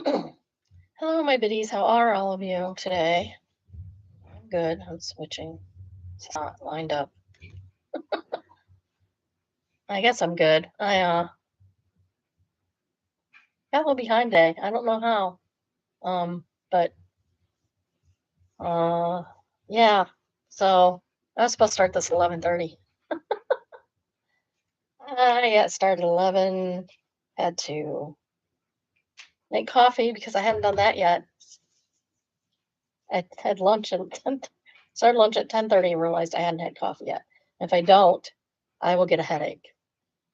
Hello, my biddies. How are all of you today? I'm good. I'm switching. It's not lined up. I guess I'm good. I got a little behind today. I don't know how. But uh yeah. So I was supposed to start this 11:30. I got started at 11. Had to make coffee because I hadn't done that yet. I had lunch at 10. Started lunch at 10:30 and realized I hadn't had coffee yet. If I don't, I will get a headache.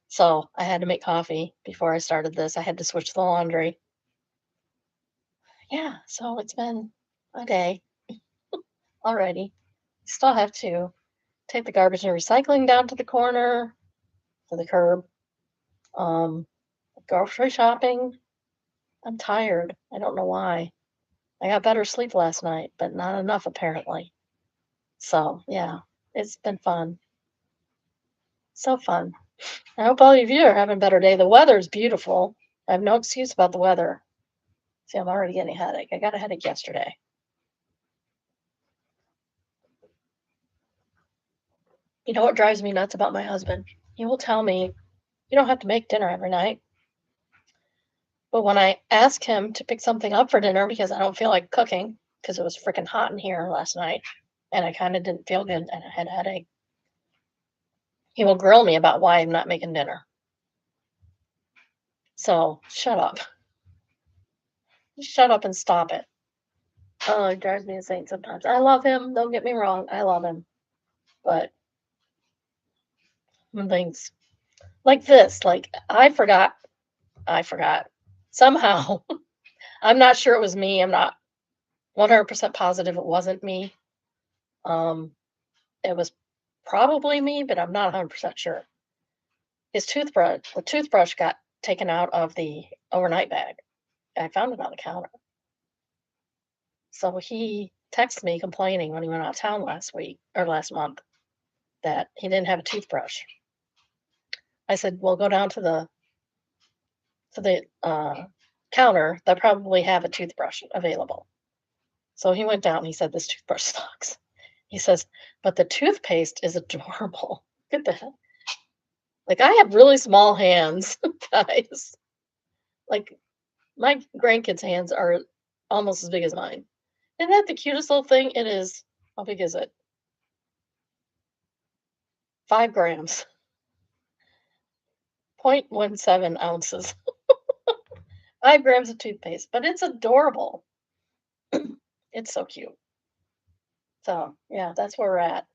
So I had to make coffee before I started this. I had to switch the laundry. Yeah, so it's been a day already. Still have to take the garbage and recycling down to the corner, to the curb. Um, Grocery shopping. I'm tired. I don't know why. I got better sleep last night, but not enough apparently. So yeah, it's been fun. So fun. I hope all of you are having a better day. The weather's beautiful. I have no excuse about the weather. See, I'm already getting a headache. I got a headache yesterday. You know what drives me nuts about my husband? He will tell me, you don't have to make dinner every night. But when I ask him to pick something up for dinner because I don't feel like cooking, because it was freaking hot in here last night and I kind of didn't feel good and I had a headache, he will grill me about why I'm not making dinner. So shut up. Shut up and stop it. Oh, it drives me insane sometimes. I love him. Don't get me wrong. I love him. But when things like this, like I forgot. Somehow, I'm not sure it was me. I'm not 100% positive it wasn't me. Um, it was probably me, but I'm not 100% sure. The toothbrush got taken out of the overnight bag. I found it on the counter. So he texted me complaining when he went out of town last week or last month that he didn't have a toothbrush. I said, "Well, go down to the counter. They probably have a toothbrush available." So he went down and he said, "This toothbrush sucks." He says, "But the toothpaste is adorable." Look at that. Like I have really small hands, guys. Like my grandkids' hands are almost as big as mine. Isn't that the cutest little thing? It is. How big is it? 5 grams, 0.17 ounces. 5 grams of toothpaste, but it's adorable. It's so cute. So yeah, that's where we're at.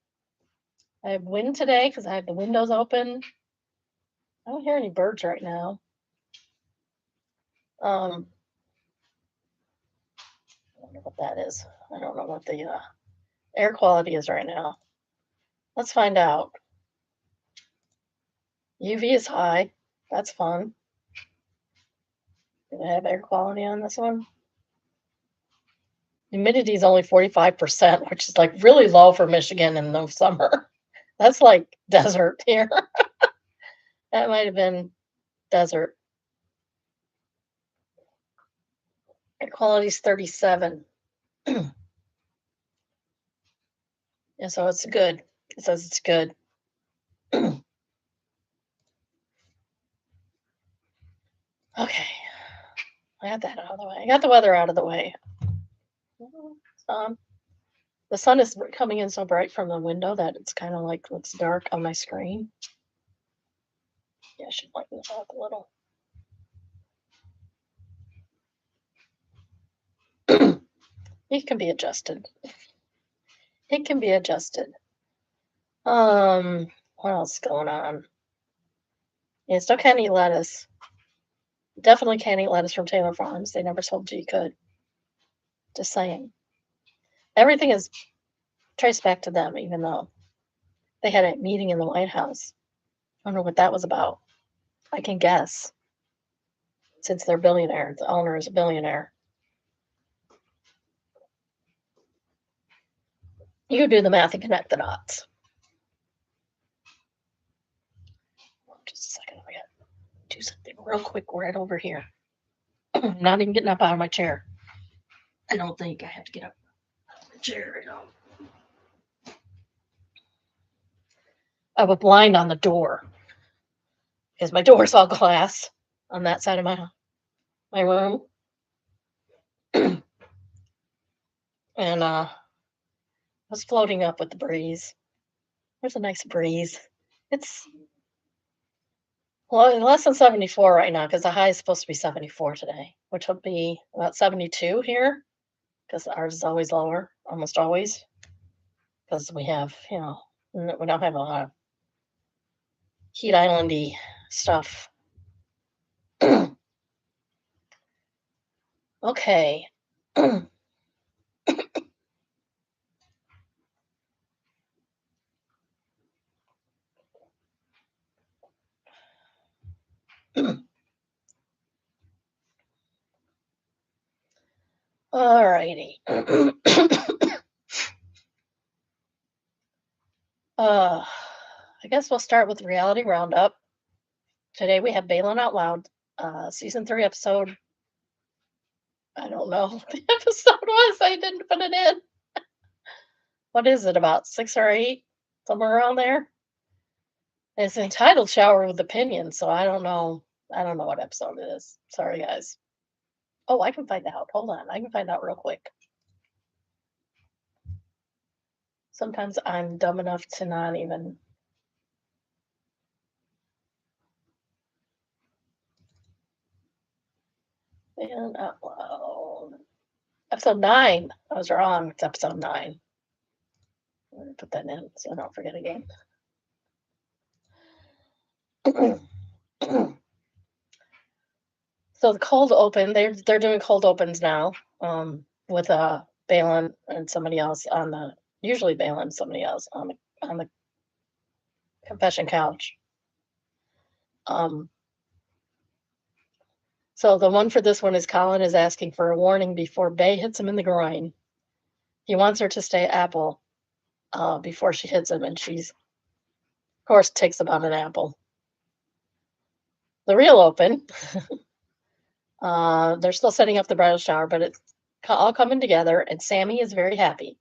I have wind today because I have the windows open. I don't hear any birds right now. Um, I don't know what that is. I don't know what the air quality is right now. Let's find out. UV is high. That's fun. Do I have air quality on this one? Humidity is only 45%, which is like really low for Michigan in the summer. That's like desert here. That might have been desert. Air quality is 37. Yeah, so it's good. It says it's good. Okay, I got that out of the way. I got the weather out of the way. Um, the sun is coming in so bright from the window that it's kind of like looks dark on my screen. Yeah, I should lighten this up a little. It can be adjusted. It can be adjusted. What else is going on? Yeah, still can't eat lettuce. Definitely can't eat lettuce from Taylor Farms. They never told you you could. Just saying. Everything is traced back to them, even though they had a meeting in the White House. I wonder what that was about. I can guess, since they're billionaires. The owner is a billionaire. You do the math and connect the dots. Just a second. I got to do something real quick right over here. I'm not even getting up out of my chair. I don't think I have to get up out of my chair. I have a blind on the door because my door's all glass on that side of my room. And I was floating up with the breeze. There's a nice breeze. It's less than 74 right now because the high is supposed to be 74 today, which will be about 72 here because ours is always lower, almost always, because we have, we don't have a lot of heat islandy stuff. Okay. All righty. I guess we'll start with reality roundup. Today we have Balin Out Loud, season 3 episode. I don't know what the episode was. I didn't put it in. What is it, about 6 or 8? Somewhere around there? It's entitled Shower with Opinions, so I don't know. I don't know what episode it is. Sorry, guys. Oh, I can find out. Hold on. I can find out real quick. Sometimes I'm dumb enough to not even. And out loud. Episode 9. I was wrong. It's episode 9. I'm going to put that in so I don't forget again. So the cold open, they're doing cold opens now, with Balin and somebody else usually Balin and somebody else on the confession couch. So the one for this one is Colin is asking for a warning before Bay hits him in the groin. He wants her to stay apple before she hits him, and she's, of course, takes about an apple. The real open, they're still setting up the bridal shower, but it's all coming together, and Sammy is very happy.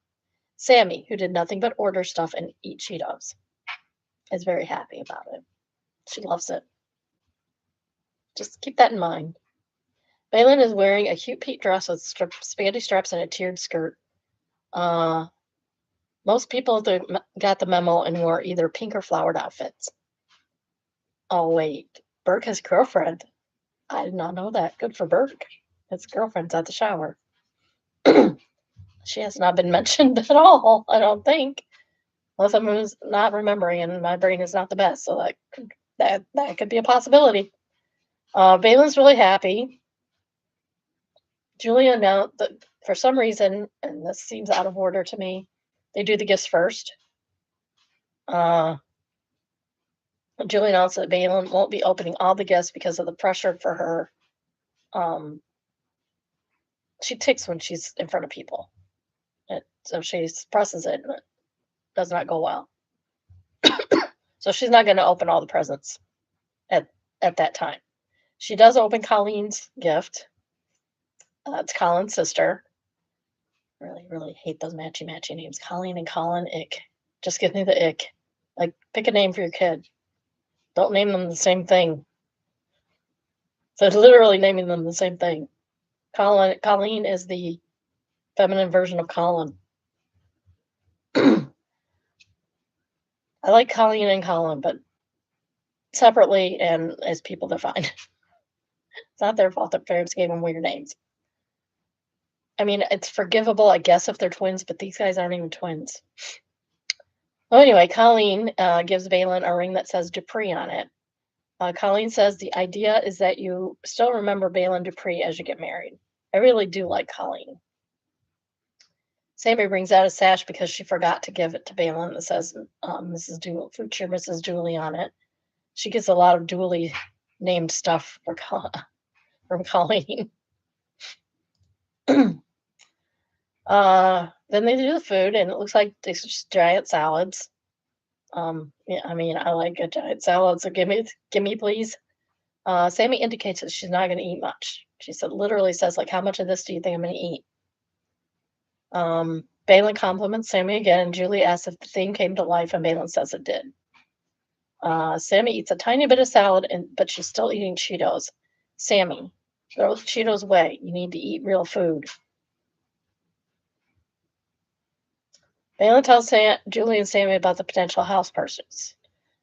Sammy, who did nothing but order stuff and eat Cheetos, is very happy about it. She loves it. Just keep that in mind. Balin is wearing a cute pink dress with spaghetti straps and a tiered skirt. Most people got the memo and wore either pink or flowered outfits. Oh, wait. Burke has a girlfriend. I did not know that. Good for Burke. His girlfriend's at the shower. She has not been mentioned at all, I don't think. Unless I'm not remembering and my brain is not the best. So that could be a possibility. Balin's really happy. Julia announced that for some reason, and this seems out of order to me, they do the gifts first. Julia announced that Balin won't be opening all the gifts because of the pressure for her. She ticks when she's in front of people. So she presses it, and it does not go well. So she's not going to open all the presents at that time. She does open Colleen's gift. It's Colin's sister. Really, really hate those matchy names. Colleen and Colin, ick. Just give me the ick. Like, pick a name for your kid. Don't name them the same thing. So literally naming them the same thing. Colleen is the feminine version of Colin. I like Colleen and Colin, but separately and as people, they're fine. It's not their fault that parents gave them weird names. I mean, it's forgivable, I guess, if they're twins, but these guys aren't even twins. Well, anyway, Colleen gives Balin a ring that says Dupree on it. Colleen says the idea is that you still remember Balin Dupree as you get married. I really do like Colleen. Sammy brings out a sash because she forgot to give it to Balin that says future Mrs. Dooley on it. She gets a lot of Dooley named stuff from Colleen. Then they do the food, and it looks like these giant salads. Yeah, I mean, I like a giant salad, so give me, please. Sammy indicates that she's not going to eat much. She said, literally says, like, how much of this do you think I'm going to eat? Balin compliments Sammy again, and Julie asks if the theme came to life, and Balin says it did. Sammy eats a tiny bit of salad, but she's still eating Cheetos. Sammy, throw Cheetos away. You need to eat real food. Balin tells Julie and Sammy about the potential house purchase.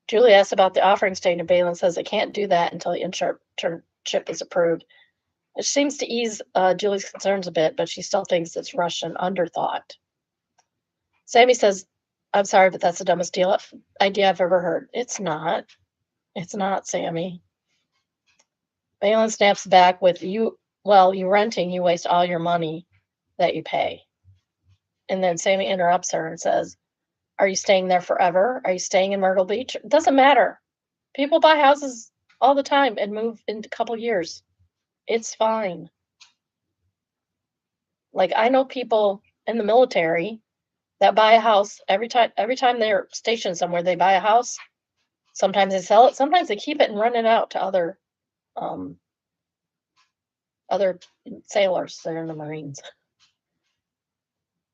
Julie asks about the offering state, and Balin says they can't do that until the internship is approved. It seems to ease Julie's concerns a bit, but she still thinks it's rushed and underthought. Sammy says, I'm sorry, but that's the dumbest idea I've ever heard. It's not. It's not, Sammy. Balin snaps back with, you renting, you waste all your money that you pay. And then Sammy interrupts her and says, are you staying there forever? Are you staying in Myrtle Beach? It doesn't matter. People buy houses all the time and move in a couple years. It's fine. Like, I know people in the military that buy a house every time they're stationed somewhere, they buy a house. Sometimes they sell it, sometimes they keep it and rent it out to other sailors that are in the Marines.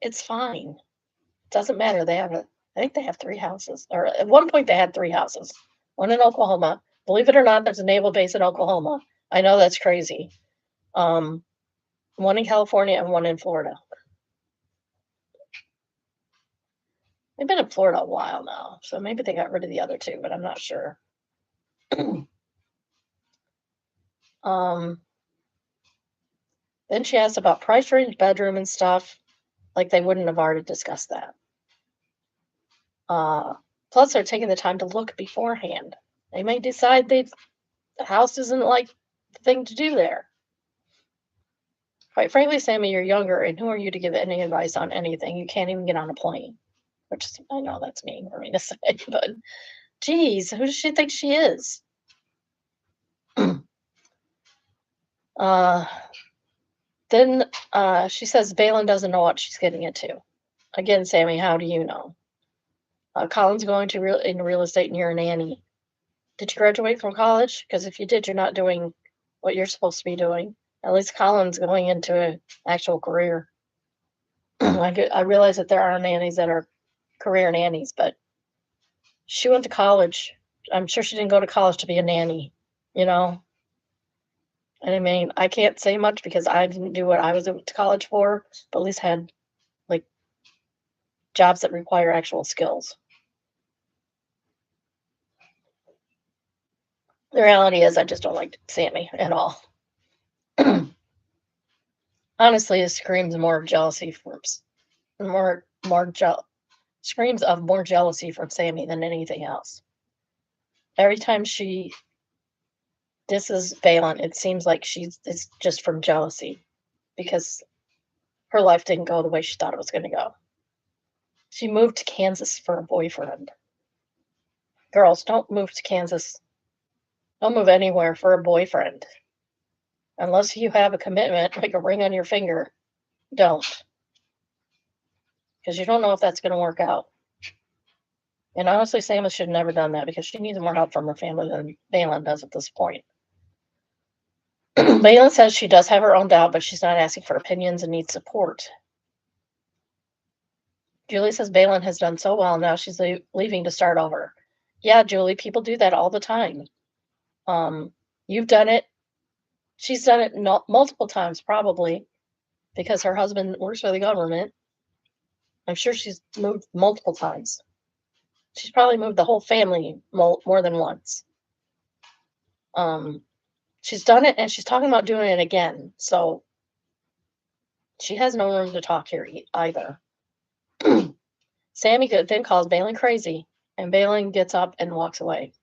It's fine. It doesn't matter. I think they have 3 houses. Or at one point they had 3 houses. One in Oklahoma. Believe it or not, there's a naval base in Oklahoma. I know that's crazy. One in California and one in Florida. They've been in Florida a while now, so maybe they got rid of the other 2, but I'm not sure. Then she asked about price range, bedroom, and stuff. Like they wouldn't have already discussed that. Plus, they're taking the time to look beforehand. They may decide the house isn't like the thing to do there. Quite frankly, Sammy, you're younger, and who are you to give any advice on anything? You can't even get on a plane. Which I know that's mean for me to say, but geez, who does she think she is? Then she says Balin doesn't know what she's getting into. Again, Sammy, how do you know? Colin's going to real estate and you're a nanny. Did you graduate from college? Because if you did, you're not doing what you're supposed to be doing. At least Colin's going into an actual career. I realize that there are nannies that are career nannies, but she went to college. I'm sure she didn't go to college to be a nanny, you know? And I mean, I can't say much because I didn't do what I was to college for, but at least had like jobs that require actual skills. The reality is I just don't like Sammy at all. Honestly, it screams more of jealousy from screams of more jealousy from Sammy than anything else. Every time she disses Balin, it seems like it's just from jealousy because her life didn't go the way she thought it was going to go. She moved to Kansas for a boyfriend. Girls, don't move to Kansas. Don't move anywhere for a boyfriend. Unless you have a commitment, like a ring on your finger, don't. Because you don't know if that's going to work out. And honestly, Samus should have never done that because she needs more help from her family than Balin does at this point. Balin says she does have her own doubt, but she's not asking for opinions and needs support. Julie says Balin has done so well, now she's leaving to start over. Yeah, Julie, people do that all the time. You've done it. She's done it multiple times, probably, because her husband works for the government. I'm sure she's moved multiple times. She's probably moved the whole family more than once. She's done it, and she's talking about doing it again. So she has no room to talk here either. Sammy then calls Balin crazy, and Balin gets up and walks away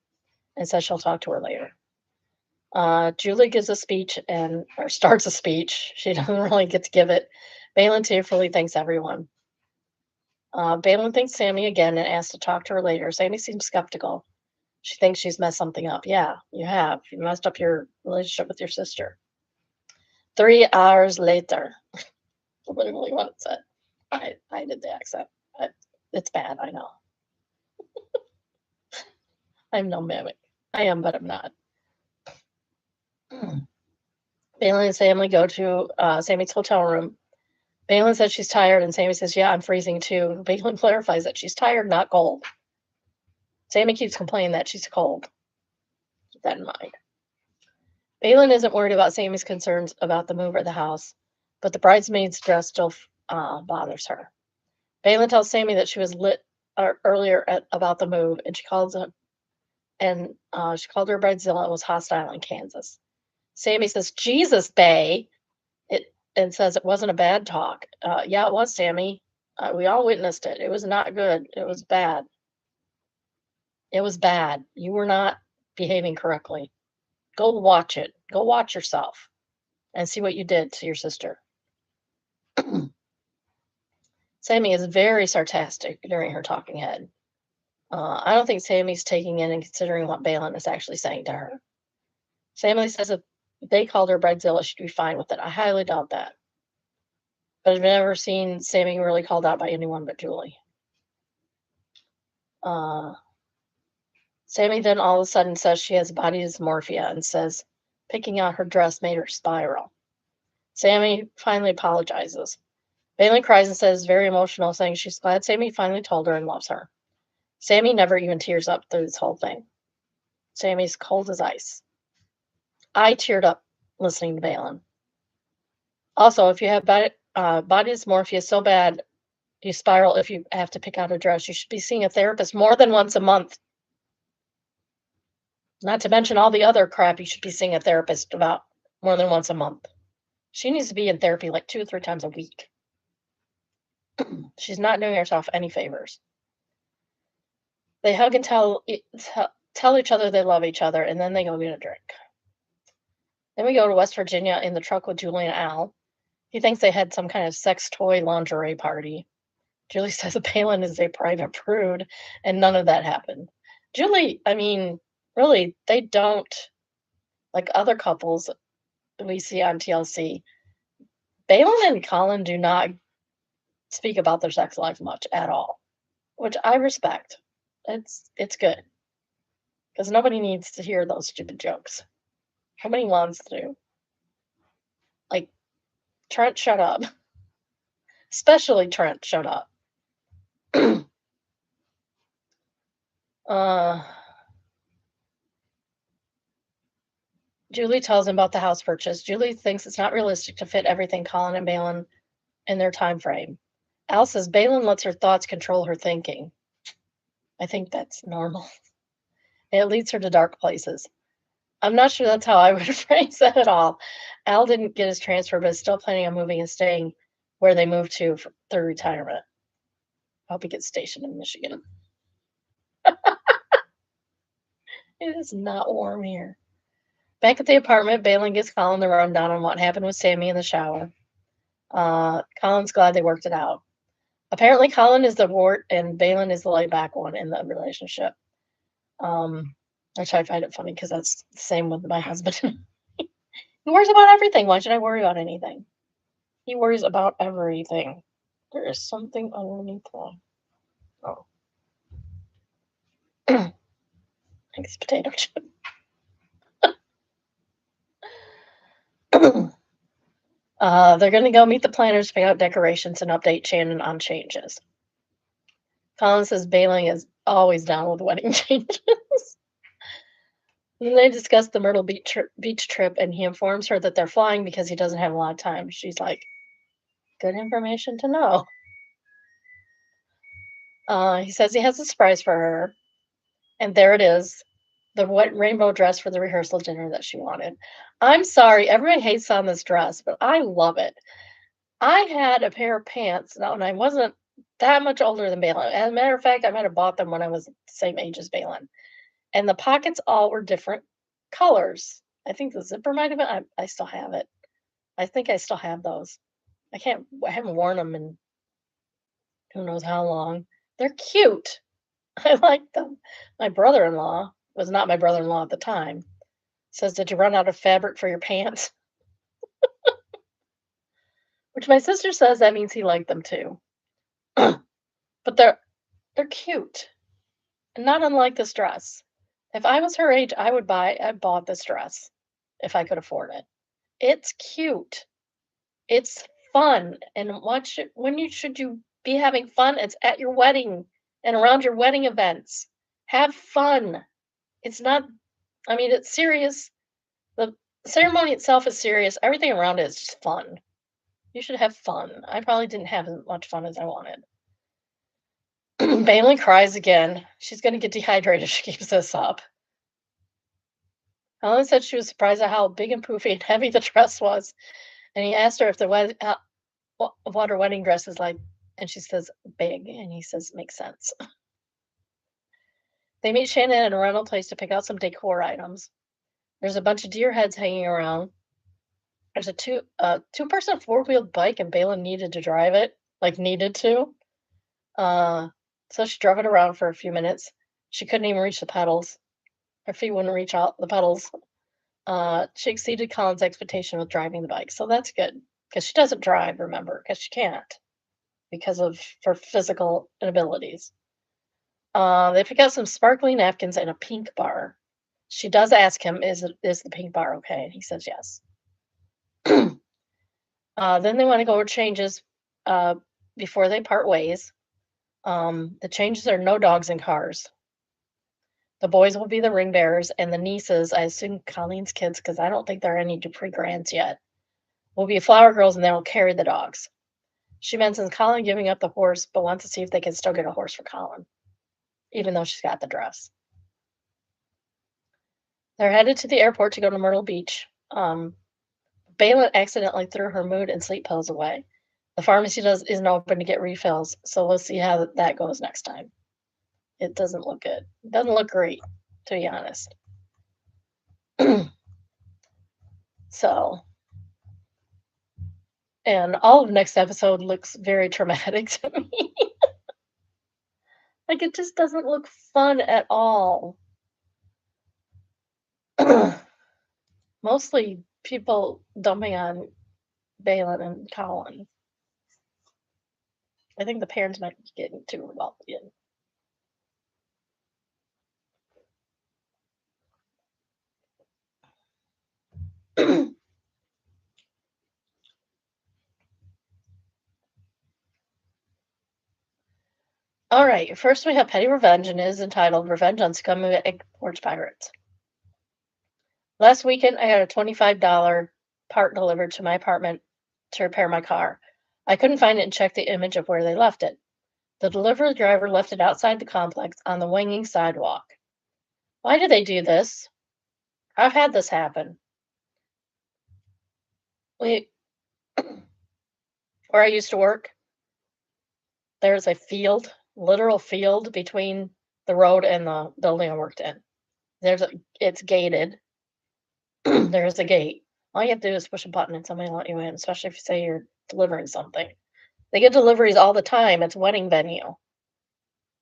and says she'll talk to her later. Julie gives a speech or starts a speech. She doesn't really get to give it. Balin tearfully thanks everyone. Balin thanks Sammy again and asks to talk to her later. Sammy seems skeptical. She thinks she's messed something up. Yeah, you have. You messed up your relationship with your sister. 3 hours later. Literally what it said. I did the accent. It's bad, I know. I'm no mimic. I am, but I'm not. Bailey and Sammy go to Sammy's hotel room. Balin says she's tired, and Sammy says, "Yeah, I'm freezing too." Balin clarifies that she's tired, not cold. Sammy keeps complaining that she's cold. Keep that in mind. Balin isn't worried about Sammy's concerns about the move or the house, but the bridesmaid's dress still bothers her. Balin tells Sammy that she was lit earlier about the move, and she called her bridezilla and was hostile in Kansas. Sammy says, "Jesus, Bay," and says it wasn't a bad talk. Yeah, it was, Sammy. We all witnessed it. It was not good. It was bad. It was bad. You were not behaving correctly. Go watch it. Go watch yourself and see what you did to your sister. Sammy is very sarcastic during her talking head. I don't think Sammy's taking in and considering what Balin is actually saying to her. Sammy says if they called her bridezilla, she'd be fine with it. I highly doubt that. But I've never seen Sammy really called out by anyone but Julie. Sammy then all of a sudden says she has body dysmorphia and says picking out her dress made her spiral. Sammy finally apologizes. Balin cries and says very emotional, saying she's glad Sammy finally told her and loves her. Sammy never even tears up through this whole thing. Sammy's cold as ice. I teared up listening to Balin. Also, if you have body dysmorphia so bad you spiral if you have to pick out a dress, you should be seeing a therapist more than once a month. Not to mention all the other crap you should be seeing a therapist about more than once a month. She needs to be in therapy like 2 or 3 times a week. She's not doing herself any favors. They hug and tell each other they love each other, and then they go get a drink. Then we go to West Virginia in the truck with Julie and Al. He thinks they had some kind of sex toy lingerie party. Julie says Palin is a private prude, and none of that happened. Julie, I mean, really, they don't, like other couples we see on TLC, Balin and Colin do not speak about their sex life much at all, which I respect. It's good because nobody needs to hear those stupid jokes. Nobody wants to. Like Trent, shut up. Especially Trent, shut up. uh, Julie tells him about the house purchase. Julie thinks it's not realistic to fit everything Colin and Balin in their time frame. Al says Balin lets her thoughts control her thinking. I think that's normal. It leads her to dark places. I'm not sure that's how I would phrase that at all. Al didn't get his transfer, but is still planning on moving and staying where they moved to through retirement. I hope he gets stationed in Michigan. It is not warm here. Back at the apartment, Balin gives Colin the rundown on what happened with Sammy in the shower. Colin's glad they worked it out. Apparently, Colin is the wart and Balin is the laid back one in the relationship. Which I find it funny because that's the same with my husband. He worries about everything. Why should I worry about anything? He worries about everything. There is something underneath that. Oh. Thanks, potato chip. They're going to go meet the planners, pick out decorations, and update Shannon on changes. Colin says Balin is always down with wedding changes. Then they discuss the Myrtle Beach trip, and he informs her that they're flying because he doesn't have a lot of time. She's like, good information to know. He says he has a surprise for her, and there it is, the rainbow dress for the rehearsal dinner that she wanted. I'm sorry, everybody hates on this dress, but I love it. I had a pair of pants now, and I wasn't that much older than Balin. As a matter of fact, I might have bought them when I was the same age as Balin. And the pockets all were different colors. I think the zipper might have been. I still have it. I think I still have those. I haven't worn them in who knows how long. They're cute. I like them. My brother-in-law was not my brother-in-law at the time. Says, did you run out of fabric for your pants? Which my sister says that means he liked them too. But they're cute. Not unlike this dress. If I was her age, I bought this dress if I could afford it. It's cute. It's fun. And when should you be having fun? It's at your wedding and around your wedding events. Have fun. It's not, I mean, it's serious. The ceremony itself is serious. Everything around it is just fun. You should have fun. I probably didn't have as much fun as I wanted. Bailey cries again. She's going to get dehydrated if she keeps this up. Helen said she was surprised at how big and poofy and heavy the dress was. And he asked her if what her wedding dress is like. And she says, big. And he says, makes sense. They meet Shannon at a rental place to pick out some decor items. There's a bunch of deer heads hanging around. There's a two-person four-wheeled bike, and Balin needed to drive it, like needed to. So she drove it around for a few minutes. She couldn't even reach the pedals. Her feet wouldn't reach out the pedals. She exceeded Colin's expectation with driving the bike, so that's good because she doesn't drive. Remember, because she can't because of her physical inabilities. They pick out some sparkling napkins and a pink bar. She does ask him, "Is the pink bar okay?" And he says yes. Then they want to go over changes before they part ways. The changes are no dogs in cars. The boys will be the ring bearers, and the nieces, I assume Colleen's kids, because I don't think there are any Dupree grands yet, will be flower girls, and they will carry the dogs. She mentions Colin giving up the horse, but wants to see if they can still get a horse for Colin, even though she's got the dress. They're headed to the airport to go to Myrtle Beach. Balin accidentally threw her mood and sleep pills away. The pharmacy isn't open to get refills, so we'll see how that goes next time. It doesn't look good. It doesn't look great, to be honest. So, and all of next episode looks very traumatic to me. Like, it just doesn't look fun at all. Mostly people dumping on Balin and Colin. I think the parents might be getting too wealthy. All right, first we have Petty Revenge, and it is entitled Revenge on Scumbag Porch Pirates. Last weekend, I had a $25 part delivered to my apartment to repair my car. I couldn't find it and checked the image of where they left it. The delivery driver left it outside the complex on the winging sidewalk. Why do they do this? I've had this happen. Where I used to work, there's a field, literal field between the road and the building I worked in. It's gated. There's a gate. All you have to do is push a button and somebody will let you in, especially if you say you're delivering something. They get deliveries all the time. It's wedding venue.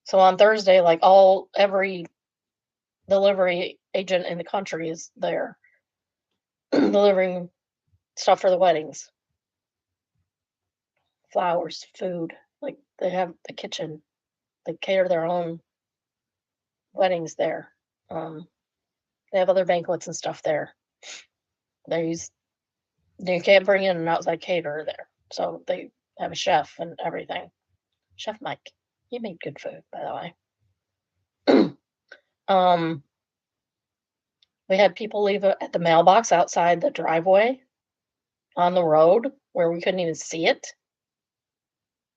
So on Thursday, like every delivery agent in the country is there delivering stuff for the weddings. Flowers, food. Like they have the kitchen. They cater their own weddings there. They have other banquets and stuff there. You can't bring in an outside caterer there. So they have a chef and everything. Chef Mike. He made good food, by the way. We had people leave it at the mailbox outside the driveway on the road where we couldn't even see it.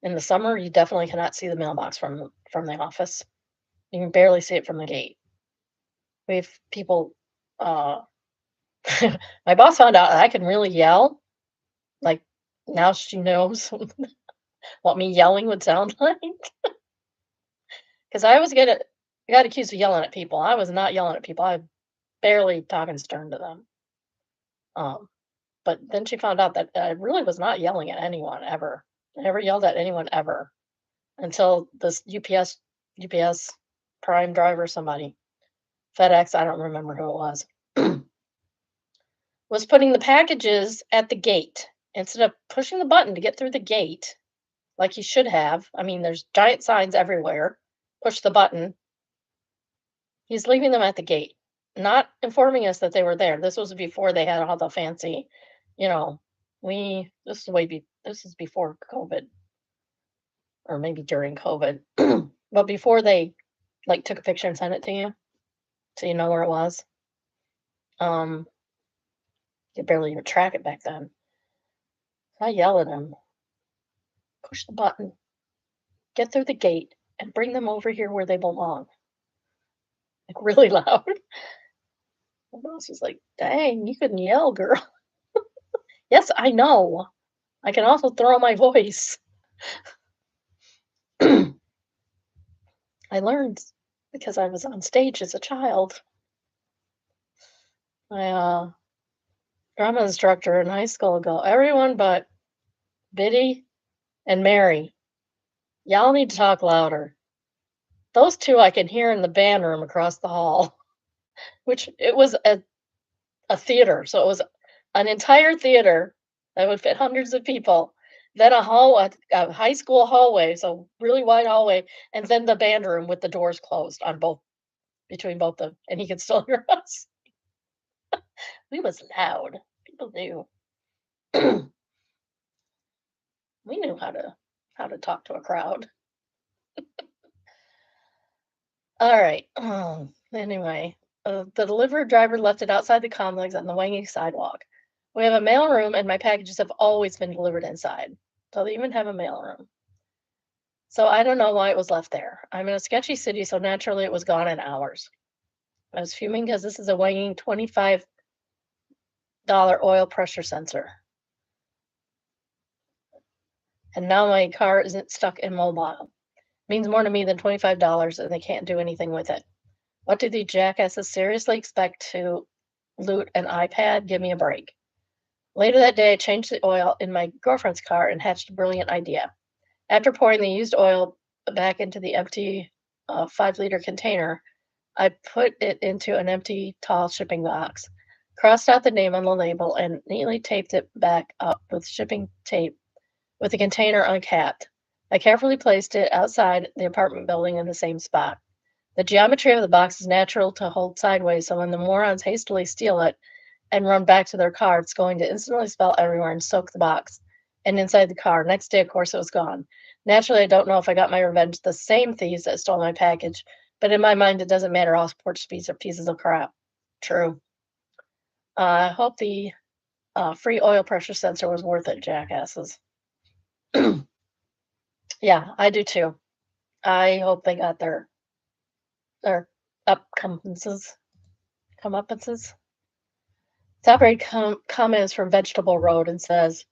In the summer, you definitely cannot see the mailbox from the office. You can barely see it from the gate. We have people. My boss found out I can really yell. Like now she knows what me yelling would sound like. Because I always got accused of yelling at people. I was not yelling at people. I barely talking stern to them. But then she found out that I really was not yelling at anyone ever. I never yelled at anyone ever until this UPS Prime driver, somebody, FedEx, I don't remember who it was, was putting the packages at the gate instead of pushing the button to get through the gate like he should have. I mean, there's giant signs everywhere. Push the button. He's leaving them at the gate, not informing us that they were there. This was before they had all the fancy You know, this is before COVID or maybe during COVID. But before they like took a picture and sent it to you so you know where it was. Um, you barely even track it back then. I yell at him, push the button, get through the gate, and bring them over here where they belong. Like really loud. My boss was like, dang, you can yell, girl. Yes, I know. I can also throw my voice. I learned because I was on stage as a child. My drama instructor in high school go, everyone but Biddy and Mary, y'all need to talk louder. Those two I can hear in the band room across the hall, which it was a theater. So it was an entire theater that would fit hundreds of people, then a high school hallway, so really wide hallway, and then the band room with the doors closed on both between both of, and he could still hear us. We was loud. People knew. We knew how to talk to a crowd. All right. Anyway, the delivery driver left it outside the complex on the Wangi sidewalk. We have a mail room, and my packages have always been delivered inside. So they even have a mail room. So I don't know why it was left there. I'm in a sketchy city, so naturally it was gone in hours. I was fuming because this is a Wangi $25 oil pressure sensor. And now my car isn't stuck immobile. Means more to me than $25, and they can't do anything with it. What do these jackasses seriously expect to loot an iPad? Give me a break. Later that day, I changed the oil in my girlfriend's car and hatched a brilliant idea. After pouring the used oil back into the empty 5-liter container, I put it into an empty, tall shipping box, crossed out the name on the label, and neatly taped it back up with shipping tape with the container uncapped. I carefully placed it outside the apartment building in the same spot. The geometry of the box is natural to hold sideways, so when the morons hastily steal it and run back to their car, it's going to instantly spill everywhere and soak the box and inside the car. Next day, of course, it was gone. Naturally, I don't know if I got my revenge the same thieves that stole my package, but in my mind, it doesn't matter. All sports are pieces of crap. True. I hope the free oil pressure sensor was worth it, jackasses. Yeah, I do too. I hope they got their upcompenses. Comeuppances. Top rate comment is from Vegetable Road and says,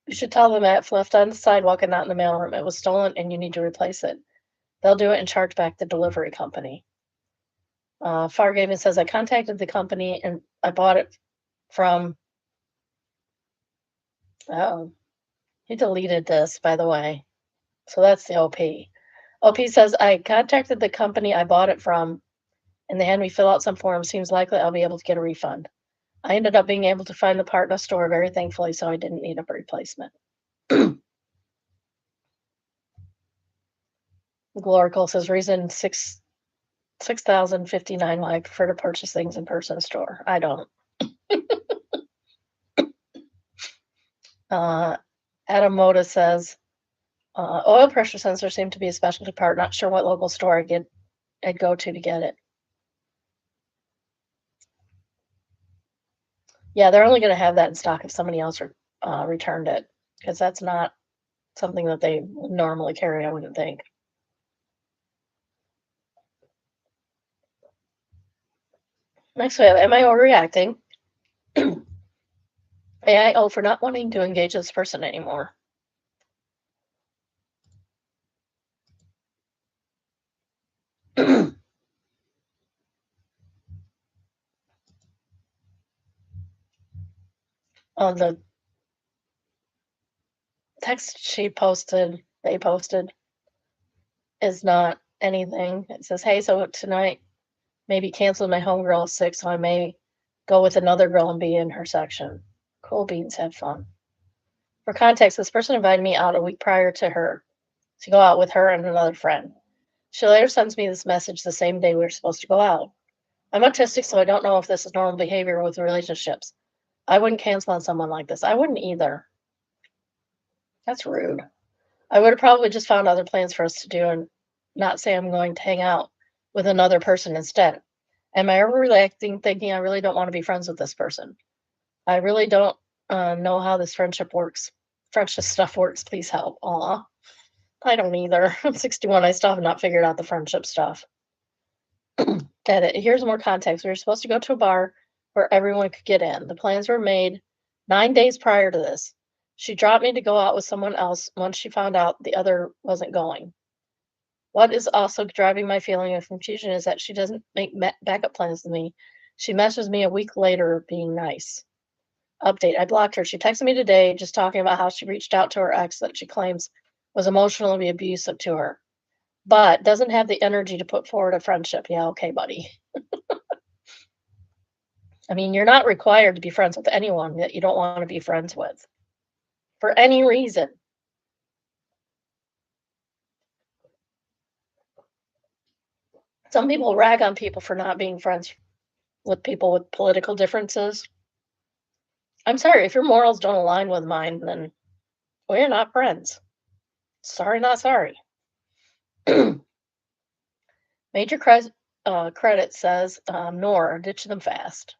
you should tell them that if left on the sidewalk and not in the mailroom, it was stolen and you need to replace it. They'll do it and charge back the delivery company. Fargaven says, I contacted the company and I bought it from. Oh, he deleted this, by the way. So that's the OP. OP says, I contacted the company I bought it from and they had me fill out some forms. Seems likely I'll be able to get a refund. I ended up being able to find the part in a store very thankfully, so I didn't need a replacement. Glorical says reason 6,059 why I prefer to purchase things in person store. I don't. Adam Moda says oil pressure sensors seem to be a specialty part. Not sure what local store I'd go to get it. Yeah, they're only going to have that in stock if somebody else returned it, because that's not something that they normally carry, I wouldn't think. Next we have, am I overreacting? AIO for not wanting to engage this person anymore. On the text they posted, is not anything. It says, hey, so tonight maybe canceled my homegirl at 6, so I may go with another girl and be in her section. Cool beans, have fun. For context, this person invited me out a week prior to go out with her and another friend. She later sends me this message the same day we were supposed to go out. I'm autistic, so I don't know if this is normal behavior with relationships. I wouldn't cancel on someone like this. I wouldn't either. That's rude. I would have probably just found other plans for us to do and not say I'm going to hang out with another person instead. Am I overreacting, thinking I really don't want to be friends with this person? I really don't know how this friendship works. Friendship stuff works. Please help. Aw, I don't either. I'm 61. I still have not figured out the friendship stuff. Get it. Here's more context. We were supposed to go to a bar where everyone could get in. The plans were made 9 days prior to this. She dropped me to go out with someone else once she found out the other wasn't going. What is also driving my feeling of confusion is that she doesn't make backup plans with me. She messages me a week later being nice. Update, I blocked her. She texted me today just talking about how she reached out to her ex that she claims was emotionally abusive to her, but doesn't have the energy to put forward a friendship. Yeah, okay, buddy. I mean, you're not required to be friends with anyone that you don't want to be friends with for any reason. Some people rag on people for not being friends with people with political differences. I'm sorry, if your morals don't align with mine, then we're not friends. Sorry, not sorry. Major credit says, Nor, ditch them fast.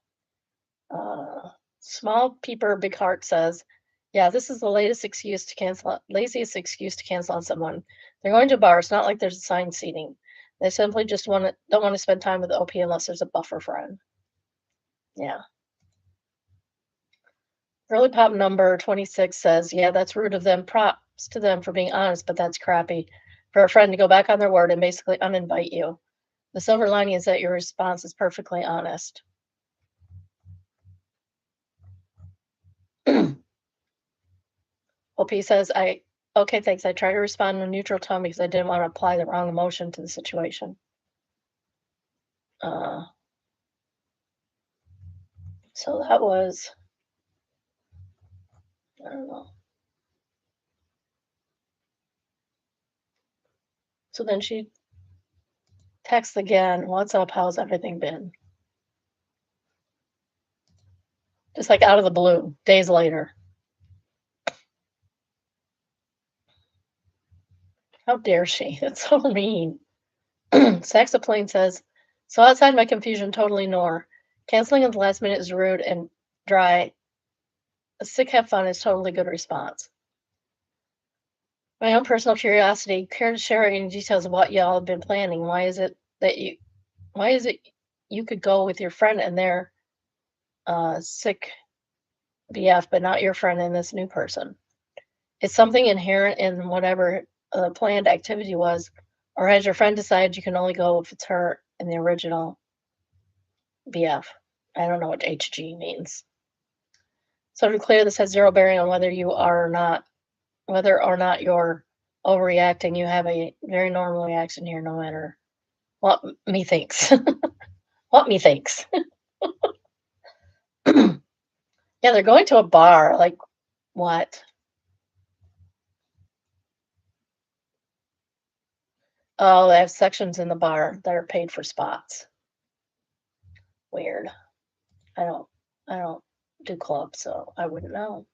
Small peeper, big heart says, yeah, this is the laziest excuse to cancel on someone. They're going to a bar. It's not like there's assigned seating. They simply just don't want to spend time with the OP unless there's a buffer friend. Yeah. Girly Pop number 26 says, yeah, that's rude of them. Props to them for being honest, but that's crappy for a friend to go back on their word and basically uninvite you. The silver lining is that your response is perfectly honest. OP says, okay, thanks. I try to respond in a neutral tone because I didn't want to apply the wrong emotion to the situation. Uh, so that was, I don't know. So then she texts again, what's up? How's everything been? Just like out of the blue, days later. How dare she? That's so mean. Saxoplane says, so outside my confusion, totally ignore. Canceling at the last minute is rude and dry. A sick have fun is totally good response. My own personal curiosity, care to share any details of what y'all have been planning? Why is it you could go with your friend and their sick BF, but not your friend and this new person? It's something inherent in whatever the planned activity was, or has your friend decided you can only go if it's her and the original BF? I don't know what HG means. So to be clear, this has zero bearing on whether or not you're overreacting. You have a very normal reaction here, no matter what me thinks. What me thinks. Yeah, they're going to a bar. Like what? Oh, they have sections in the bar that are paid for spots. Weird. I don't. I don't do clubs, so I wouldn't know.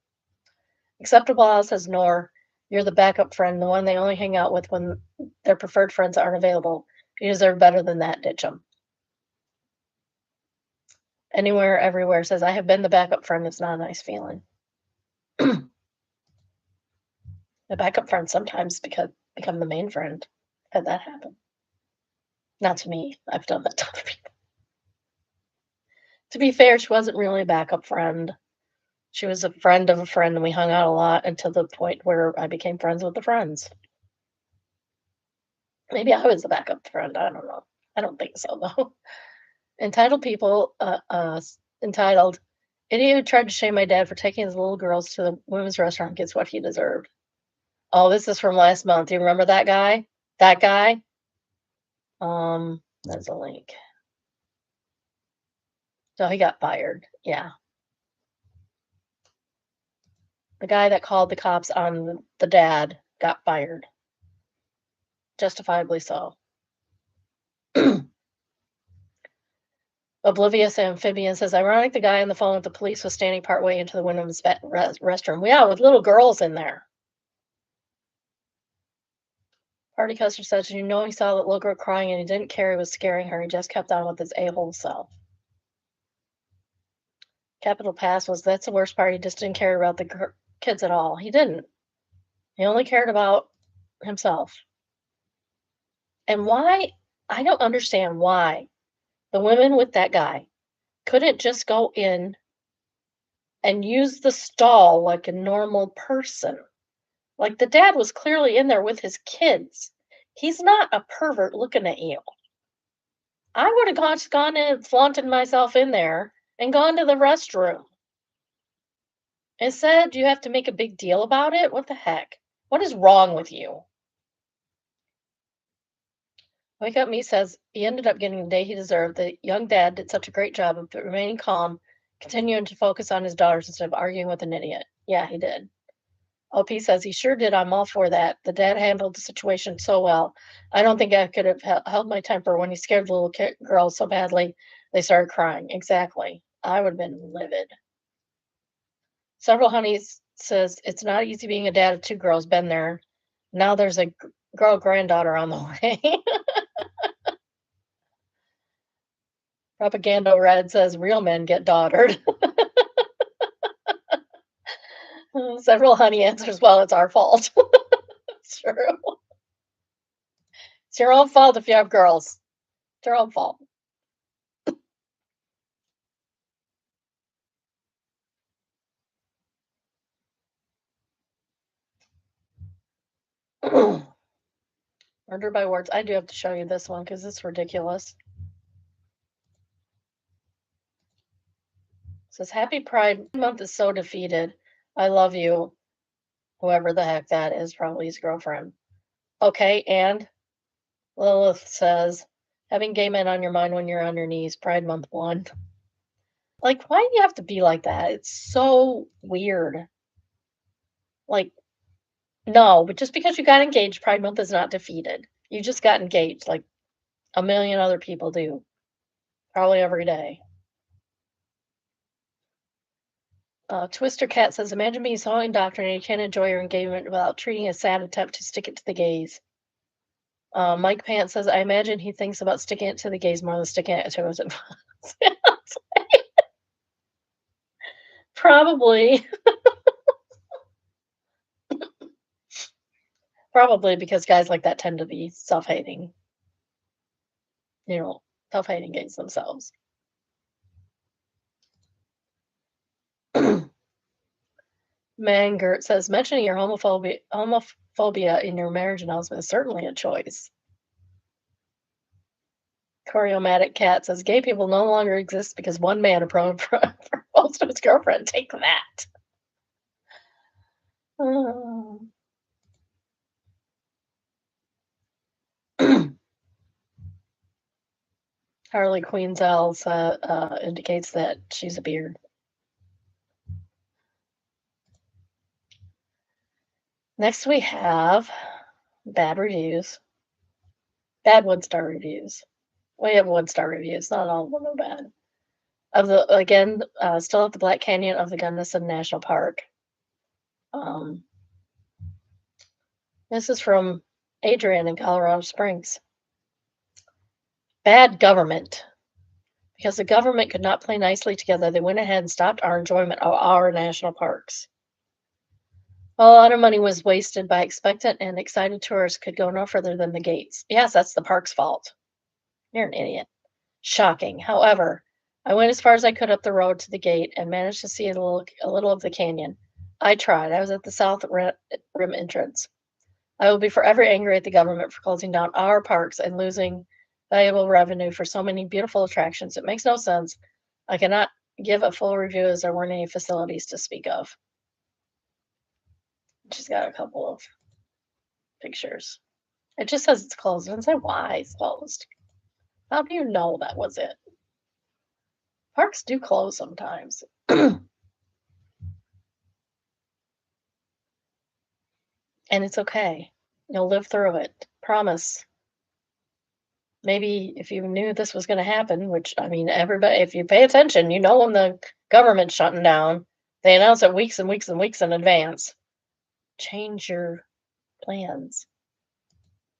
Acceptable house says Nor. You're the backup friend, the one they only hang out with when their preferred friends aren't available. You deserve better than that. Ditch them. Anywhere, everywhere says I have been the backup friend. It's not a nice feeling. The backup friend sometimes become the main friend. Had that happen. Not to me. I've done that to other people. To be fair, she wasn't really a backup friend. She was a friend of a friend, and we hung out a lot until the point where I became friends with the friends. Maybe I was the backup friend. I don't know. I don't think so, though. Entitled people, entitled, idiot who tried to shame my dad for taking his little girls to the women's restaurant gets what he deserved. Oh, this is from last month. Do you remember that guy? That guy? There's a link. So he got fired. Yeah. The guy that called the cops on the dad got fired. Justifiably so. Oblivious Amphibian says, ironic the guy on the phone with the police was standing partway into the women's restroom. Yeah, with little girls in there. Party Custer says, you know, he saw that little girl crying and he didn't care he was scaring her. He just kept on with his a-hole self. Capital Pass was, that's the worst part. He just didn't care about the kids at all. He didn't. He only cared about himself. And why? I don't understand why the women with that guy couldn't just go in and use the stall like a normal person. Like the dad was clearly in there with his kids. He's not a pervert looking at you. I would have gone in, flaunted myself in there, and gone to the restroom. Instead, you have to make a big deal about it? What the heck? What is wrong with you? Wake Up Me says he ended up getting the day he deserved. The young dad did such a great job of remaining calm, continuing to focus on his daughters instead of arguing with an idiot. Yeah, he did. OP says he sure did. I'm all for that. The dad handled the situation so well. I don't think I could have held my temper when he scared the little girls so badly they started crying. Exactly. I would have been livid. Several honeys says it's not easy being a dad of two girls. Been there. Now there's a girl granddaughter on the way. Propaganda Red says real men get daughtered. Several honey answers, well, it's our fault. It's true. It's your own fault if you have girls. It's your own fault. Murder by Words. I do have to show you this one because it's ridiculous. It says, Happy Pride Month is so defeated. I love you. Whoever the heck that is, probably his girlfriend. Okay, and Lilith says, having gay men on your mind when you're on your knees, Pride Month 1. Like, why do you have to be like that? It's so weird. Like, no, but just because you got engaged, Pride Month is not defeated. You just got engaged like a million other people do, probably every day. Twister Cat says, imagine being so indoctrinated you can't enjoy your engagement without treating a sad attempt to stick it to the gays. Mike Pants says, I imagine he thinks about sticking it to the gays more than sticking it to his Probably. Probably because guys like that tend to be self-hating. You know, self-hating gays themselves. Mangert says, mentioning your homophobia in your marriage announcement is certainly a choice. Choreomatic Cat says, gay people no longer exist because one man proposed to his girlfriend. Take that. Harley Queen's Owls indicates that she's a beard. Next we have bad reviews. Bad 1-star reviews. We have 1-star reviews. Not all of them are bad. Still at the Black Canyon of the Gunnison National Park. This is from Adrian in Colorado Springs. Bad government. Because the government could not play nicely together, they went ahead and stopped our enjoyment of our national parks. A lot of money was wasted by expectant and excited tourists could go no further than the gates. Yes, that's the park's fault. You're an idiot. Shocking. However, I went as far as I could up the road to the gate and managed to see a little of the canyon. I tried. I was at the south rim entrance. I will be forever angry at the government for closing down our parks and losing valuable revenue for so many beautiful attractions. It makes no sense. I cannot give a full review as there weren't any facilities to speak of. She's got a couple of pictures. It just says it's closed. It doesn't say why it's closed. How do you know that was it? Parks do close sometimes. And it's okay. You'll live through it. Promise. Maybe if you knew this was gonna happen, which, I mean, everybody if you pay attention, you know when the government's shutting down, they announce it weeks and weeks and weeks in advance. Change your plans.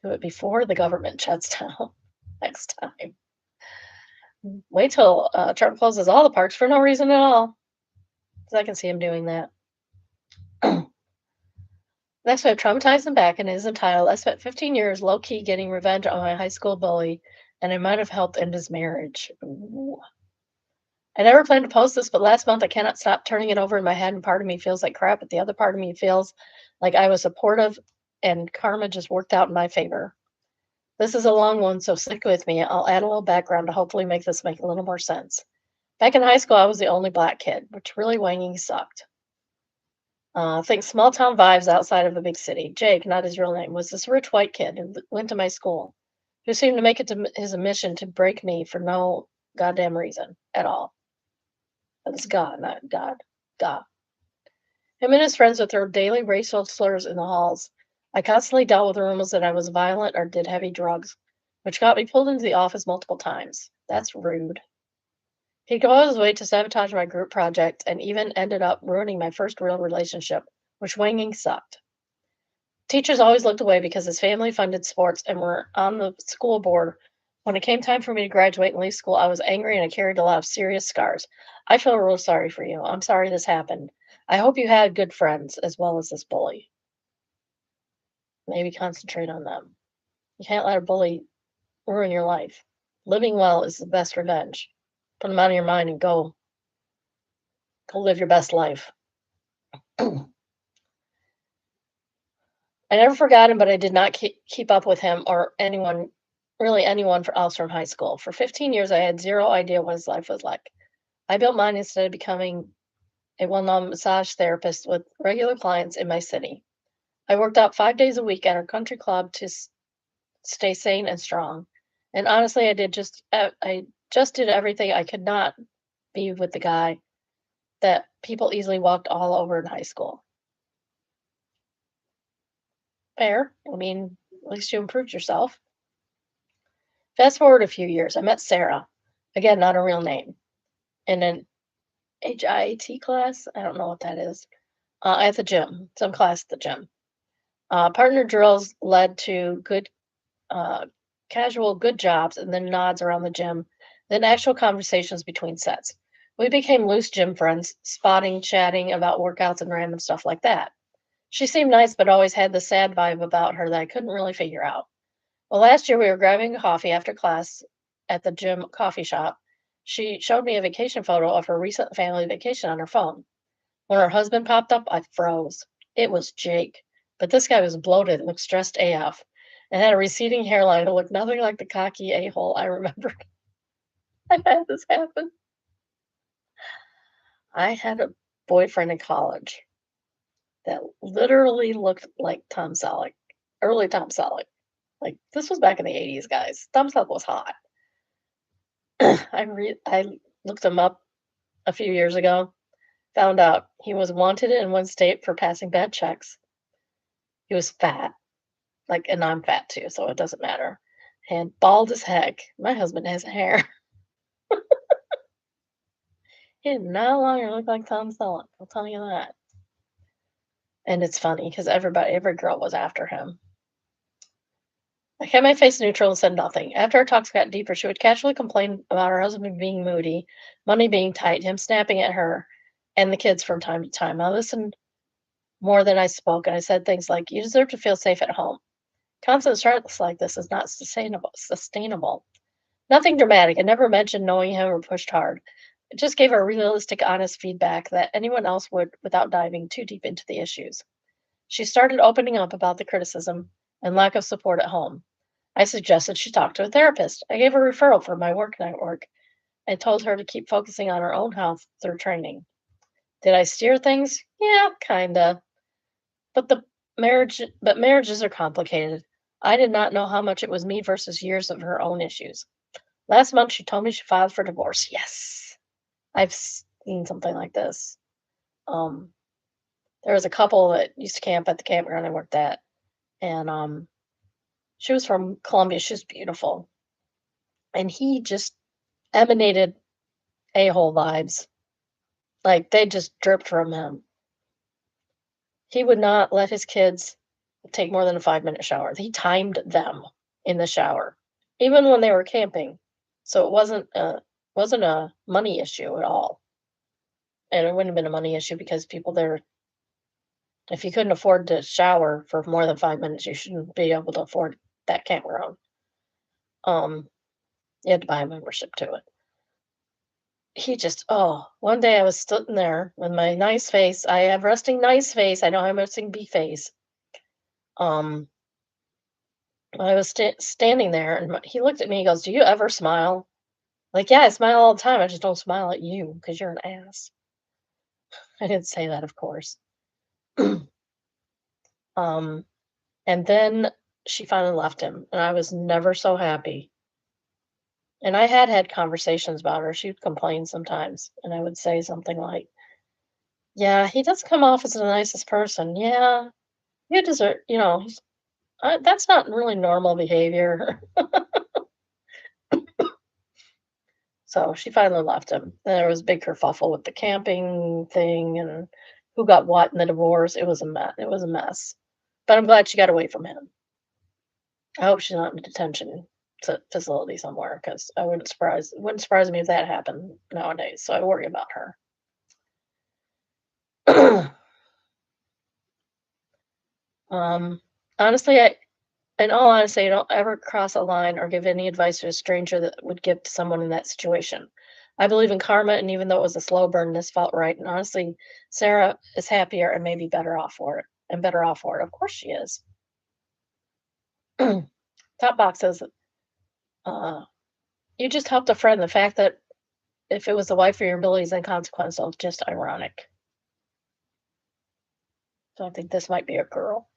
Do it before the government shuts down next time. Wait till, Trump closes all the parks for no reason at all, 'cause I can see him doing that. Next, we have traumatized him back and is entitled, "I spent 15 years low-key getting revenge on my high school bully, and it might have helped end his marriage." Ooh. I never planned to post this, but last month I cannot stop turning it over in my head, and part of me feels like crap, but the other part of me feels like I was supportive and karma just worked out in my favor. This is a long one, so stick with me. I'll add a little background to hopefully make this make a little more sense. Back in high school, I was the only black kid, which really wanging sucked. Think small town vibes outside of a big city. Jake, not his real name, was this rich white kid who went to my school, who seemed to make it to his mission to break me for no goddamn reason at all. It's God, not God. God. Him and his friends would throw daily racial slurs in the halls. I constantly dealt with rumors that I was violent or did heavy drugs, which got me pulled into the office multiple times. That's rude. He'd go out of his way to sabotage my group project and even ended up ruining my first real relationship, which wanging sucked. Teachers always looked away because his family funded sports and were on the school board. When it came time for me to graduate and leave school, I was angry and I carried a lot of serious scars. I feel real sorry for you. I'm sorry this happened. I hope you had good friends as well as this bully. Maybe concentrate on them. You can't let a bully ruin your life. Living well is the best revenge. Put them out of your mind and go live your best life. I never forgot him, but I did not keep up with him or anyone, really anyone else from high school. For 15 years, I had zero idea what his life was like. I built mine instead of becoming a well known massage therapist with regular clients in my city. I worked out 5 days a week at our country club to stay sane and strong. And honestly, I just did everything I could not be with the guy that people easily walked all over in high school. Fair. I mean, at least you improved yourself. Fast forward a few years, I met Sarah. Again, not a real name. In an HIAT class. I don't know what that is. At the gym, some class at the gym. Partner drills led to good, uh, casual good jobs and then nods around the gym, then actual conversations between sets. We became loose gym friends, spotting, chatting about workouts and random stuff like that. She seemed nice, but always had the sad vibe about her that I couldn't really figure out. Well, last year we were grabbing coffee after class at the gym coffee shop. She showed me a vacation photo of her recent family vacation on her phone. When her husband popped up, I froze. It was Jake, but this guy was bloated, looked stressed AF, and had a receding hairline that looked nothing like the cocky a-hole I remembered. I've had this happen. I had a boyfriend in college that literally looked like Tom Selleck, early Tom Selleck. Like, this was back in the 80s, guys. Tom Selleck was hot. I looked him up a few years ago, found out he was wanted in one state for passing bad checks. He was fat, like, and I'm fat too, so it doesn't matter. And bald as heck. My husband has hair. He did no longer look like Tom Selleck. I'll tell you that. And it's funny because every girl was after him. I kept my face neutral and said nothing. After our talks got deeper, she would casually complain about her husband being moody, money being tight, him snapping at her and the kids from time to time. I listened more than I spoke, and I said things like, "You deserve to feel safe at home. Constant stress like this is not sustainable." Nothing dramatic. I never mentioned knowing him or pushed hard. It just gave her realistic, honest feedback that anyone else would without diving too deep into the issues. She started opening up about the criticism and lack of support at home. I suggested she talk to a therapist. I gave her a referral for my work network and told her to keep focusing on her own health through training. Did I steer things? Yeah, kinda. But marriages are complicated. I did not know how much it was me versus years of her own issues. Last month she told me she filed for divorce. Yes. I've seen something like this. Um, there was a couple that used to camp at the campground I worked at, and she was from Colombia. She was beautiful. and he just emanated a-hole vibes. Like, they just dripped from him. He would not let his kids take more than a 5-minute shower. He timed them in the shower, even when they were camping. So it wasn't a money issue at all. And it wouldn't have been a money issue because people there, if you couldn't afford to shower for more than 5 minutes, you shouldn't be able to afford that campground. Um, you had to buy a membership to it. He just, oh, one day I was sitting there with my nice face. I have resting nice face. I don't have resting bee face. Um, I was standing there, and he looked at me. He goes, "Do you ever smile?" Like, yeah, I smile all the time. I just don't smile at you because you're an ass. I didn't say that, of course. um, and then she finally left him, and I was never so happy. And I had conversations about her. She would complain sometimes, and I would say something like, "Yeah, he does come off as the nicest person. Yeah, you deserve, that's not really normal behavior." So she finally left him. There was a big kerfuffle with the camping thing and who got what in the divorce. It was a mess. It was a mess. But I'm glad she got away from him. I hope she's not in a detention facility somewhere because it wouldn't surprise me if that happened nowadays. So I worry about her. um, honestly, in all honesty, I don't ever cross a line or give any advice to a stranger that would give to someone in that situation. I believe in karma, and even though it was a slow burn, this felt right. And honestly, Sarah is happier and maybe better off for it. And better off for it. Of course she is. Top box says, uh, you just helped a friend. The fact that if it was the wife for your abilities and consequential, just ironic. So I think this might be a girl.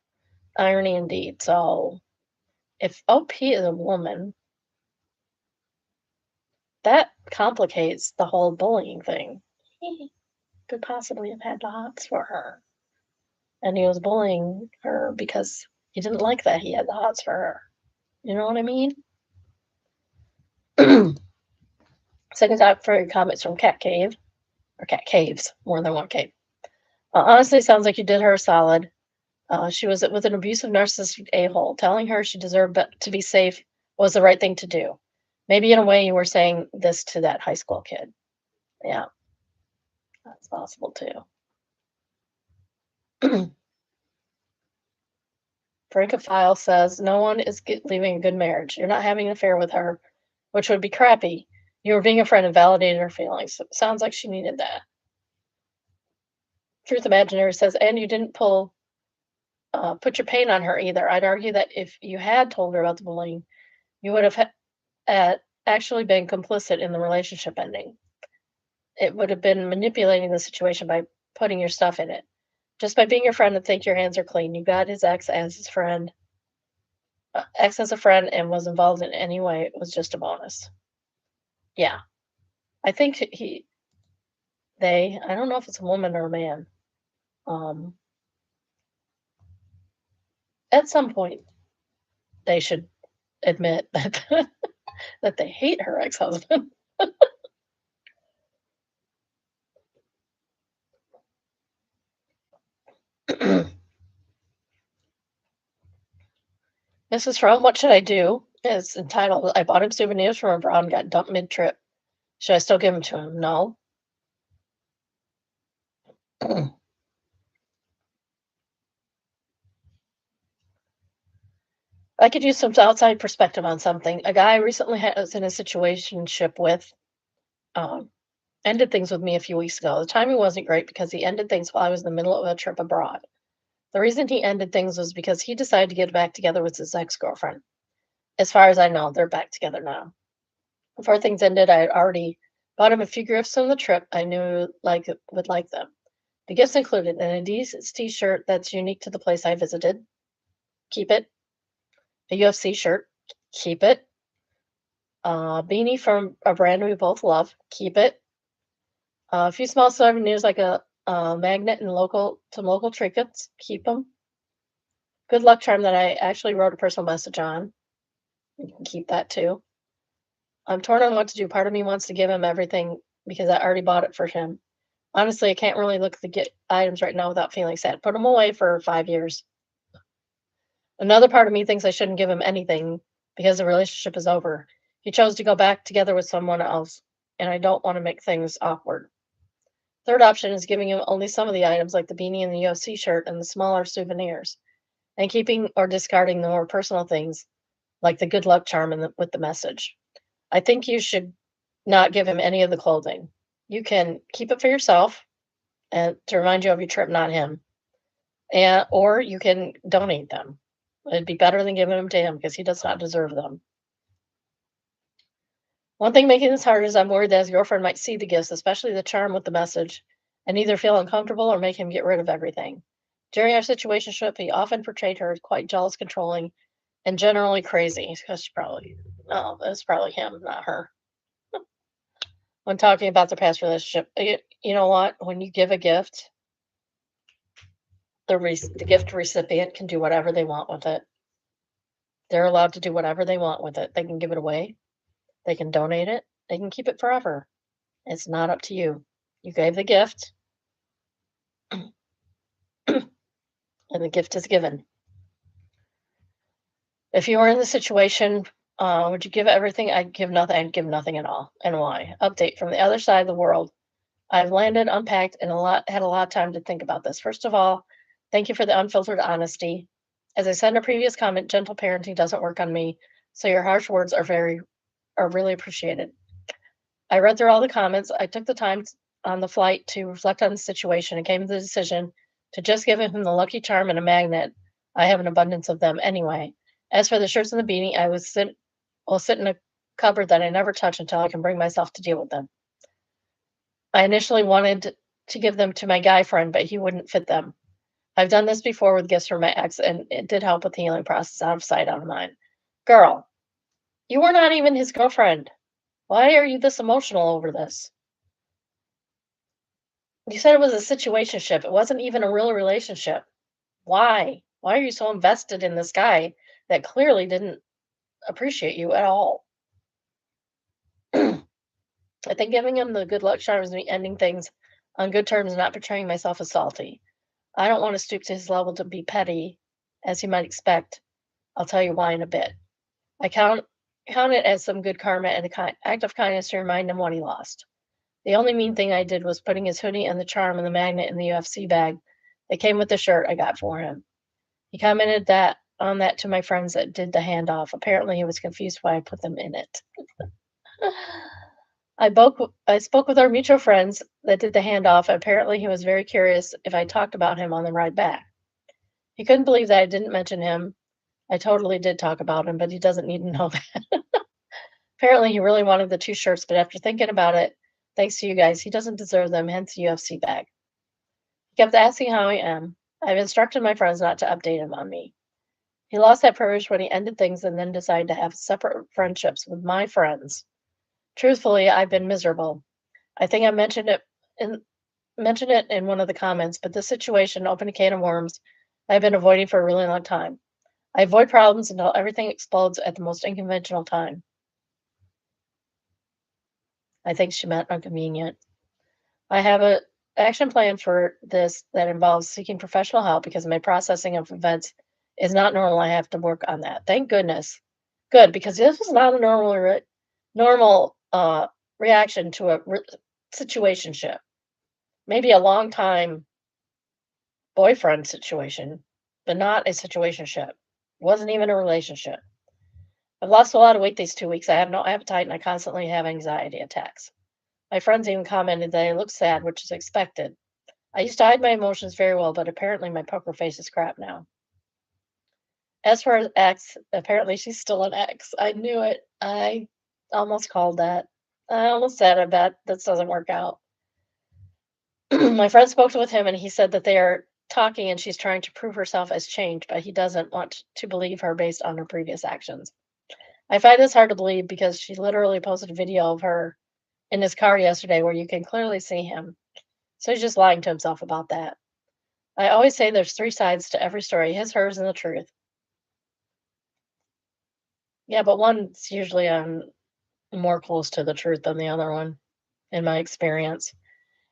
Irony indeed. So if OP is a woman, that complicates the whole bullying thing. He could possibly have had the hots for her. And he was bullying her because he didn't like that he had the hots for her. You know what I mean? Second time for comments from Cat Cave, or Cat Caves, more than one cave. Honestly, sounds like you did her a solid. She was with an abusive narcissistic a-hole. Telling her she deserved to be safe was the right thing to do. Maybe in a way you were saying this to that high school kid. Yeah, that's possible too. Francophile says no one is leaving a good marriage. You're not having an affair with her, which would be crappy. You were being a friend and validating her feelings. So sounds like she needed that. Truth Imaginary says, and you didn't put your pain on her either. I'd argue that if you had told her about the bullying, you would have actually been complicit in the relationship ending. It would have been manipulating the situation by putting your stuff in it. Just by being your friend and think your hands are clean. You got his ex as his friend, ex as a friend, and was involved in any way. It was just a bonus. Yeah, I think I don't know if it's a woman or a man. Um, at some point, they should admit that that they hate her ex-husband. This is from What Should I Do? It's entitled, I bought him souvenirs from abroad and got dumped mid-trip. Should I still give them to him? No. I could use some outside perspective on something. A guy I recently was in a situationship with um, ended things with me a few weeks ago. The timing wasn't great because he ended things while I was in the middle of a trip abroad. The reason he ended things was because he decided to get back together with his ex-girlfriend. As far as I know, they're back together now. Before things ended, I had already bought him a few gifts on the trip I knew would like them. The gifts included an Adidas t-shirt that's unique to the place I visited. Keep it. A UFC shirt. Keep it. A beanie from a brand we both love. Keep it. A few small souvenirs like a magnet and some local trinkets. Keep them. Good luck charm that I actually wrote a personal message on. You can keep that too. I'm torn on what to do. Part of me wants to give him everything because I already bought it for him. Honestly, I can't really look at the items right now without feeling sad. Put them away for 5 years. Another part of me thinks I shouldn't give him anything because the relationship is over. He chose to go back together with someone else, and I don't want to make things awkward. Third option is giving him only some of the items like the beanie and the UFC shirt and the smaller souvenirs, and keeping or discarding the more personal things like the good luck charm with the message. I think you should not give him any of the clothing. You can keep it for yourself and to remind you of your trip, not him. And or you can donate them. It'd be better than giving them to him because he does not deserve them. One thing making this hard is I'm worried that his girlfriend might see the gifts, especially the charm with the message, and either feel uncomfortable or make him get rid of everything. During our situationship, he often portrayed her as quite jealous, controlling, and generally crazy. Because she probably, no, it's probably him, not her. When talking about their past relationship, you know what? When you give a gift, the gift recipient can do whatever they want with it. They're allowed to do whatever they want with it. They can give it away. They can donate it. They can keep it forever. It's not up to you. You gave the gift, and the gift is given. If you were in the situation, would you give everything? I'd give nothing. I'd give nothing at all. And why? Update from the other side of the world. I've landed, unpacked, and had a lot of time to think about this. First of all, thank you for the unfiltered honesty. As I said in a previous comment, gentle parenting doesn't work on me, so your harsh words are really appreciated. I read through all the comments. I took the time on the flight to reflect on the situation and came to the decision to just give him the lucky charm and a magnet. I have an abundance of them anyway. As for the shirts and the beanie, will sit in a cupboard that I never touch until I can bring myself to deal with them. I initially wanted to give them to my guy friend, but he wouldn't fit them. I've done this before with gifts from my ex, and it did help with the healing process. Out of sight, out of mind. Girl, you were not even his girlfriend. Why are you this emotional over this? You said it was a situationship. It wasn't even a real relationship. Why? Why are you so invested in this guy that clearly didn't appreciate you at all? I think giving him the good luck charm is me ending things on good terms and not portraying myself as salty. I don't want to stoop to his level to be petty, as he might expect. I'll tell you why in a bit. I count it as some good karma and an act of kindness to remind him what he lost. The only mean thing I did was putting his hoodie and the charm and the magnet in the UFC bag that came with the shirt I got for him. He commented that to my friends that did the handoff. Apparently, he was confused why I put them in it. I spoke with our mutual friends that did the handoff. Apparently, he was very curious if I talked about him on the ride back. He couldn't believe that I didn't mention him. I totally did talk about him, but he doesn't need to know that. Apparently, he really wanted the two shirts, but after thinking about it, thanks to you guys, he doesn't deserve them, hence the UFC bag. He kept asking how I am. I've instructed my friends not to update him on me. He lost that privilege when he ended things and then decided to have separate friendships with my friends. Truthfully, I've been miserable. I think I mentioned it in one of the comments, but this situation opened a can of worms I've been avoiding for a really long time. I avoid problems until everything explodes at the most unconventional time. I think she meant inconvenient. I have a action plan for this that involves seeking professional help because my processing of events is not normal. I have to work on that. Thank goodness. Good, because this was not a normal reaction to a situationship. Maybe a long time boyfriend situation, but not a situationship. Wasn't even a relationship. I've lost a lot of weight these 2 weeks. I have no appetite and I constantly have anxiety attacks. My friends even commented that I look sad, which is expected. I used to hide my emotions very well, but apparently my poker face is crap now. As for her ex, apparently she's still an ex. I knew it. I almost called that. I almost said, I bet this doesn't work out. My friend spoke with him and he said that they are talking and she's trying to prove herself as changed, but he doesn't want to believe her based on her previous actions. I find this hard to believe because she literally posted a video of her in his car yesterday where you can clearly see him. So he's just lying to himself about that. I always say there's three sides to every story, his, hers, and the truth. Yeah, but one's usually on more close to the truth than the other one, in my experience.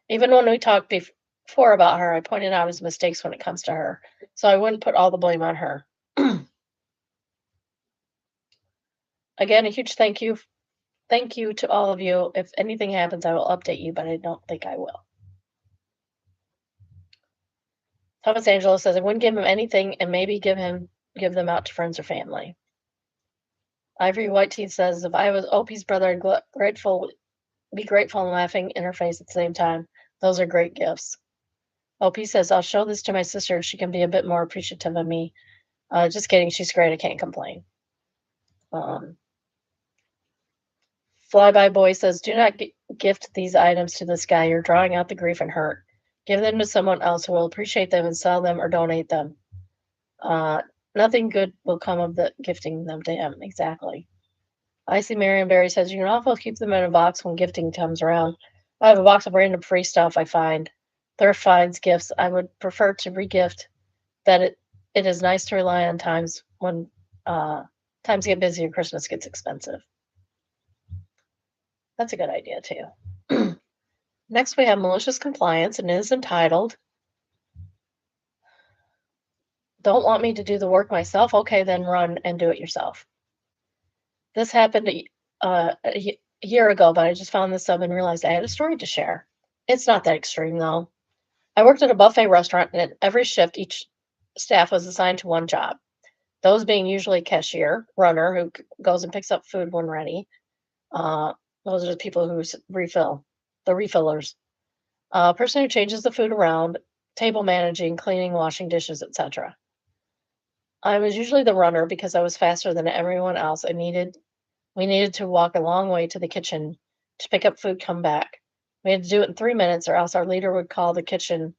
Even when we talked before about her, I pointed out his mistakes when it comes to her, so I wouldn't put all the blame on her. Again, a huge thank you to all of you. If anything happens, I will update you, but I don't think I will. Thomas Angelo says I wouldn't give him anything and maybe give them out to friends or family. Ivory White Teeth says if I was Opie's brother, I'd be grateful and laughing in her face at the same time. Those are great gifts. Opie says I'll show this to my sister. She can be a bit more appreciative of me. Just kidding. She's great. I can't complain. Um, Flyby Boy says do not gift these items to this guy. You're drawing out the grief and hurt. Give them to someone else who will appreciate them and sell them or donate them. Nothing good will come of the gifting them to him. Exactly. Icy Marion Berry says you can also keep them in a box when gifting comes around. I have a box of random free stuff I find. Thrift finds gifts. I would prefer to regift that it is nice to rely on times when times get busy and Christmas gets expensive. That's a good idea too. Next we have malicious compliance and it is entitled Don't want me to do the work myself? Okay, then run and do it yourself. This happened a year ago, but I just found this sub and realized I had a story to share. It's not that extreme, though. I worked at a buffet restaurant, and at every shift, each staff was assigned to one job. Those being usually cashier, runner, who goes and picks up food when ready. Those are the people who refill, the refillers. Person who changes the food around, table managing, cleaning, washing dishes, etc. I was usually the runner because I was faster than everyone else. We needed to walk a long way to the kitchen to pick up food, come back. We had to do it in 3 minutes, or else our leader would call the kitchen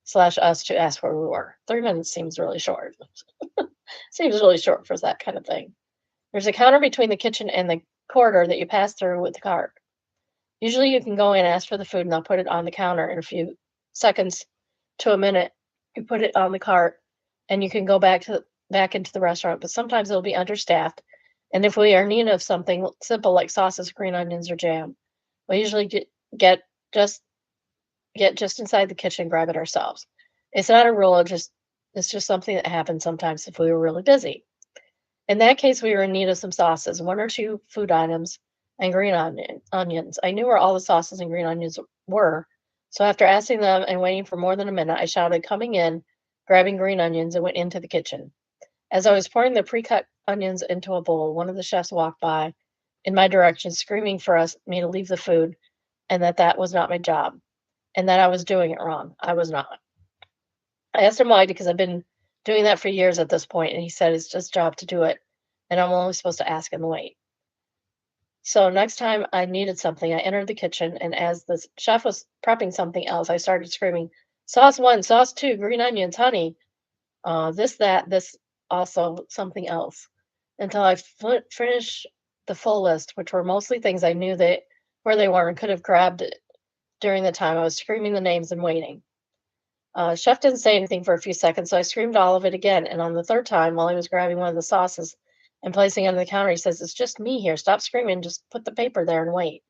slash us to ask where we were. 3 minutes seems really short. Seems really short for that kind of thing. There's a counter between the kitchen and the corridor that you pass through with the cart. Usually you can go in and ask for the food and they'll put it on the counter in a few seconds to a minute. You put it on the cart and you can go back into the restaurant, but sometimes it'll be understaffed. And if we are in need of something simple like sauces, green onions, or jam, we usually get just inside the kitchen and grab it ourselves. It's not a rule, it's just something that happens sometimes if we were really busy. In that case, we were in need of some sauces, one or two food items, and onions. I knew where all the sauces and green onions were, so after asking them and waiting for more than a minute, I shouted, coming in, grabbing green onions, and went into the kitchen. As I was pouring the pre-cut onions into a bowl, one of the chefs walked by in my direction, screaming for me to leave the food, and that was not my job, and that I was doing it wrong. I was not. I asked him why, because I've been doing that for years at this point, and he said it's just job to do it, and I'm only supposed to ask and wait. So next time I needed something, I entered the kitchen, and as the chef was prepping something else, I started screaming, sauce one, sauce two, green onions, honey, this, also something else, until I finished the full list, which were mostly things I knew where they were and could have grabbed it during the time I was screaming the names and waiting. Chef didn't say anything for a few seconds, so I screamed all of it again. And on the third time, while he was grabbing one of the sauces and placing it on the counter, he says, it's just me here. Stop screaming. Just put the paper there and wait.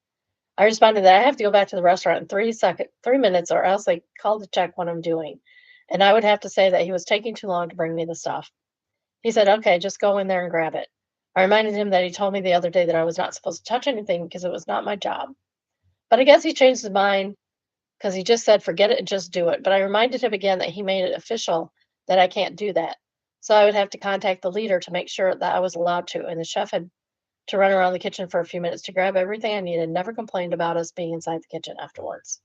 I responded that I have to go back to the restaurant in 3 minutes, or else they call to check what I'm doing. And I would have to say that he was taking too long to bring me the stuff. He said, okay, just go in there and grab it. I reminded him that he told me the other day that I was not supposed to touch anything because it was not my job. But I guess he changed his mind because he just said, forget it and just do it. But I reminded him again that he made it official that I can't do that. So I would have to contact the leader to make sure that I was allowed to. And the chef had to run around the kitchen for a few minutes to grab everything I needed, never complained about us being inside the kitchen afterwards.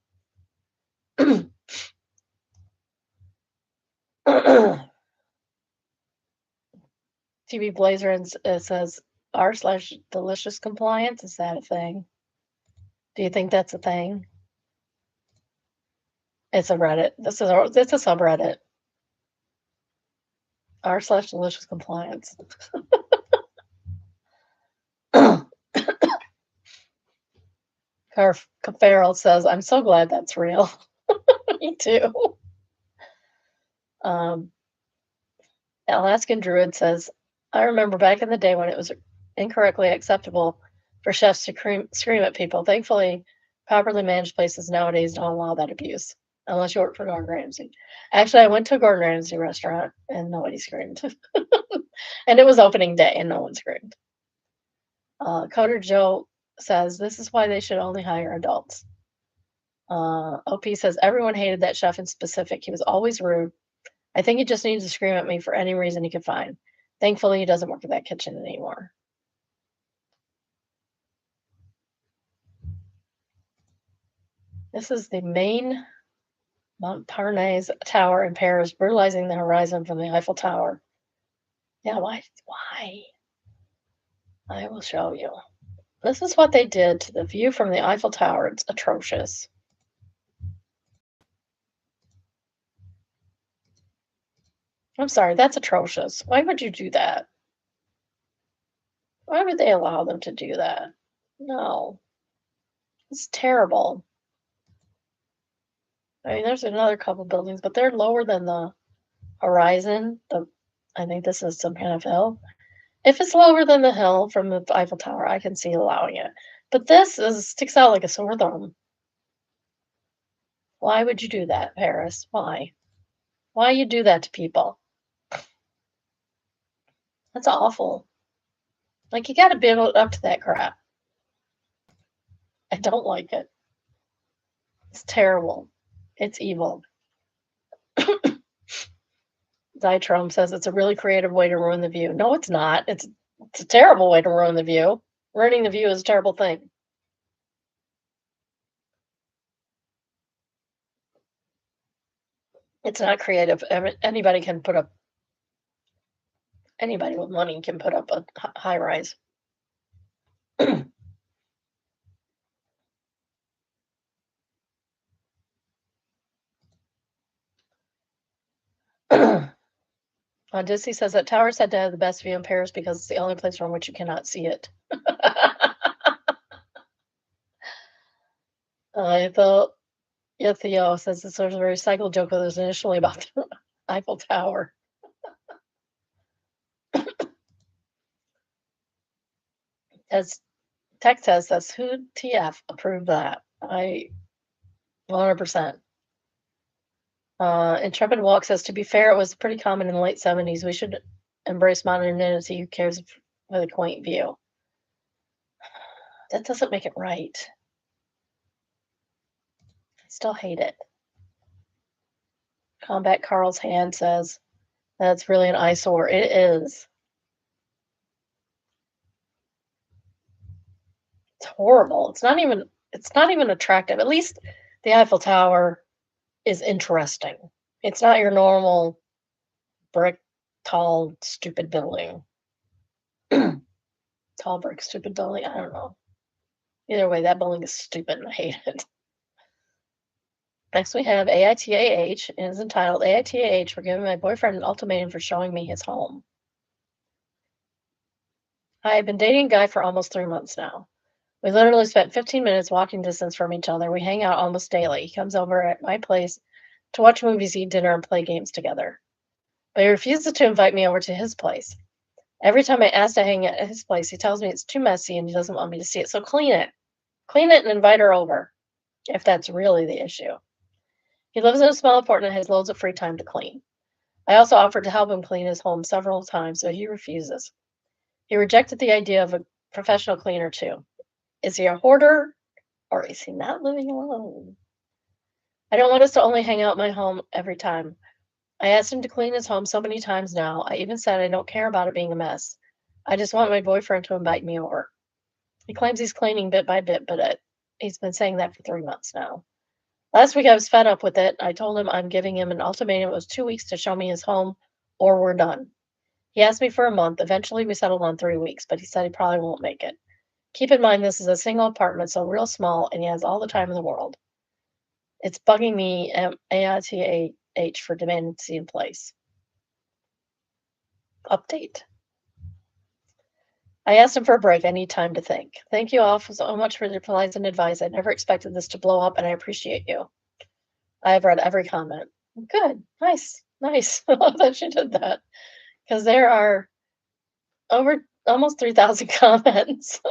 TB Blazer says r/delicious compliance. Is that a thing? Do you think that's a thing? It's a Reddit. It's a subreddit. r/delicious compliance. Farrell says, I'm so glad that's real. Me too. Alaskan Druid says, I remember back in the day when it was incorrectly acceptable for chefs to scream at people. Thankfully, properly managed places nowadays don't allow that abuse unless you work for Gordon Ramsay. Actually, I went to a Gordon Ramsay restaurant and nobody screamed. And it was opening day and no one screamed. Coder Joe says this is why they should only hire adults. OP says everyone hated that chef in specific. He was always rude. I think he just needs to scream at me for any reason he could find. Thankfully, he doesn't work at that kitchen anymore. This is the main Montparnasse Tower in Paris, brutalizing the horizon from the Eiffel Tower. Yeah, why? Why? I will show you. This is what they did to the view from the Eiffel Tower. It's atrocious. I'm sorry, that's atrocious. Why would you do that? Why would they allow them to do that? No. It's terrible. I mean, there's another couple buildings, but they're lower than the horizon. I think this is some kind of hill. If it's lower than the hill from the Eiffel Tower, I can see allowing it. But this sticks out like a sore thumb. Why would you do that, Paris? Why? Why you do that to people? That's awful. Like, you got to build up to that crap. I don't like it. It's terrible. It's evil. Zytrom says it's a really creative way to ruin the view. No, it's not. It's a terrible way to ruin the view. Ruining the view is a terrible thing. It's not creative. Anybody can put up. Anybody with money can put up a high rise. Odyssey says that tower said to have the best view in Paris because it's the only place from which you cannot see it. I thought Theo says this was a recycled joke that was initially about the Eiffel Tower. As Tech says who TF approved that. I 100%. Intrepid Walk says, to be fair, it was pretty common in the late 70s. We should embrace modernity. Who cares with a quaint view? That doesn't make it right. I still hate it. Combat Carl's Hand says, that's really an eyesore. It is. It's horrible. It's not even attractive. At least the Eiffel Tower is interesting. It's not your normal brick, tall, stupid building. Tall brick, stupid building. I don't know. Either way, that building is stupid and I hate it. Next we have AITAH, and it's entitled AITAH for giving my boyfriend an ultimatum for showing me his home. I've been dating a guy for almost 3 months now. We literally spent 15 minutes walking distance from each other. We hang out almost daily. He comes over at my place to watch movies, eat dinner, and play games together. But he refuses to invite me over to his place. Every time I ask to hang at his place, he tells me it's too messy and he doesn't want me to see it. So clean it. Clean it and invite her over, if that's really the issue. He lives in a small apartment and has loads of free time to clean. I also offered to help him clean his home several times, but he refuses. He rejected the idea of a professional cleaner, too. Is he a hoarder, or is he not living alone? I don't want us to only hang out in my home every time. I asked him to clean his home so many times now. I even said I don't care about it being a mess. I just want my boyfriend to invite me over. He claims he's cleaning bit by bit, but he's been saying that for 3 months now. Last week I was fed up with it. I told him I'm giving him an ultimatum. It was 2 weeks to show me his home or we're done. He asked me for a month. Eventually we settled on 3 weeks, but he said he probably won't make it. Keep in mind this is a single apartment, so real small, and he has all the time in the world. It's bugging me, AITAH, for demanding to see in place. Update. I asked him for a break. I need time to think. Thank you all so much for the replies and advice. I never expected this to blow up, and I appreciate you. I have read every comment. Good. Nice. Nice. I love that she did that. Because there are over almost 3,000 comments.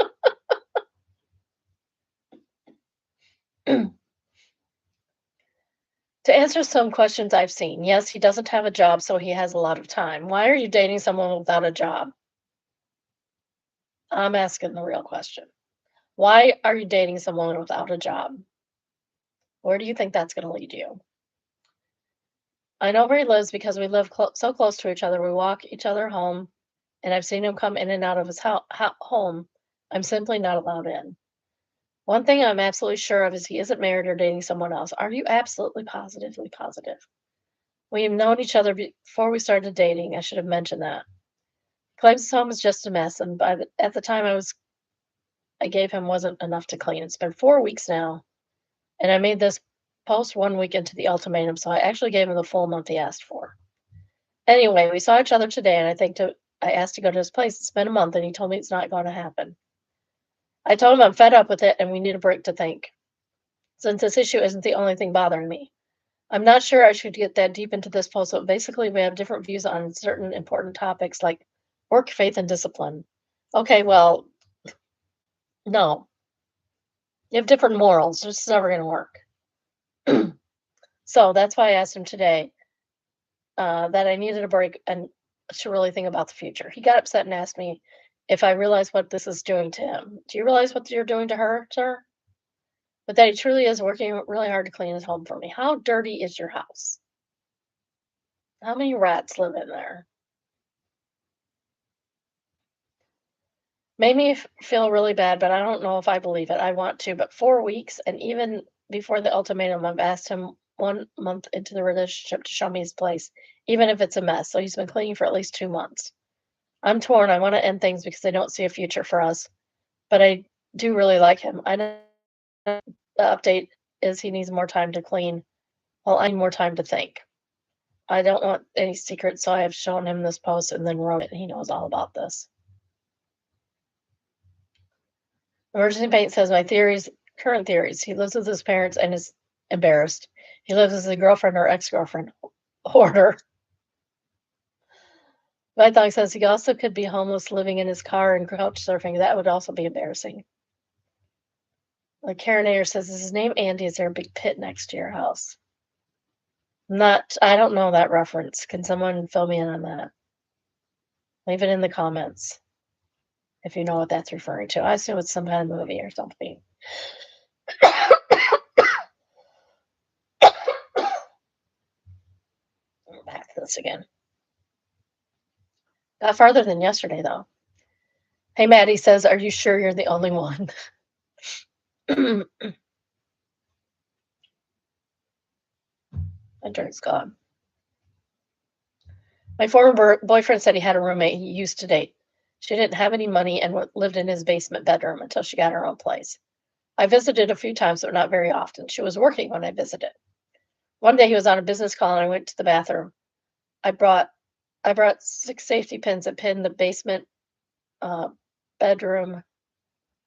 To answer some questions I've seen, yes, he doesn't have a job, so he has a lot of time. Why are you dating someone without a job? I'm asking the real question. Why are you dating someone without a job? Where do you think that's going to lead you? I know where he lives because we live so close to each other. We walk each other home, and I've seen him come in and out of his home. I'm simply not allowed in. One thing I'm absolutely sure of is he isn't married or dating someone else. Are you absolutely positively positive? We've known each other before we started dating. I should have mentioned that. Claims his home is just a mess, and at the time I gave him wasn't enough to clean. It's been 4 weeks now, and I made this post 1 week into the ultimatum, so I actually gave him the full month he asked for. Anyway, we saw each other today, and I asked to go to his place. It's been a month, and he told me it's not going to happen. I told him I'm fed up with it, and we need a break to think, since this issue isn't the only thing bothering me. I'm not sure I should get that deep into this post, but basically we have different views on certain important topics like work, faith, and discipline. Okay, well, no. You have different morals. This is never going to work. So that's why I asked him today that I needed a break and to really think about the future. He got upset and asked me if I realize what this is doing to him. Do you realize what you're doing to her, sir? But that he truly is working really hard to clean his home for me. How dirty is your house? How many rats live in there? Made me feel really bad, but I don't know if I believe it. I want to, but 4 weeks, and even before the ultimatum, I've asked him 1 month into the relationship to show me his place, even if it's a mess. So he's been cleaning for at least 2 months. I'm torn. I want to end things because I don't see a future for us, but I do really like him. I know the update is he needs more time to clean. Well, I need more time to think. I don't want any secrets, so I have shown him this post and then wrote it. He knows all about this. Emergency Paint says my current theories. He lives with his parents and is embarrassed. He lives with a girlfriend or ex-girlfriend. Hoarder. My thought says he also could be homeless, living in his car and couch surfing. That would also be embarrassing. Like Karen Ayer says, is his name Andy? Is there a big pit next to your house? I don't know that reference. Can someone fill me in on that? Leave it in the comments if you know what that's referring to. I assume it's some kind of movie or something. Back to this again. Got farther than yesterday, though. Hey, Maddie says, are you sure you're the only one? My drink's gone. My former boyfriend said he had a roommate he used to date. She didn't have any money and lived in his basement bedroom until she got her own place. I visited a few times, but not very often. She was working when I visited. One day he was on a business call and I went to the bathroom. I brought 6 safety pins and pinned the basement bedroom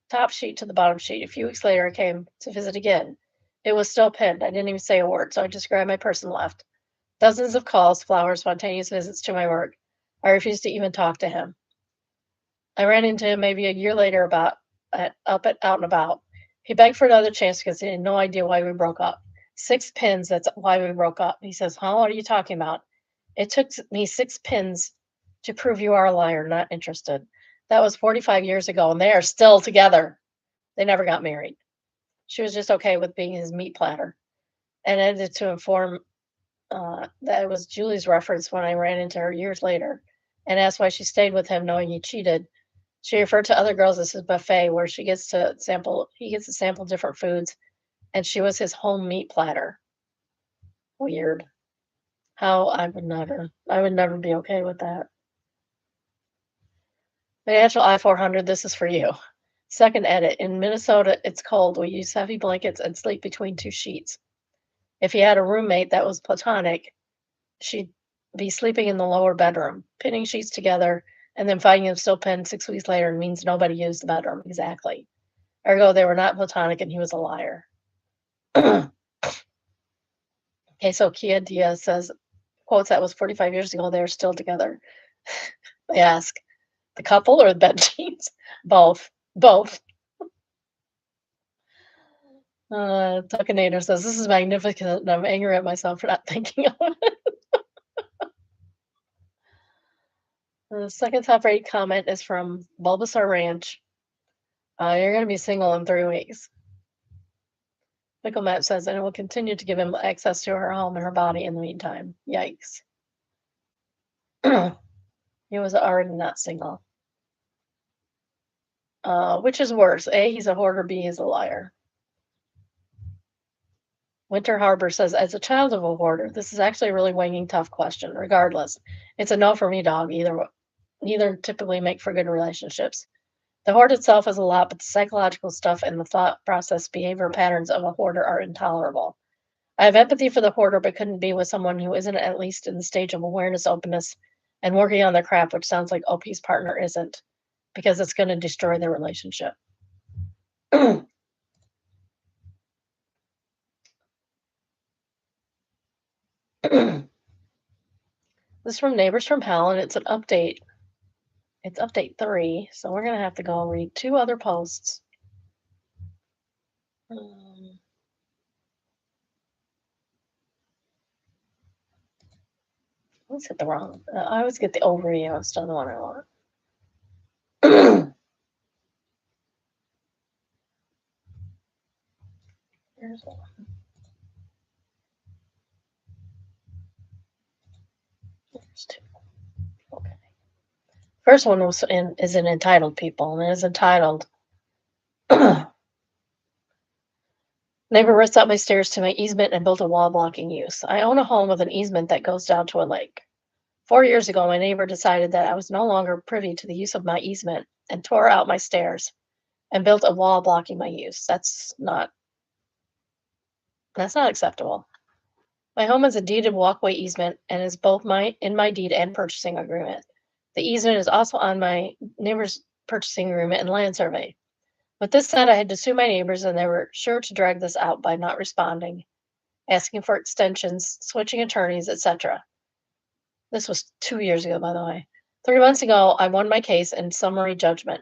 top sheet to the bottom sheet. A few weeks later, I came to visit again. It was still pinned. I didn't even say a word, so I just grabbed my purse and left. Dozens of calls, flowers, spontaneous visits to my work. I refused to even talk to him. I ran into him maybe a year later out and about. He begged for another chance because he had no idea why we broke up. 6 pins, that's why we broke up. He says, huh, what are you talking about? It took me 6 pins to prove you are a liar, not interested. That was 45 years ago, and they are still together. They never got married. She was just okay with being his meat platter. And ended to inform that it was Julie's reference when I ran into her years later and asked why she stayed with him knowing he cheated. She referred to other girls as his buffet where he gets to sample different foods, and she was his home meat platter. Weird. How I would never be okay with that. Financial I-400, this is for you. Second edit. In Minnesota, it's cold. We use heavy blankets and sleep between 2 sheets. If he had a roommate that was platonic, she'd be sleeping in the lower bedroom, pinning sheets together, and then finding them still pinned 6 weeks later means nobody used the bedroom. Exactly. Ergo, they were not platonic and he was a liar. Okay, so Kia Diaz says, quotes, that was 45 years ago. They're still together. They ask, the couple or the bed sheets? Both. Tuckinator says, this is magnificent, and I'm angry at myself for not thinking of it. The second top rated comment is from Bulbasaur Ranch. You're going to be single in 3 weeks. Pickle Matt says, and it will continue to give him access to her home and her body in the meantime. Yikes. He was already not single. Which is worse? A, he's a hoarder, B, he's a liar. Winter Harbor says, as a child of a hoarder, this is actually a really weighing, tough question. Regardless, it's a no for me, dog. Neither typically make for good relationships. The hoard itself is a lot, but the psychological stuff and the thought process, behavior patterns of a hoarder are intolerable. I have empathy for the hoarder, but couldn't be with someone who isn't at least in the stage of awareness, openness, and working on their craft, which sounds like OP's partner isn't, because it's going to destroy their relationship. This is from Neighbors from Hell, and it's an update. It's update 3, so we're going to have to go read 2 other posts. Let's hit the wrong. I always get the overview instead of the one I want. Here's one. There's 2. Okay. First one is an entitled people, and it is entitled Neighbor ripped out my stairs to my easement and built a wall blocking use. I own a home with an easement that goes down to a lake. 4 years ago, my neighbor decided that I was no longer privy to the use of my easement and tore out my stairs and built a wall blocking my use. That's not acceptable. My home is a deeded walkway easement and is both in my deed and purchasing agreement. The easement is also on my neighbor's purchasing agreement and land survey. With this said, I had to sue my neighbors, and they were sure to drag this out by not responding, asking for extensions, switching attorneys, etc. This was 2 years ago, by the way. 3 months ago, I won my case in summary judgment.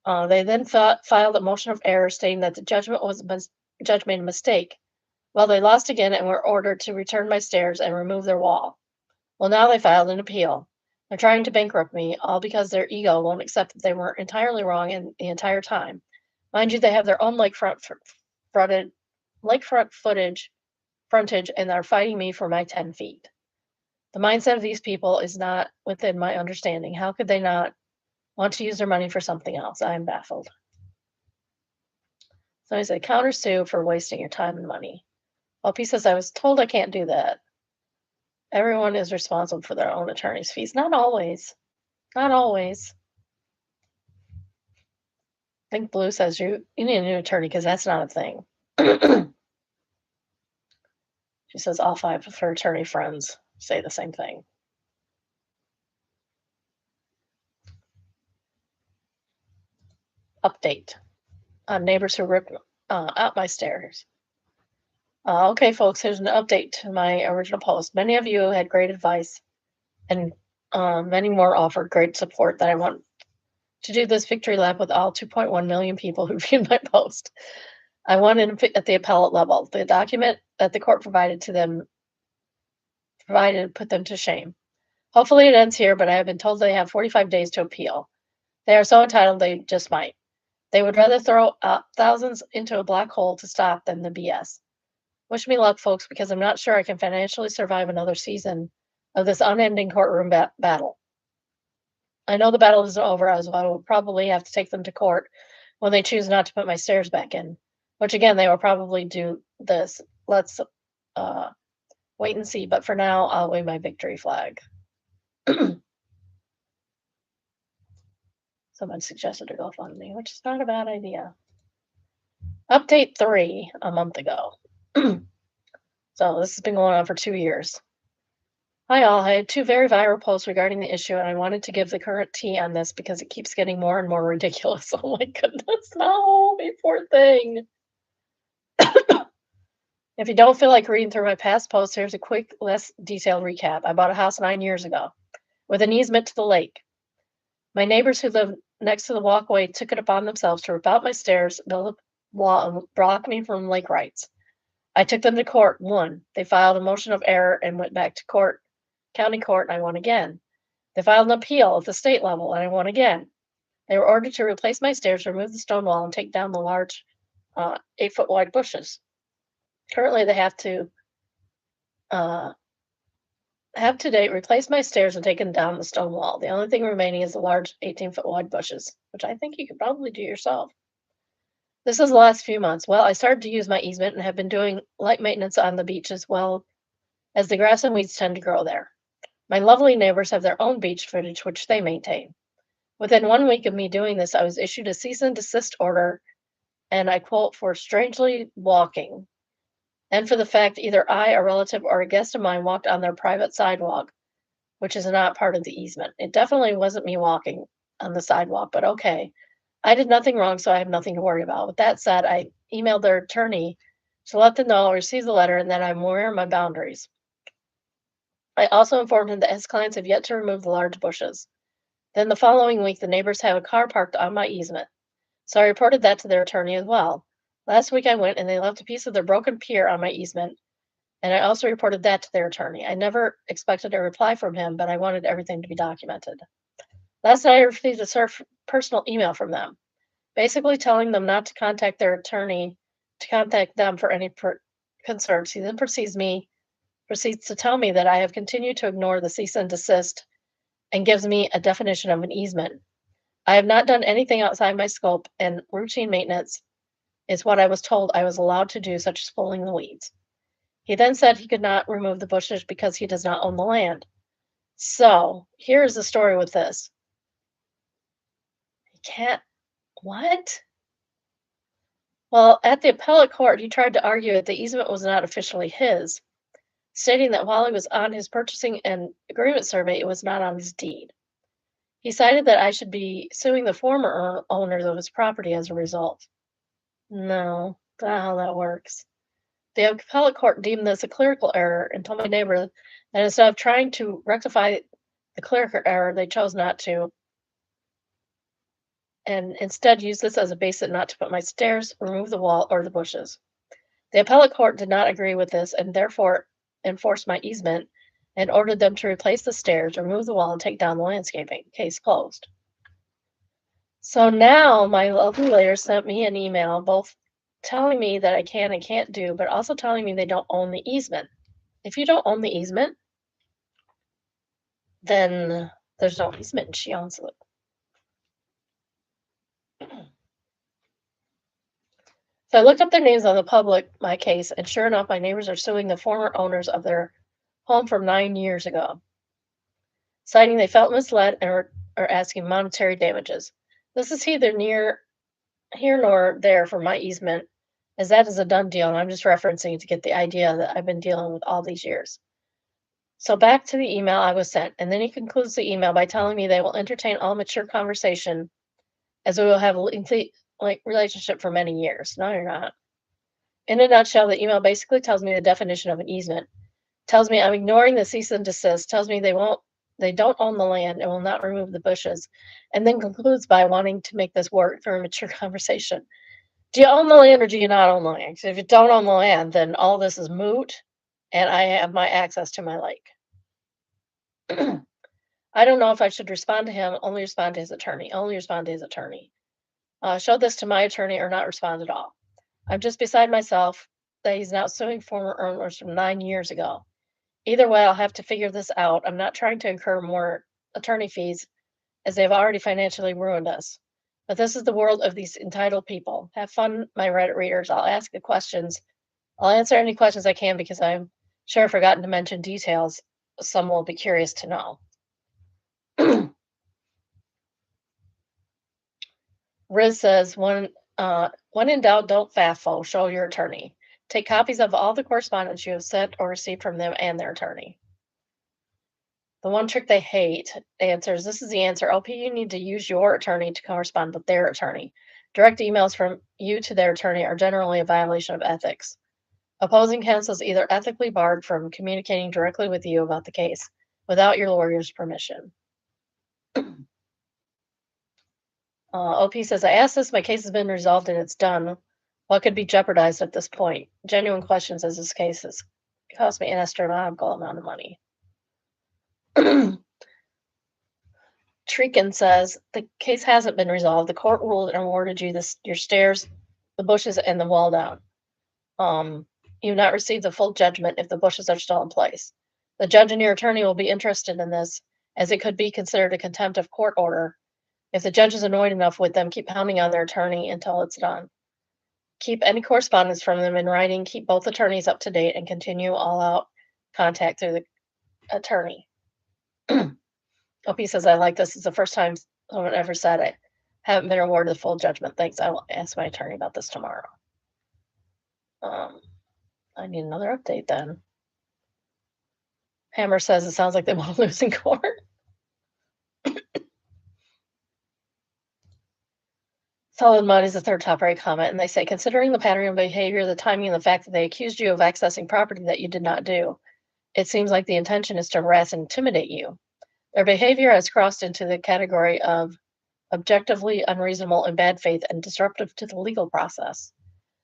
They then filed a motion of error stating that the judge made a mistake. Well, they lost again and were ordered to return my stairs and remove their wall. Well, now they filed an appeal. They're trying to bankrupt me, all because their ego won't accept that they were entirely wrong in the entire time. Mind you, they have their own lakefront frontage, and are fighting me for my 10 feet. The mindset of these people is not within my understanding. How could they not want to use their money for something else? I am baffled. So he said, countersue for wasting your time and money. Well, P says, I was told I can't do that. Everyone is responsible for their own attorney's fees. Not always. Not always. I think Blue says you need a new attorney because that's not a thing. She says all 5 of her attorney friends say the same thing. Update on neighbors who ripped out my stairs. Okay, folks, here's an update to my original post. Many of you had great advice, and many more offered great support that I want to do this victory lap with all 2.1 million people who viewed my post. I won at the appellate level. The document that the court provided put them to shame. Hopefully it ends here, but I have been told they have 45 days to appeal. They are so entitled they just might. They would rather throw thousands into a black hole to stop than the BS. Wish me luck, folks, because I'm not sure I can financially survive another season of this unending courtroom battle. I know the battle isn't over, as I will probably have to take them to court when they choose not to put my stairs back in, which again, they will probably do this. Let's wait and see, but for now, I'll wave my victory flag. Someone suggested a GoFundMe, which is not a bad idea. Update 3 a month ago. So this has been going on for 2 years. Hi all, I had 2 very viral posts regarding the issue, and I wanted to give the current tea on this because it keeps getting more and more ridiculous. Oh my goodness, no, you poor thing. If you don't feel like reading through my past posts, here's a quick, less detailed recap. I bought a house 9 years ago with an easement to the lake. My neighbors who live next to the walkway took it upon themselves to rip out my stairs, build law and block me from lake rights. I took them to court, won. They filed a motion of error and went back to court, county court, and I won again. They filed an appeal at the state level, and I won again. They were ordered to replace my stairs, remove the stone wall, and take down the large 8-foot wide bushes. Currently, they have to date replaced my stairs and taken down the stone wall. The only thing remaining is the large 18-foot wide bushes, which I think you could probably do yourself. This is the last few months. Well, I started to use my easement and have been doing light maintenance on the beach as well as the grass and weeds tend to grow there. My lovely neighbors have their own beach footage, which they maintain. Within 1 week of me doing this, I was issued a cease and desist order, and I quote, for strangely walking, and for the fact either I, a relative, or a guest of mine walked on their private sidewalk, which is not part of the easement. It definitely wasn't me walking on the sidewalk, but okay. I did nothing wrong, so I have nothing to worry about. With that said, I emailed their attorney to let them know I received the letter and that I'm aware of my boundaries. I also informed him that his clients have yet to remove the large bushes. Then the following week, the neighbors have a car parked on my easement, so I reported that to their attorney as well. Last week I went and they left a piece of their broken pier on my easement, and I also reported that to their attorney. I never expected a reply from him, but I wanted everything to be documented. Last night I received a personal email from them, basically telling them not to contact their attorney, to contact them for any concerns. He then proceeds to tell me that I have continued to ignore the cease and desist and gives me a definition of an easement. I have not done anything outside my scope, and routine maintenance is what I was told I was allowed to do, such as pulling the weeds. He then said he could not remove the bushes because he does not own the land. So here's the story with this. He can't, what? Well, at the appellate court, he tried to argue that the easement was not officially his, stating that while he was on his purchasing and agreement survey, it was not on his deed. He cited that I should be suing the former owners of his property as a result. No, that's not how that works. The appellate court deemed this a clerical error and told my neighbor that instead of trying to rectify the clerical error, they chose not to, and instead used this as a basis not to put my stairs, remove the wall, or the bushes. The appellate court did not agree with this and therefore enforced my easement and ordered them to replace the stairs, remove the wall, and take down the landscaping. Case closed. So now my lovely lawyer sent me an email, both telling me that I can and can't do, but also telling me they don't own the easement. If you don't own the easement, then there's no easement and she owns it. So I looked up their names on the public, my case, and sure enough, my neighbors are suing the former owners of their home from 9 years ago, citing they felt misled and are asking monetary damages. This is neither here nor there for my easement, as that is a done deal, and I'm just referencing to get the idea that I've been dealing with all these years. So back to the email I was sent, and then he concludes the email by telling me they will entertain all mature conversation as we will have a lengthy relationship for many years. No, you're not. In a nutshell, the email basically tells me the definition of an easement, tells me I'm ignoring the cease and desist, tells me they don't own the land and will not remove the bushes, and then concludes by wanting to make this work through a mature conversation. Do you own the land or do you not own the land? 'Cause if you don't own the land, then all this is moot and I have my access to my lake. I don't know if I should respond to him, only respond to his attorney, show this to my attorney or not respond at all. I'm just beside myself that he's now suing former owners from 9 years ago. Either way, I'll have to figure this out. I'm not trying to incur more attorney fees as they've already financially ruined us. But this is the world of these entitled people. Have fun, my Reddit readers. I'll ask the questions. I'll answer any questions I can because I'm sure I've forgotten to mention details some will be curious to know. Riz says, when in doubt, don't FAFO. Show your attorney. Take copies of all the correspondence you have sent or received from them and their attorney. The one trick they hate answers. This is the answer. OP, you need to use your attorney to correspond with their attorney. Direct emails from you to their attorney are generally a violation of ethics. Opposing counsel is either ethically barred from communicating directly with you about the case without your lawyer's permission. OP says, I asked this, my case has been resolved and it's done. What could be jeopardized at this point? Genuine questions, as this case has cost me an astronomical amount of money. Trekin says the case hasn't been resolved. The court ruled and awarded you your stairs, the bushes, and the wall down. You've not received the full judgment if the bushes are still in place. The judge and your attorney will be interested in this, as it could be considered a contempt of court order. If the judge is annoyed enough with them, keep pounding on their attorney until it's done. Keep any correspondence from them in writing. Keep both attorneys up to date and continue all out contact through the attorney. OP says, I like this. It's the first time someone ever said I haven't been awarded the full judgment. Thanks. I will ask my attorney about this tomorrow. I need another update then. Hammer says it sounds like they want to lose in court. Solid Mud is the third top right comment, and they say, considering the pattern of behavior, the timing, and the fact that they accused you of accessing property that you did not do, it seems like the intention is to harass and intimidate you. Their behavior has crossed into the category of objectively unreasonable and bad faith and disruptive to the legal process.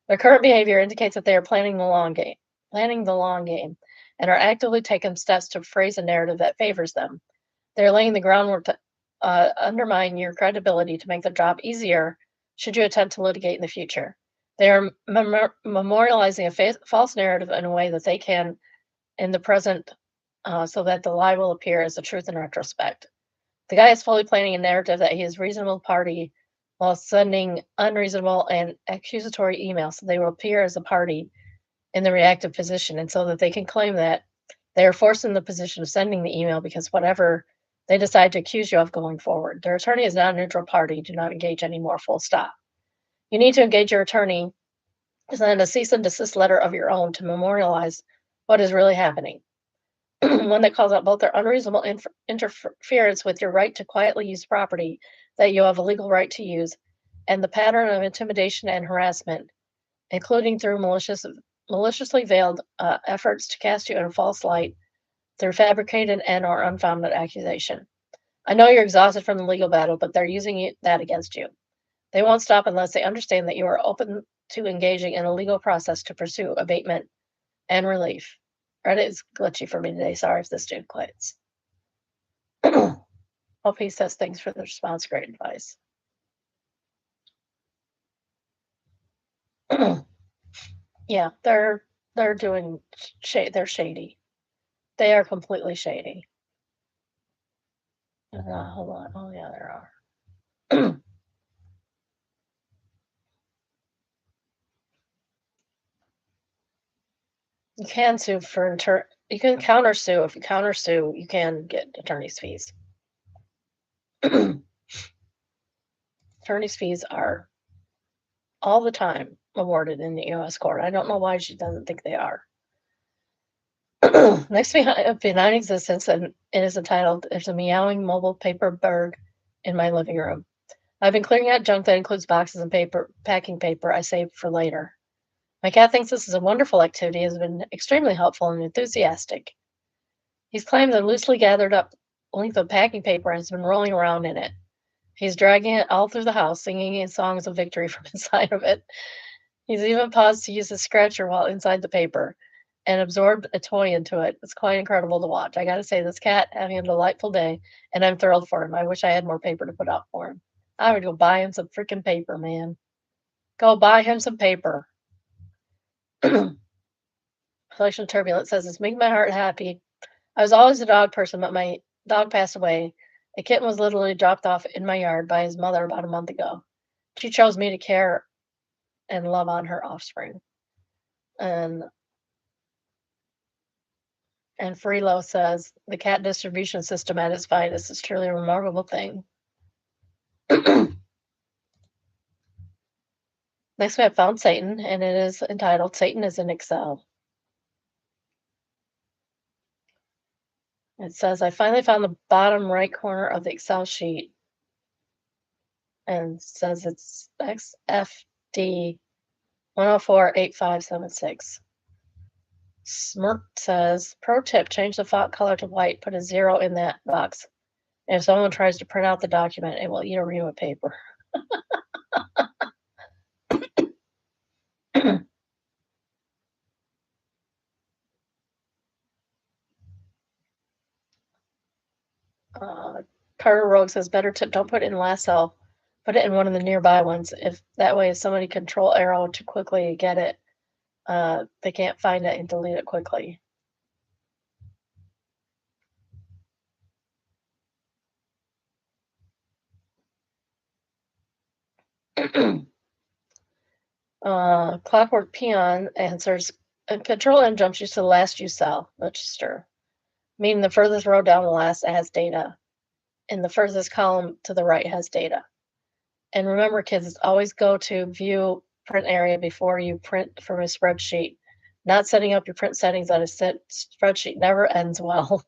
Their current behavior indicates that they are planning the long game, and are actively taking steps to phrase a narrative that favors them. They're laying the groundwork to undermine your credibility to make the job easier should you attempt to litigate in the future. They are memorializing a false narrative in a way that they can in the present so that the lie will appear as the truth in retrospect. The guy is fully planning a narrative that he is a reasonable party while sending unreasonable and accusatory emails so they will appear as a party in the reactive position, and so that they can claim that they are forced in the position of sending the email because whatever they decide to accuse you of going forward. Their attorney is not a neutral party. Do not engage anymore, full stop. You need to engage your attorney to send a cease and desist letter of your own to memorialize what is really happening. One that calls out both their unreasonable interference with your right to quietly use property that you have a legal right to use, and the pattern of intimidation and harassment, including through maliciously veiled efforts to cast you in a false light through fabricated and or unfounded accusation. I know you're exhausted from the legal battle, but they're using that against you. They won't stop unless they understand that you are open to engaging in a legal process to pursue abatement and relief. Reddit is glitchy for me today. Sorry if this dude quits. Hope he says thanks for the response. Great advice. Yeah, they're doing they're shady. They are completely shady. Hold on. Oh yeah, there are. You can sue for you can countersue. If you countersue, you can get attorney's fees. Attorney's fees are all the time awarded in the U.S. court. I don't know why she doesn't think they are. Next benign existence, and it is entitled, There's a Meowing Mobile Paper Bird in My Living Room. I've been clearing out junk that includes boxes and packing paper I saved for later. My cat thinks this is a wonderful activity, has been extremely helpful and enthusiastic. He's claimed the loosely gathered up length of packing paper has been rolling around in it. He's dragging it all through the house, singing in songs of victory from inside of it. He's even paused to use a scratcher while inside the paper and absorbed a toy into it. It's quite incredible to watch. I gotta say, this cat having a delightful day, and I'm thrilled for him. I wish I had more paper to put out for him. I would go buy him some freaking paper, man. Go buy him some paper. Selection Turbulent says, it's making my heart happy. I was always a dog person, but my dog passed away. A kitten was literally dropped off in my yard by his mother about a month ago. She chose me to care and love on her offspring. And Freelo says, the cat distribution system at its finest is truly a remarkable thing. Next, we have Found Satan, and it is entitled, Satan is in Excel. It says, I finally found the bottom right corner of the Excel sheet. And it says it's XFD 1048576. Smirk says, pro tip, change the font color to white, put a 0 in that box. And if someone tries to print out the document, it will eat a ream of paper. Carter Rogue says, better tip, don't put it in lasso. Put it in one of the nearby ones. If that way, if somebody control arrow too quickly to get it, they can't find it and delete it quickly. Clockwork Peon answers, Control M jumps you to the last you sell, which is true. Meaning the furthest row down the last has data, and the furthest column to the right has data. And remember, kids, always go to view print area before you print from a spreadsheet. Not setting up your print settings on a spreadsheet never ends well.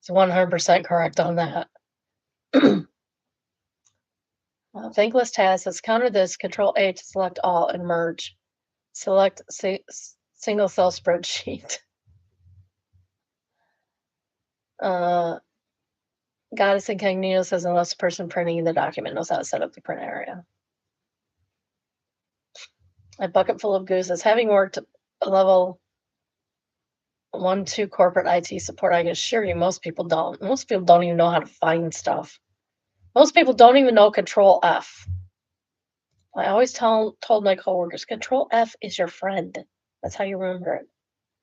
It's 100% correct on that. Thankless task says counter this, Control A to select all and merge. Select single cell spreadsheet. Goddess Incognito says unless the person printing the document knows how to set up the print area. A bucket full of goo says having worked a level 1-2 corporate IT support, I can assure you most people don't. Most people don't even know how to find stuff. Most people don't even know Control F. I always told my coworkers, Control F is your friend. That's how you remember it.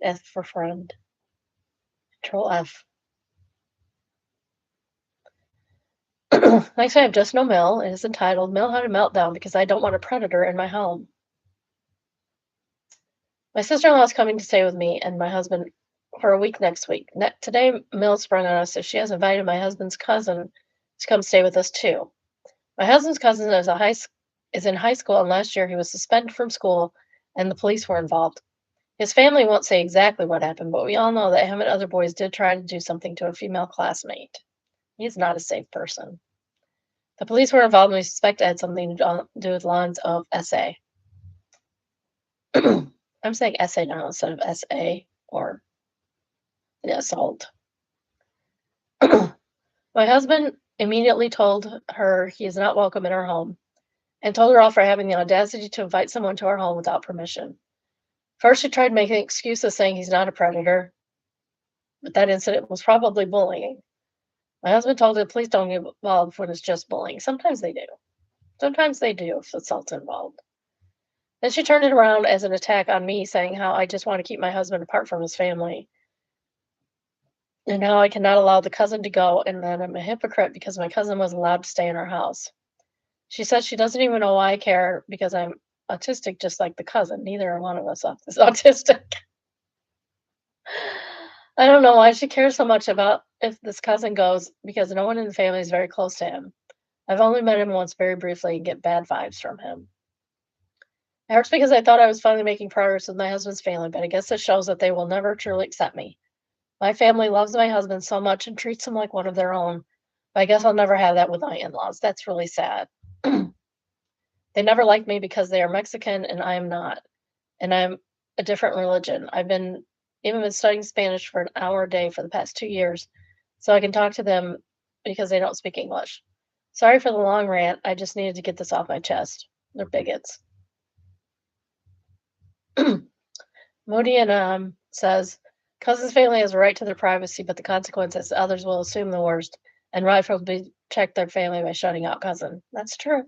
F for friend. Control F. Next I have Just No Mill. It is entitled Mill Had a Meltdown Because I Don't Want a Predator in My Home. My sister-in-law is coming to stay with me and my husband for a week next week. Today, Mill sprung on us, so she has invited my husband's cousin to come stay with us too. My husband's cousin is in high school, and last year he was suspended from school, and the police were involved. His family won't say exactly what happened, but we all know that him and other boys did try to do something to a female classmate. He's not a safe person. The police were involved, and we suspect it had something to do with lines of SA. I'm saying SA now instead of SA or assault. My husband immediately told her he is not welcome in our home and told her off for having the audacity to invite someone to our home without permission. First, she tried making excuses saying he's not a predator, but that incident was probably bullying. My husband told her, please don't get involved when it's just bullying. Sometimes they do. Sometimes they do if assault's involved. Then she turned it around as an attack on me, saying how I just want to keep my husband apart from his family. And how I cannot allow the cousin to go, and that I'm a hypocrite because my cousin was allowed to stay in our house. She says she doesn't even know why I care because I'm autistic just like the cousin. Neither one of us is autistic. I don't know why she cares so much about if this cousin goes because no one in the family is very close to him. I've only met him once very briefly and get bad vibes from him. It hurts because I thought I was finally making progress with my husband's family, but I guess it shows that they will never truly accept me. My family loves my husband so much and treats him like one of their own. But I guess I'll never have that with my in-laws. That's really sad. They never liked me because they are Mexican and I am not. And I'm a different religion. I've even been studying Spanish for an hour a day for the past 2 years so I can talk to them because they don't speak English. Sorry for the long rant. I just needed to get this off my chest. They're bigots. Moody and says, cousin's family has a right to their privacy, but the consequence is others will assume the worst and rightfully check their family by shutting out cousin. That's true.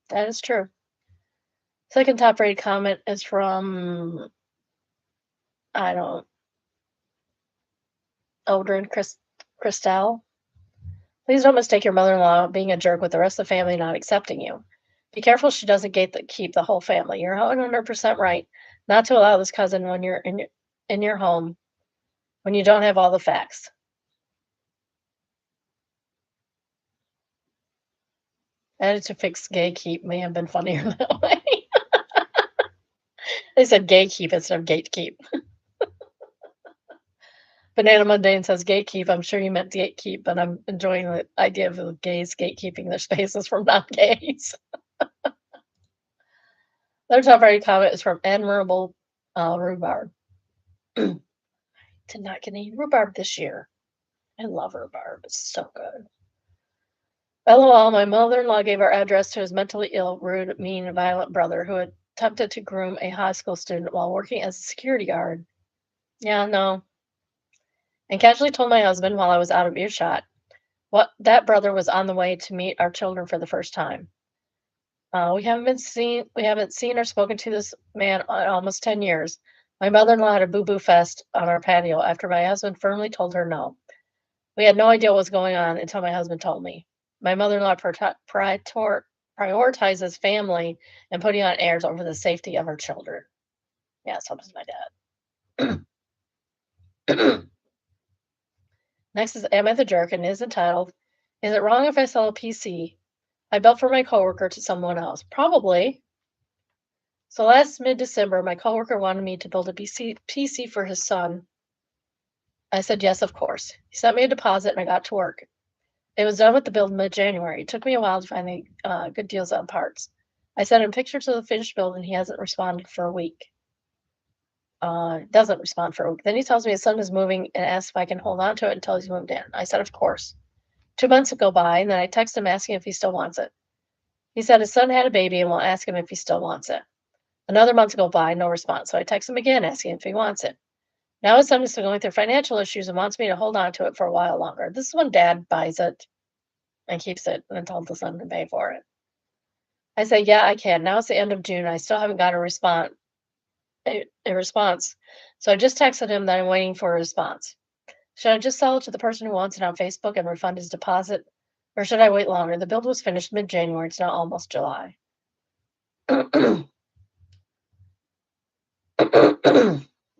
That is true. Second top rated comment is from, Eldrin Christelle. Please don't mistake your mother-in-law being a jerk with the rest of the family not accepting you. Be careful she doesn't keep the whole family. You're 100% right not to allow this cousin when you're in your home when you don't have all the facts. Added to fix gatekeep may have been funnier that way. They said gatekeep instead of gatekeep. Banana Mundane says gatekeep. I'm sure you meant gatekeep, but I'm enjoying the idea of the gays gatekeeping their spaces from non-gays. Their top rated comment is from Admirable Rhubarb. Did not get any rhubarb this year. I love rhubarb. It's so good. LOL, my mother-in-law gave our address to his mentally ill, rude, mean, and violent brother who attempted to groom a high school student while working as a security guard. Yeah, no. And casually told my husband while I was out of earshot, What that brother was on the way to meet our children for the first time. We haven't seen or spoken to this man in almost 10 years. My mother-in-law had a boo-boo fest on our patio after my husband firmly told her no. We had no idea what was going on until my husband told me. My mother-in-law prioritizes family and putting on airs over the safety of her children. Yeah, so does my dad. Next is Am I the Jerk and is entitled, Is it wrong if I sell a PC I built for my coworker to someone else? Probably. So last mid-December, my coworker wanted me to build a PC for his son. I said yes, of course. He sent me a deposit and I got to work. It was done with the build mid-January. It took me a while to find the good deals on parts. I sent him pictures of the finished build and he hasn't responded for a week. Doesn't respond for a week. Then he tells me his son is moving and asks if I can hold on to it until he's moved in. I said, of course. 2 months go by, and then I text him asking if he still wants it. He said his son had a baby and will ask him if he still wants it. Another month go by, no response. So I text him again asking if he wants it. Now his son is going through financial issues and wants me to hold on to it for a while longer. This is when dad buys it and keeps it until the son can pay for it. I say, yeah, I can. Now it's the end of June. I still haven't got a response. So I just texted him that I'm waiting for a response. Should I just sell it to the person who wants it on Facebook and refund his deposit? Or should I wait longer? The build was finished mid-January. It's now almost July.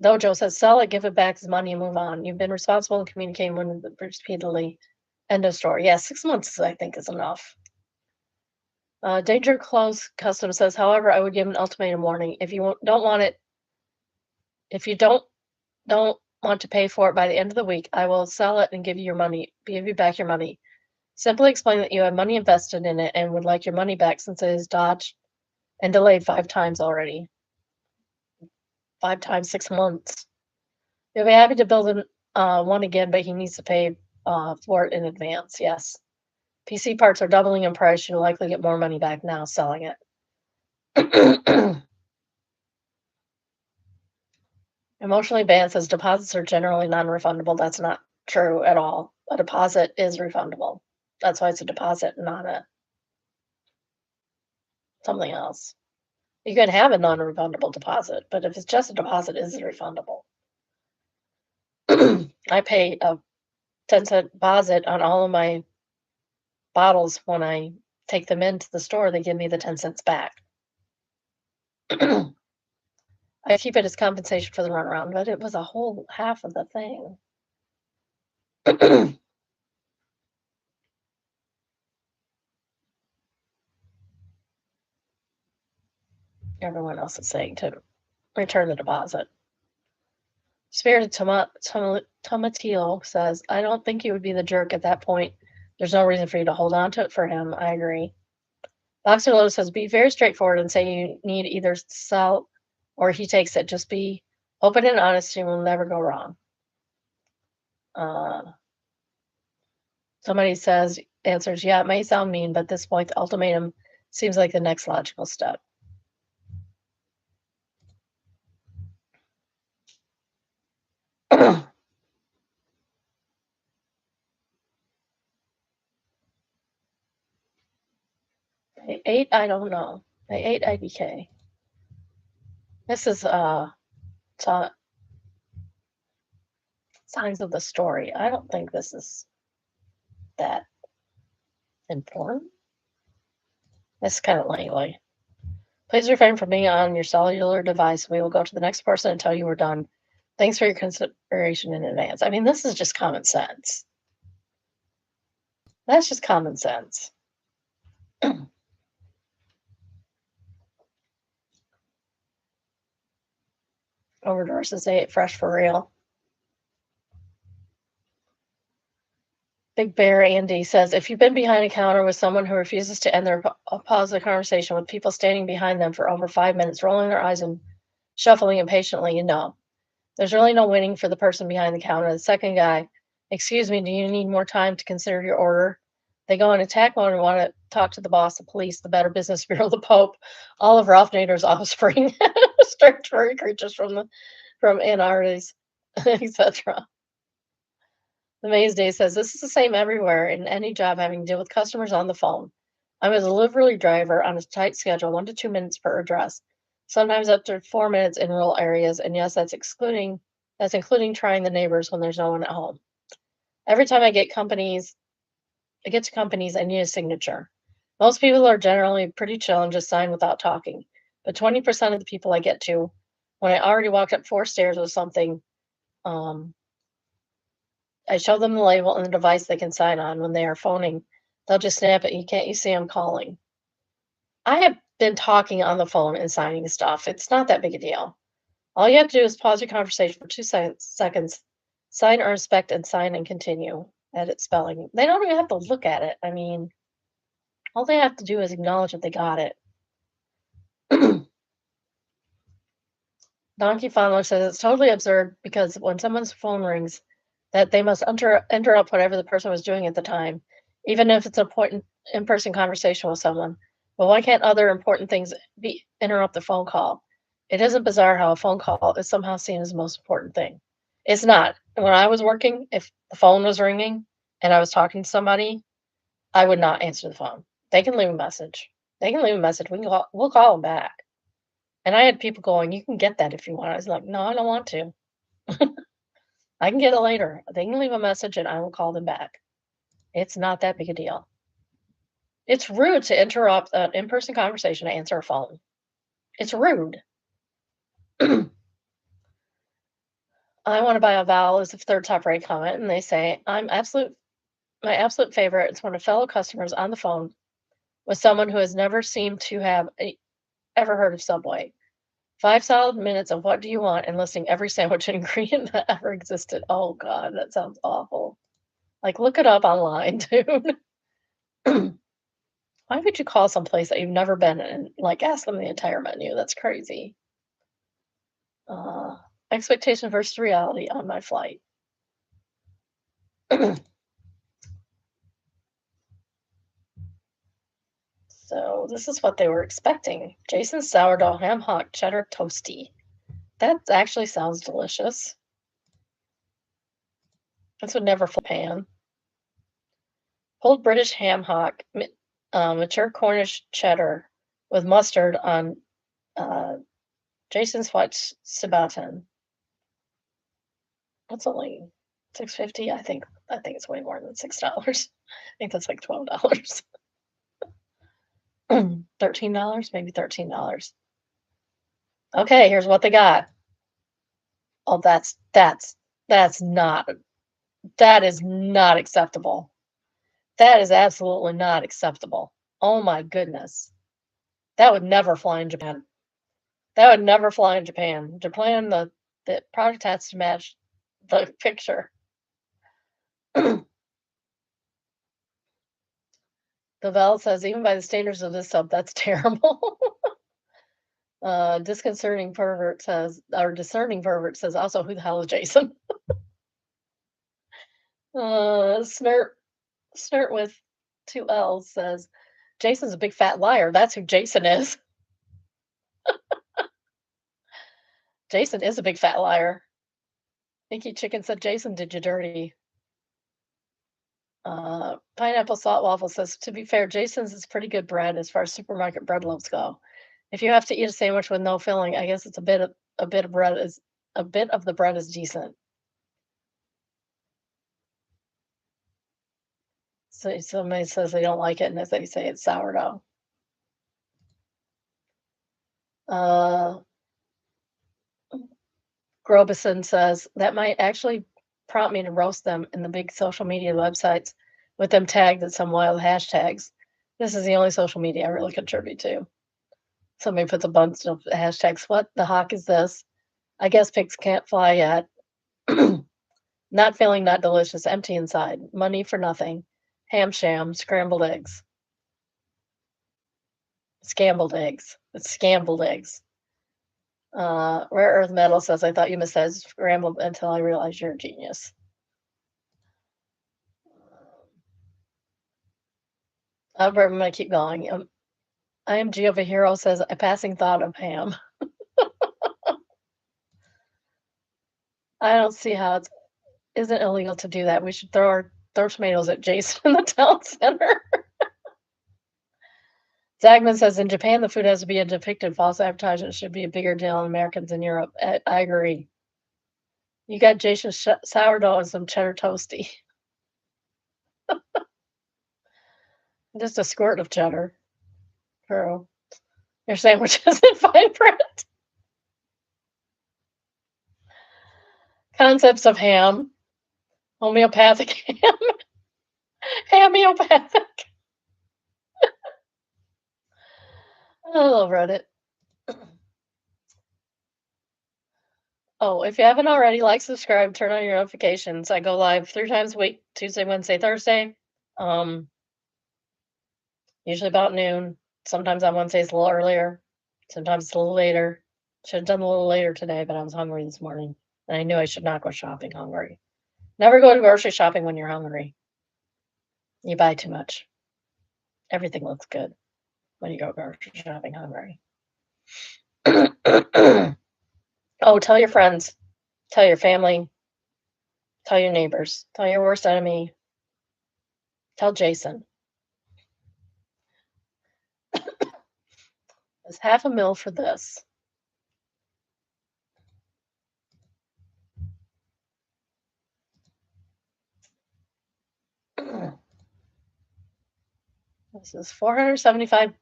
Dojo says, sell it, give it back his money, and move on. You've been responsible and communicating with them repeatedly. End of story. Yeah, 6 months, I think, is enough. Danger Clothes Custom says, however, I would give an ultimatum warning. If you don't want it, if you don't want to pay for it by the end of the week, I will sell it and give you back your money. Simply explain that you have money invested in it and would like your money back since it is dodged and delayed 5 times already. 5 times 6 months. You'll be happy to build one again, but he needs to pay for it in advance. Yes. PC parts are doubling in price. You'll likely get more money back now selling it. Emotionally banned says deposits are generally non-refundable. That's not true at all. A deposit is refundable. That's why it's a deposit, not something else. You can have a non-refundable deposit, but if it's just a deposit, it is refundable. I pay a 10-cent deposit on all of my bottles when I take them into the store. They give me the 10 cents back. I keep it as compensation for the runaround, but it was a whole half of the thing. Everyone else is saying to return the deposit. Spirited Tomatillo says, I don't think you would be the jerk at that point. There's no reason for you to hold on to it for him. I agree. Boxer Lotus says, be very straightforward and say you need either sell or he takes it. Just be open and honest. You will never go wrong. Somebody answers, yeah, it may sound mean, but at this point, the ultimatum seems like the next logical step. They ate, I don't know. They ate IDK. This is signs of the story. I don't think this is that important. This is kind of languid. Please refrain from being on your cellular device. We will go to the next person until you are done. Thanks for your consideration in advance. I mean, this is just common sense. That's just common sense. Overdose says they ate fresh for real. Big Bear Andy says, if you've been behind a counter with someone who refuses to end their pause the conversation with people standing behind them for over 5 minutes, rolling their eyes and shuffling impatiently, you know. There's really no winning for the person behind the counter. The second guy, excuse me, do you need more time to consider your order? They go in attack mode and want to talk to the boss, the police, the Better Business Bureau, the Pope, all of Ralph Nader's offspring, strange furry creatures from Antarctica, etc. The Maze Day says this is the same everywhere in any job having to deal with customers on the phone. I'm a delivery driver on a tight schedule, 1 to 2 minutes per address, sometimes up to 4 minutes in rural areas. And yes, that's including trying the neighbors when there's no one at home. Every time I get to companies, I need a signature. Most people are generally pretty chill and just sign without talking. But 20% of the people I get to, when I already walked up 4 stairs with something, um, I show them the label and the device they can sign on. When they are phoning, they'll just snap it. You see I'm calling. I have been talking on the phone and signing stuff. It's not that big a deal. All you have to do is pause your conversation for 2 seconds, sign or inspect and sign and continue. Edit spelling. They don't even have to look at it. I mean, all they have to do is acknowledge that they got it. Donkey Fondler says it's totally absurd because when someone's phone rings, that they must interrupt whatever the person was doing at the time, even if it's an important in-person conversation with someone. But why can't other important things be interrupt the phone call? It isn't bizarre how a phone call is somehow seen as the most important thing. It's not. When I was working, if the phone was ringing and I was talking to somebody, I would not answer the phone. They can leave a message. They can leave a message. We'll call them back. And I had people going, "You can get that if you want." I was like, "No, I don't want to. I can get it later. They can leave a message and I will call them back." It's not that big a deal. It's rude to interrupt an in-person conversation to answer a phone. It's rude. I want to buy a vowel is the third top rate comment, and they say, my absolute favorite is when a fellow customer is on the phone with someone who has never seemed to have ever heard of Subway. 5 solid minutes of what do you want and listing every sandwich and ingredient that ever existed. Oh God, that sounds awful. Like look it up online, dude. Why would you call someplace that you've never been and like ask them the entire menu? That's crazy. Uh, Expectation versus reality on my flight. So this is what they were expecting. Jason's sourdough ham hock cheddar toasty. That actually sounds delicious. This would never flip pan. Pulled British ham hock, mature Cornish cheddar with mustard on Jason's white ciabatta. That's only $6.50. I think it's way more than $6. I think that's like $12. $13, maybe $13. Okay, here's what they got. Oh, not that is not acceptable. That is absolutely not acceptable. Oh my goodness. That would never fly in Japan. That would never fly in Japan. Japan, the product has to match the picture. The Vel says, even by the standards of this sub, that's terrible. Discerning pervert says, also, who the hell is Jason? Snert with 2 L's says, Jason's a big fat liar. That's who Jason is. Jason is a big fat liar. Inky Chicken said, Jason did you dirty. Pineapple Salt Waffle says, to be fair, Jason's is pretty good bread as far as supermarket bread loaves go. If you have to eat a sandwich with no filling, I guess it's a bit of the bread is decent. So somebody says they don't like it, and as they say, it's sourdough. Grobison says that might actually prompt me to roast them in the big social media websites with them tagged at some wild hashtags. This is the only social media I really contribute to. Somebody puts a bunch of hashtags. What the hawk is this? I guess pigs can't fly yet. Not feeling not delicious, empty inside. Money for nothing. Ham sham, scrambled eggs. Scrambled eggs. It's scrambled eggs. Rare Earth Metal says, I thought you missaid scrambled until I realized you're a genius. I'm going to keep going. I am Giova Hero says, a passing thought of ham. I don't see how it's isn't illegal to do that. We should throw tomatoes at Jason in the town center. Zagman says in Japan, the food has to be a depicted false advertisement. It should be a bigger deal in Americans in Europe. I agree. You got Jason's sourdough and some cheddar toasty. Just a squirt of cheddar. True. Your sandwich isn't fine print. Concepts of ham. Homeopathic ham. Homeopathic. I love Reddit. Oh, if you haven't already, like, subscribe, turn on your notifications. I go live 3 times a week, Tuesday, Wednesday, Thursday. Usually about noon. Sometimes on Wednesdays a little earlier. Sometimes it's a little later. Should have done a little later today, but I was hungry this morning. And I knew I should not go shopping hungry. Never go to grocery shopping when you're hungry. You buy too much. Everything looks good when you go grocery shopping hungry. Oh, tell your friends. Tell your family. Tell your neighbors. Tell your worst enemy. Tell Jason. It's $500,000 for this. This is $475.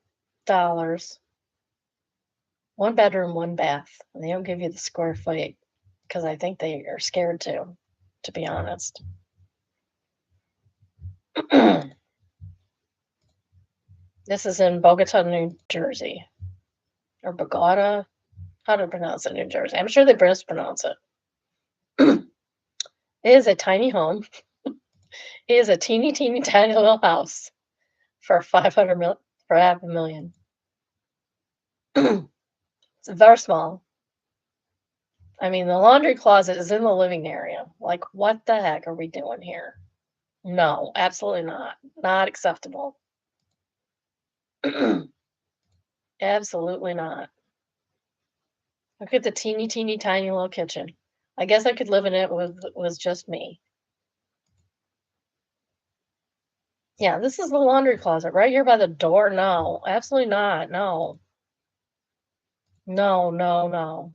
1 bedroom, 1 bath. And they don't give you the square foot because I think they are scared to be honest. This is in Bogota, New Jersey. Or Bogota. How to pronounce it, New Jersey? I'm sure they mispronounce it. It is a tiny home. It is a teeny, teeny, tiny little house for $500,000. It's very small. I mean, the laundry closet is in the living area. Like, what the heck are we doing here? No, absolutely not. Not acceptable. Absolutely not. Look at the teeny, teeny, tiny little kitchen. I guess I could live in it was just me. Yeah, this is the laundry closet right here by the door. No, absolutely not. No. No, no, no.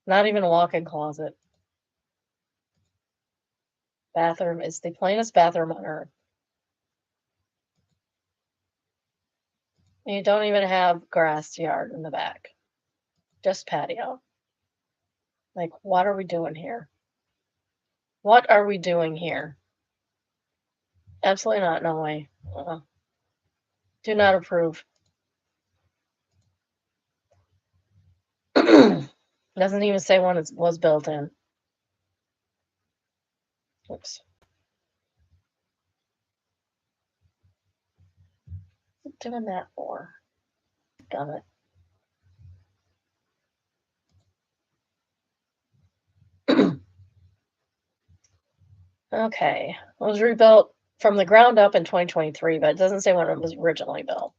Not even a walk-in closet. Bathroom is the plainest bathroom on earth. And you don't even have grass yard in the back. Just patio. Like, what are we doing here? What are we doing here? Absolutely not. No way. Do not approve. Doesn't even say when it was built in. Oops. What's it doing that for? Got it. Okay. It was rebuilt from the ground up in 2023, but it doesn't say when it was originally built.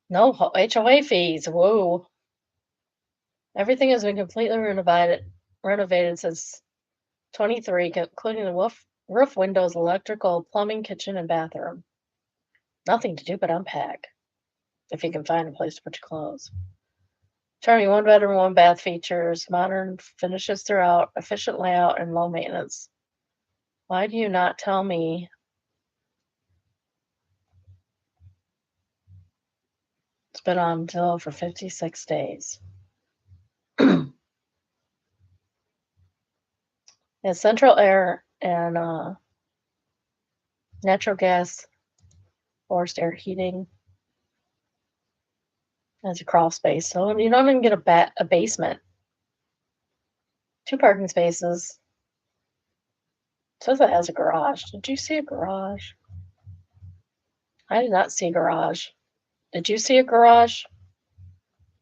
No HOA fees. Whoa. Everything has been completely renovated since 23, including the roof, windows, electrical, plumbing, kitchen, and bathroom. Nothing to do but unpack, if you can find a place to put your clothes. Charming 1 bedroom, 1 bath features, modern finishes throughout, efficient layout, and low maintenance. Why do you not tell me? It's been on sale for 56 days. It's central air and natural gas, forced air heating. Has a crawl space, so you don't even get a basement. 2 parking spaces. It says it has a garage. Did you see a garage? I did not see a garage. Did you see a garage?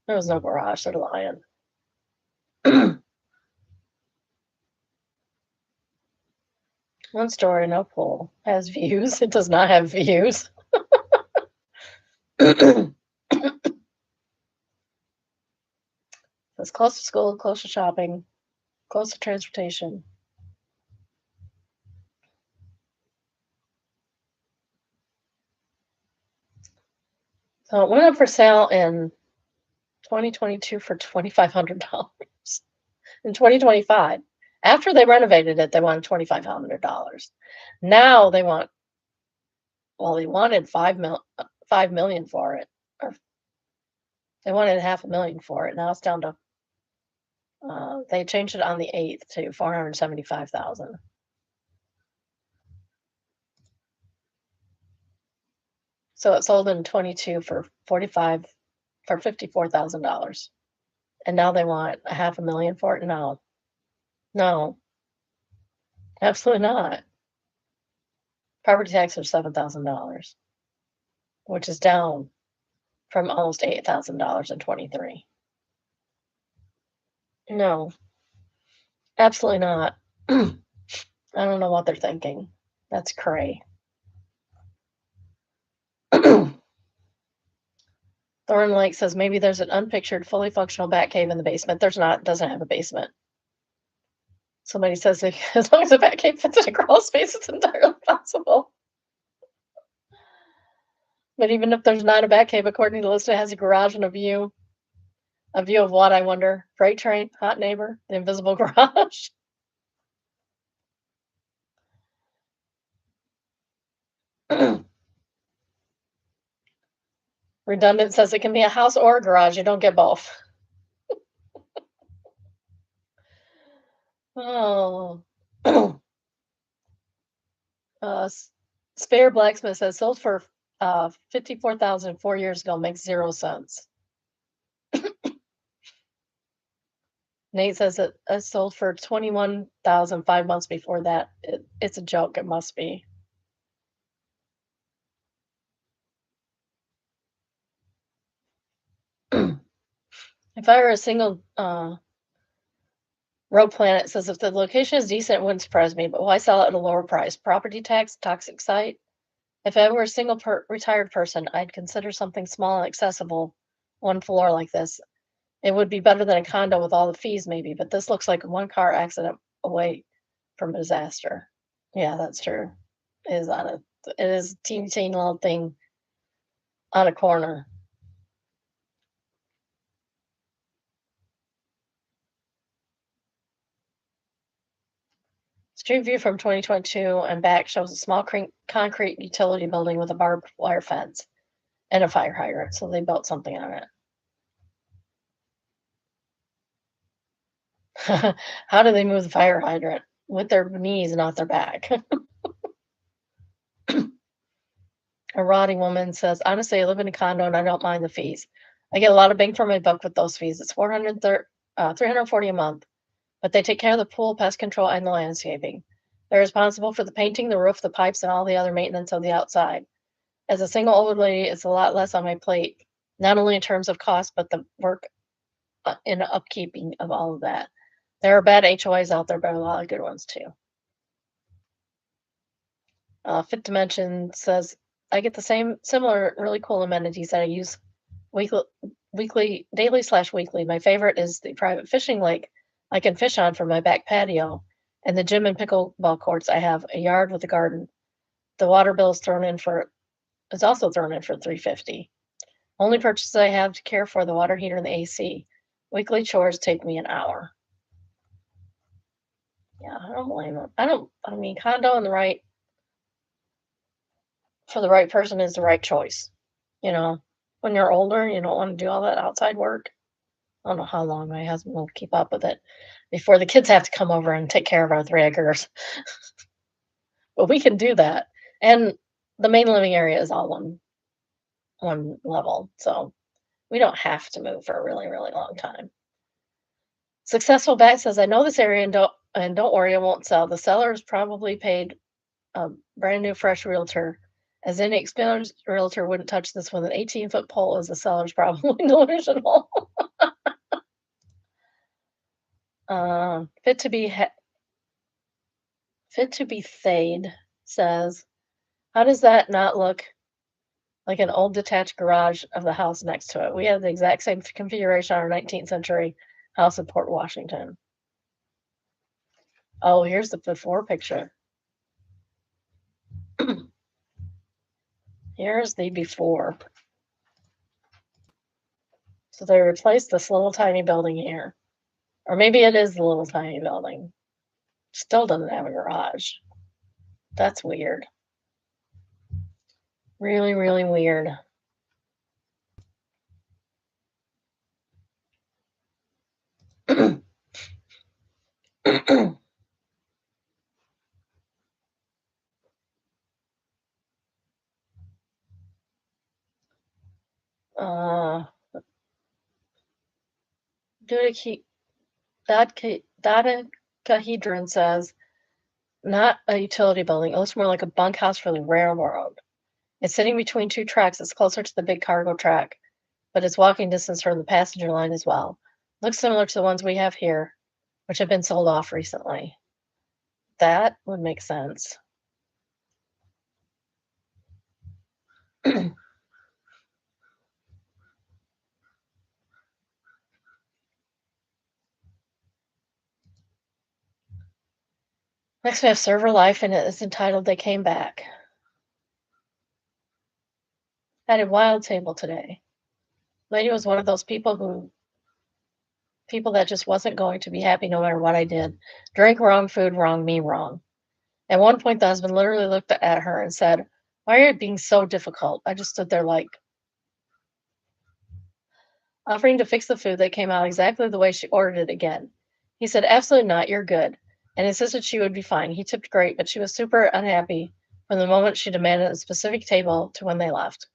There was no garage. They're lying. 1 story, no pool. Has views. It does not have views. It's close to school, close to shopping. Close to transportation. So it went up for sale in 2022 for $2,500. In 2025, after they renovated it, they wanted $2,500. Now they want, well, they wanted 5 million for it, or they wanted 500,000 for it. Now it's down to, they changed it on the 8th to 475,000. So it sold in 22 for $54,000. And now they want 500,000 for it? No, no, absolutely not. Property tax is $7,000, which is down from almost $8,000 in 23. No, absolutely not. I don't know what they're thinking. That's cray. Thorn Lake says maybe there's an unpictured, fully functional bat cave in the basement. There's not. Doesn't have a basement. Somebody says as long as the bat cave fits in a crawl space, it's entirely possible. But even if there's not a bat cave, according to the list, it has a garage and a view. A view of what, I wonder? Freight train, hot neighbor, the invisible garage. Redundant says it can be a house or a garage. You don't get both. Oh. Spare Blacksmith says sold for 54,000 4 years ago, makes 0 cents. Nate says it sold for 21,000 5 months before that. It's a joke. It must be. If I were a single Rogue Planet says if the location is decent, it wouldn't surprise me, but why sell it at a lower price? Property tax, toxic site. If I were a single retired person, I'd consider something small and accessible, one floor like this. It would be better than a condo with all the fees, maybe, but this looks like a one car accident away from a disaster. Yeah, that's true. It is a teeny little thing on a corner. Street view from 2022 and back shows a small concrete utility building with a barbed wire fence and a fire hydrant. So they built something on it. How do they move the fire hydrant? With their knees, not their back. A rotting woman says, honestly, I live in a condo and I don't mind the fees. I get a lot of bang for my buck with those fees. It's $340 a month, but they take care of the pool, pest control, and the landscaping. They're responsible for the painting, the roof, the pipes, and all the other maintenance of the outside. As a single older lady, it's a lot less on my plate, not only in terms of cost, but the work in upkeeping of all of that. There are bad HOAs out there, but a lot of good ones too. Fit Dimension says, I get the similar really cool amenities that I use daily/weekly. My favorite is the private fishing lake I can fish on from my back patio, and the gym and pickleball courts. I have a yard with a garden. The water bill is also thrown in for $350. Only purchases I have to care for the water heater and the AC. Weekly chores take me an hour. Yeah, I don't blame them. I mean, condo for the right person is the right choice. You know, when you're older, you don't want to do all that outside work. I don't know how long my husband will keep up with it before the kids have to come over and take care of our 3 acres. But we can do that. And the main living area is all one level. So we don't have to move for a really, really long time. Successful Bat says, I know this area and don't worry, it won't sell. The sellers probably paid a brand new fresh realtor, as any experienced realtor wouldn't touch this with an 18-foot pole, as the seller's probably delusional. Fit to be Thade says, how does that not look like an old detached garage of the house next to it? We have the exact same configuration on our 19th century house in Port Washington. Oh, here's the before picture. Here's the before. So they replaced this little tiny building here. Or maybe it is the little tiny building. Still doesn't have a garage. That's weird. Really, really weird. uh, Dodecahedron says, not a utility building. It looks more like a bunkhouse for the railroad. It's sitting between two tracks. It's closer to the big cargo track, but it's walking distance from the passenger line as well. Looks similar to the ones we have here, which have been sold off recently. That would make sense. Next, we have Server Life, and it is entitled They Came Back. I had a wild table today. Lady was one of those people that just wasn't going to be happy no matter what I did. Drink wrong, food wrong, me wrong. At one point, the husband literally looked at her and said, "Why are you being so difficult?" I just stood there like, offering to fix the food that came out exactly the way she ordered it again. He said, "Absolutely not, you're good," and insisted she would be fine. He tipped great, but she was super unhappy from the moment she demanded a specific table to when they left.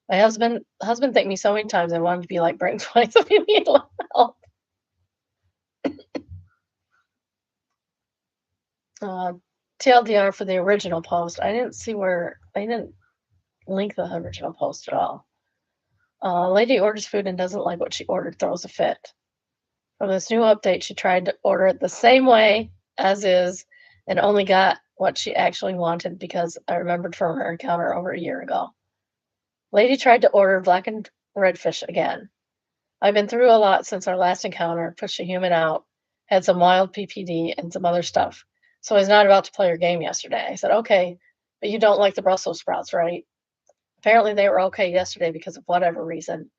My husband thanked me so many times I wanted to be like, "Bring twice if you need help." Uh, TLDR for the original post. I didn't link the original post at all. Lady orders food and doesn't like what she ordered, throws a fit. From this new update, she tried to order it the same way as is and only got what she actually wanted because I remembered from her encounter over a year ago. Lady tried to order blackened redfish again. I've been through a lot since our last encounter, pushed a human out, had some wild PPD and some other stuff. So I was not about to play her game yesterday. I said, okay, but you don't like the Brussels sprouts, right? Apparently they were okay yesterday because of whatever reason,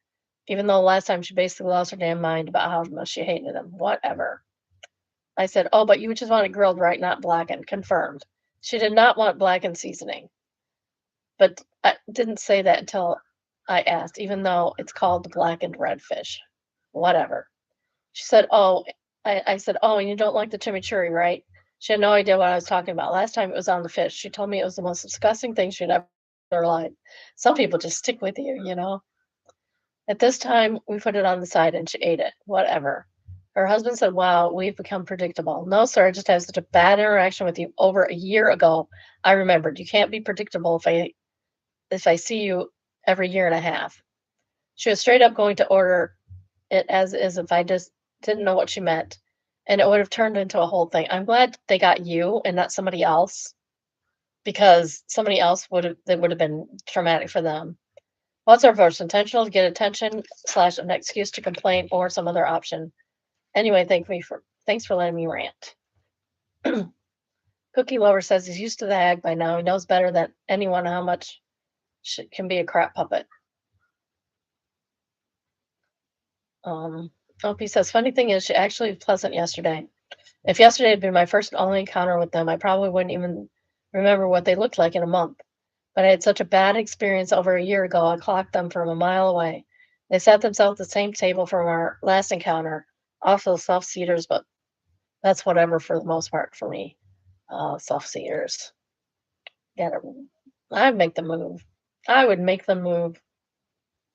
even though last time she basically lost her damn mind about how much she hated them. Whatever. I said, oh, but you just wanted grilled, right? Not blackened. Confirmed. She did not want blackened seasoning, but I didn't say that until I asked, even though it's called the blackened redfish. Whatever. She said, oh, I said, oh, and you don't like the chimichurri, right? She had no idea what I was talking about. Last time it was on the fish. She told me it was the most disgusting thing she'd ever in her life. Some people just stick with you, you know? At this time, we put it on the side and she ate it. Whatever. Her husband said, wow, we've become predictable. No, sir, I just had such a bad interaction with you over a year ago. I remembered. You can't be predictable if I see you every year and a half. She was straight up going to order it as is if I just didn't know what she meant. And it would have turned into a whole thing. I'm glad they got you and not somebody else because somebody else would have been traumatic for them. What's our first intentional to get attention slash an excuse to complain or some other option? Anyway, thanks for letting me rant. Cookie Lover says he's used to the hag by now. He knows better than anyone how much shit can be a crap puppet. Opie says, funny thing is, she actually was pleasant yesterday. If yesterday had been my first and only encounter with them, I probably wouldn't even remember what they looked like in a month. But I had such a bad experience over a year ago, I clocked them from a mile away. They sat themselves at the same table from our last encounter, also self-seaters, but that's whatever for the most part for me. Self-seaters. Gotta, I'd make them move. I would make them move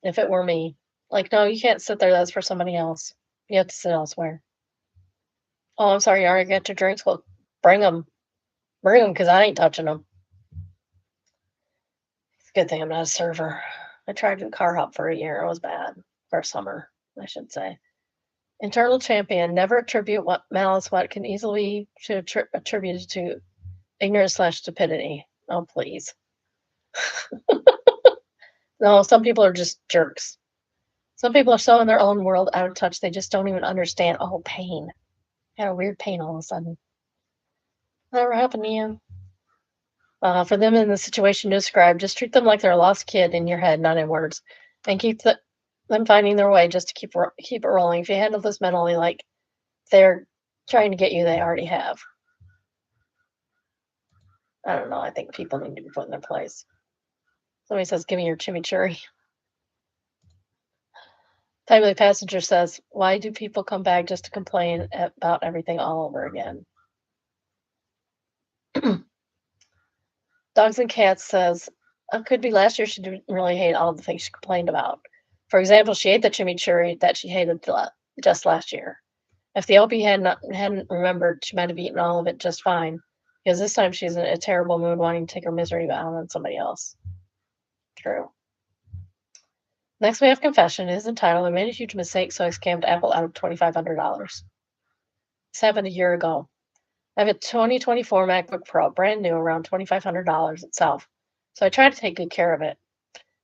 if it were me. Like, no, you can't sit there. That's for somebody else. You have to sit elsewhere. Oh, I'm sorry. You already got your drinks. Well, bring them. Bring them because I ain't touching them. It's a good thing I'm not a server. I tried to car hop for a year. It was bad. For summer, I should say. Internal champion. Never attribute what malice what can easily be attributed to ignorance slash stupidity. Oh, please. No, some people are just jerks. Some people are so in their own world, out of touch, they just don't even understand. Oh, pain. I had a weird pain all of a sudden. Never happened to you. For them in the situation described, just treat them like they're a lost kid in your head, not in words, and keep them finding their way just to keep it rolling. If you handle this mentally like they're trying to get you, they already have. I don't know. I think people need to be put in their place. Somebody says, "Give me your chimichurri." Timely Passenger says, "Why do people come back just to complain about everything all over again?" Dogs and Cats says, could be last year she didn't really hate all the things she complained about. For example, she ate the chimichurri that she hated just last year. If the OP hadn't remembered, she might have eaten all of it just fine, because this time she's in a terrible mood wanting to take her misery out on somebody else. True. Next, we have Confession. It is entitled, "I made a huge mistake, so I scammed Apple out of $2,500. This happened a year ago. I have a 2024 MacBook Pro, brand new, around $2,500 itself, so I tried to take good care of it.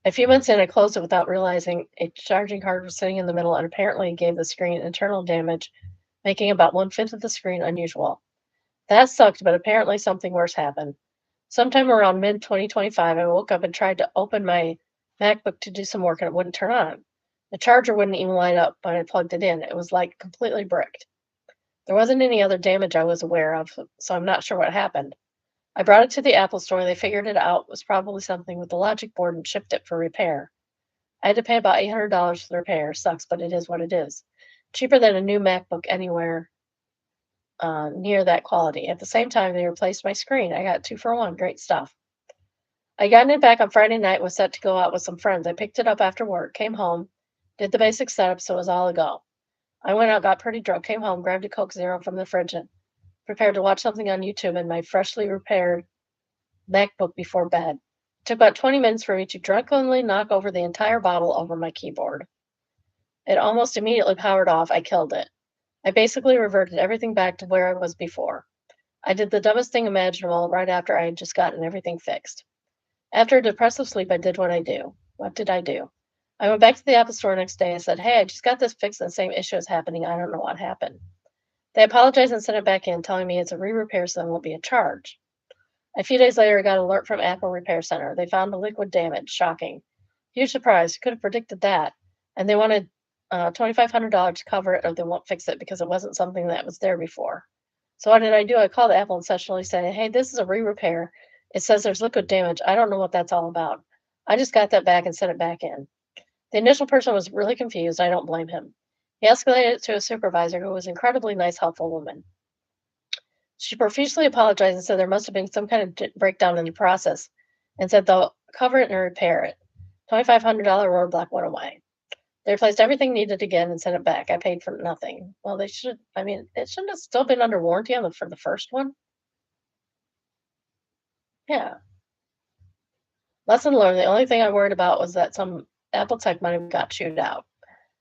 A few months in, I closed it without realizing a charging card was sitting in the middle and apparently gave the screen internal damage, making about one-fifth of the screen unusual. That sucked, but apparently something worse happened. Sometime around mid-2025, I woke up and tried to open my MacBook to do some work and it wouldn't turn on. The charger wouldn't even light up when I plugged it in. It was like completely bricked. There wasn't any other damage I was aware of, so I'm not sure what happened. I brought it to the Apple store. They figured it out. It was probably something with the logic board and shipped it for repair. I had to pay about $800 for the repair. Sucks, but it is what it is. Cheaper than a new MacBook anywhere near that quality. At the same time, they replaced my screen. I got 2 for 1. Great stuff. I got it back on Friday night, was set to go out with some friends. I picked it up after work, came home, did the basic setup, so it was all a go. I went out, got pretty drunk, came home, grabbed a Coke Zero from the fridge, and prepared to watch something on YouTube in my freshly repaired MacBook before bed. It took about 20 minutes for me to drunkenly knock over the entire bottle over my keyboard. It almost immediately powered off. I killed it. I basically reverted everything back to where I was before. I did the dumbest thing imaginable right after I had just gotten everything fixed. After a depressive sleep, I did what I do. What did I do? I went back to the Apple store next day and said, "Hey, I just got this fixed and the same issue is happening. I don't know what happened." They apologized and sent it back in, telling me it's a re-repair, so there won't be a charge. A few days later, I got an alert from Apple Repair Center. They found the liquid damage. Shocking. Huge surprise. Could have predicted that. And they wanted $2,500 to cover it, or they won't fix it because it wasn't something that was there before. So what did I do? I called Apple and essentially said, "Hey, this is a re-repair. It says there's liquid damage. I don't know what that's all about. I just got that back and sent it back in." The initial person was really confused. I don't blame him. He escalated it to a supervisor who was an incredibly nice, helpful woman. She profusely apologized and said there must have been some kind of breakdown in the process and said they'll cover it and repair it. $2,500 roadblock went away. They replaced everything needed again and sent it back. I paid for nothing. Well, they should. I mean, it shouldn't have still been under warranty for the first one. Yeah. Lesson learned. The only thing I worried about was that some Apple tech might have got chewed out.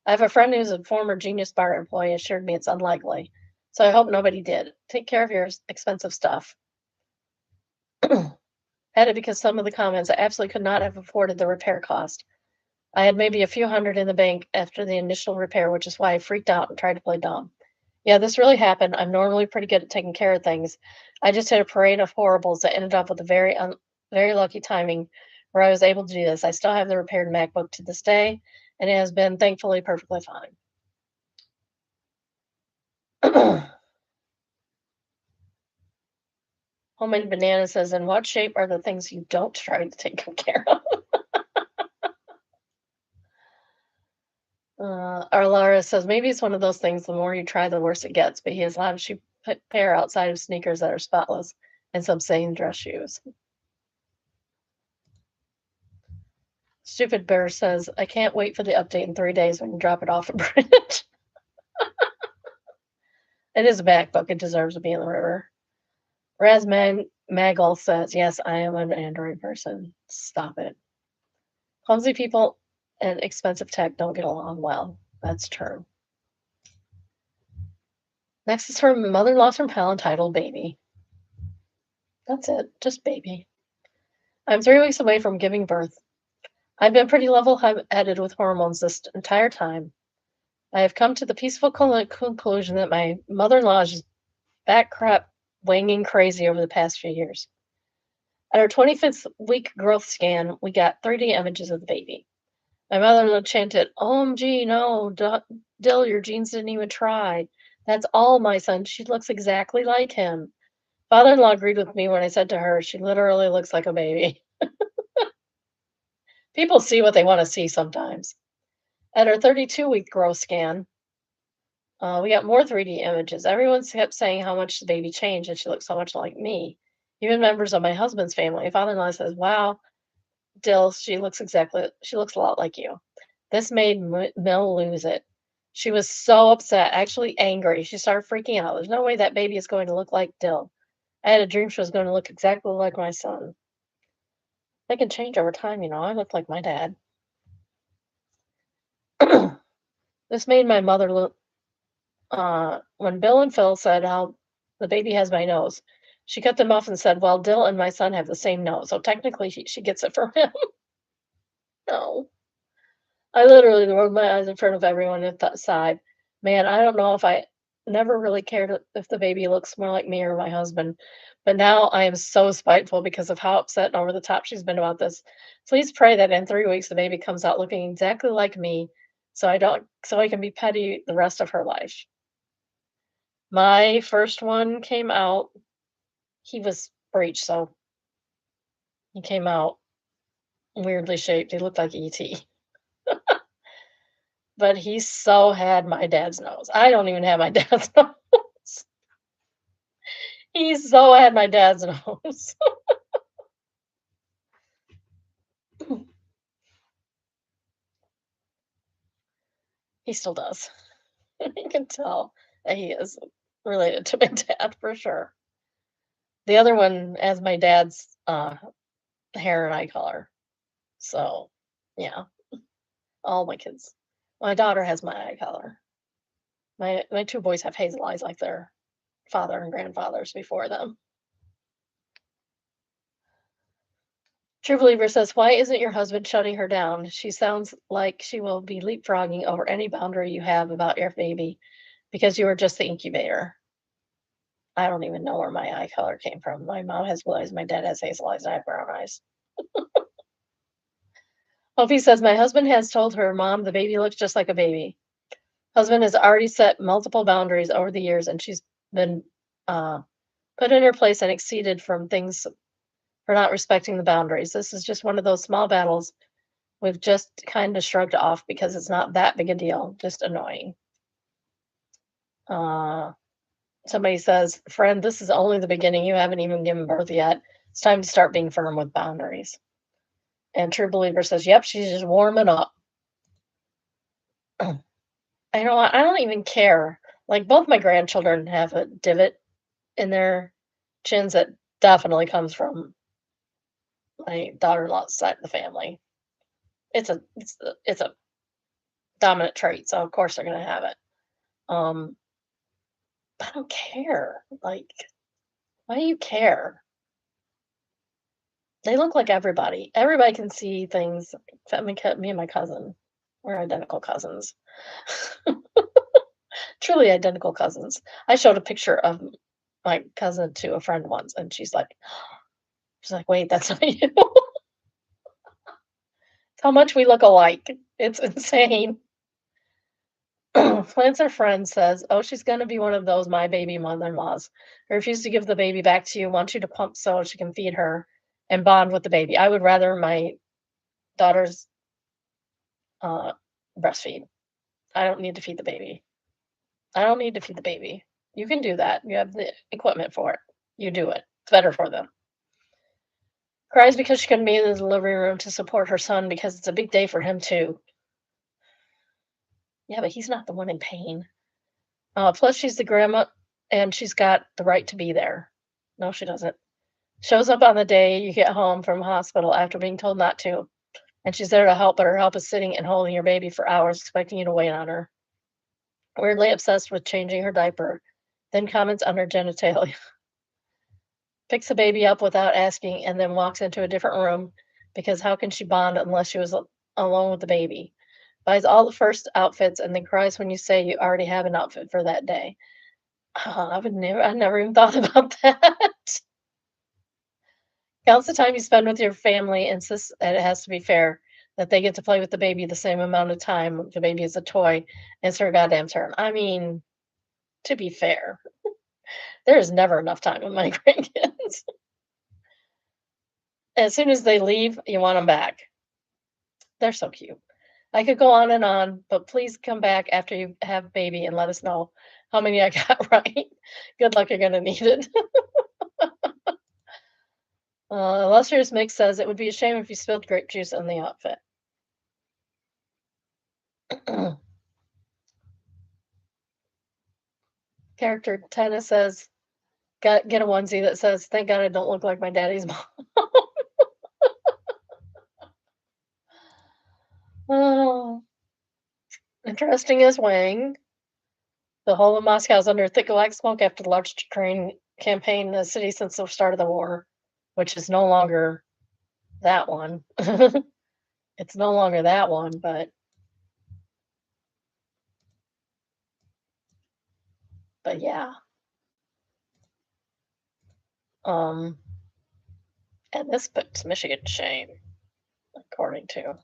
I have a friend who's a former Genius Bar employee assured me it's unlikely. So I hope nobody did. Take care of your expensive stuff. Added because some of the comments I absolutely could not have afforded the repair cost. I had maybe a few hundred in the bank after the initial repair, which is why I freaked out and tried to play dumb. Yeah, this really happened. I'm normally pretty good at taking care of things. I just had a parade of horribles that ended up with a very lucky timing where I was able to do this. I still have the repaired MacBook to this day, and it has been thankfully perfectly fine. Homemade Banana says, "In what shape are the things you don't try to take good care of?" Our Laura says, "Maybe it's one of those things, the more you try, the worse it gets, but he has allowed a pair outside of sneakers that are spotless and some same dress shoes." Stupid Bear says, "I can't wait for the update in 3 days when you drop it off at Bridge." It is a MacBook. It deserves to be in the river. Razman Maggle says, "Yes, I am an Android person. Stop it. Clumsy people and expensive tech don't get along well." That's true. Next is from Mother Lost from Hell entitled Baby. That's it. Just baby. I'm 3 weeks away from giving birth. I've been pretty level-headed with hormones this entire time. I have come to the peaceful conclusion that my mother-in-law's back crap winging crazy over the past few years. At our 25th week growth scan, we got 3D images of the baby. My mother-in-law chanted, OMG, no, Dill, your genes didn't even try. That's all my son. She looks exactly like him. Father-in-law agreed with me when I said to her, she literally looks like a baby. People see what they want to see sometimes. At our 32-week growth scan, we got more 3D images. Everyone kept saying how much the baby changed and she looked so much like me. Even members of my husband's family. Father-in-law says, wow, Dill, she looks a lot like you. This made Mill lose it. She was so upset, actually angry. She started freaking out. There's no way that baby is going to look like Dill. I had a dream she was going to look exactly like my son. They can change over time, I look like my dad. This made my mother look. When Bill and Phil said how the baby has my nose, she cut them off and said, well, Dill and my son have the same nose. So technically, she gets it from him. No. I literally rolled my eyes in front of everyone and sighed. Man, I don't know if I never really cared if the baby looks more like me or my husband, but now I am so spiteful because of how upset and over the top she's been about this. Please pray that in 3 weeks the baby comes out looking exactly like me, so I can be petty the rest of her life. My first one came out. He was breech, so he came out weirdly shaped. He looked like ET. But he so had my dad's nose. I don't even have my dad's nose. He so had my dad's nose. He still does. You can tell that he is related to my dad for sure. The other one has my dad's hair and eye color. So, yeah, all my kids. My daughter has my eye color. My two boys have hazel eyes like their father and grandfathers before them. True Believer says, why isn't your husband shutting her down? She sounds like she will be leapfrogging over any boundary you have about your baby because you are just the incubator. I don't even know where my eye color came from. My mom has blue eyes, my dad has hazel eyes, and I have brown eyes. Opie says, my husband has told her, Mom, the baby looks just like a baby. Husband has already set multiple boundaries over the years, and she's been put in her place and exceeded from things for not respecting the boundaries. This is just one of those small battles we've just kind of shrugged off because it's not that big a deal, just annoying. Somebody says, friend, this is only the beginning. You haven't even given birth yet. It's time to start being firm with boundaries. And True Believer says, yep, she's just warming up. I don't even care. Like both my grandchildren have a divot in their chins that definitely comes from my daughter-in-law's side of the family. It's a dominant trait, so of course they're gonna have it. I don't care. Like, why do you care? They look like everybody. Everybody can see things except me and my cousin. We're identical cousins. Truly identical cousins. I showed a picture of my cousin to a friend once, and she's like, wait, that's not you. How much we look alike. It's insane. Plancer friend says, oh, she's going to be one of those my baby mother-in-laws who refuse to give the baby back to you, wants you to pump so she can feed her and bond with the baby. I would rather my daughter's breastfeed. I don't need to feed the baby. I don't need to feed the baby. You can do that. You have the equipment for it. You do it. It's better for them. Cries because she couldn't be in the delivery room to support her son because it's a big day for him too. Yeah, but he's not the one in pain. Plus, she's the grandma and she's got the right to be there. No, she doesn't. Shows up on the day you get home from hospital after being told not to. And she's there to help, but her help is sitting and holding your baby for hours, expecting you to wait on her. Weirdly obsessed with changing her diaper, then comments on her genitalia. Picks the baby up without asking, and then walks into a different room because how can she bond unless she was alone with the baby? Buys all the first outfits and then cries when you say you already have an outfit for that day. I never even thought about that. Counts the time you spend with your family, insists that it has to be fair, that they get to play with the baby the same amount of time the baby is a toy, and it's her goddamn turn. I mean, to be fair, there is never enough time with my grandkids. As soon as they leave, you want them back. They're so cute. I could go on, but please come back after you have baby and let us know how many I got right. Good luck, you're gonna need it. Illustrious Mix says it would be a shame if you spilled grape juice on the outfit. Character Tennis says, get a onesie that says, "Thank God I don't look like my daddy's mom." Oh, interesting is weighing. The whole of Moscow is under thick black smoke after the largest Ukraine campaign in the city since the start of the war, which is no longer that one. It's no longer that one, but yeah. Um, and this puts Michigan to shame, according to.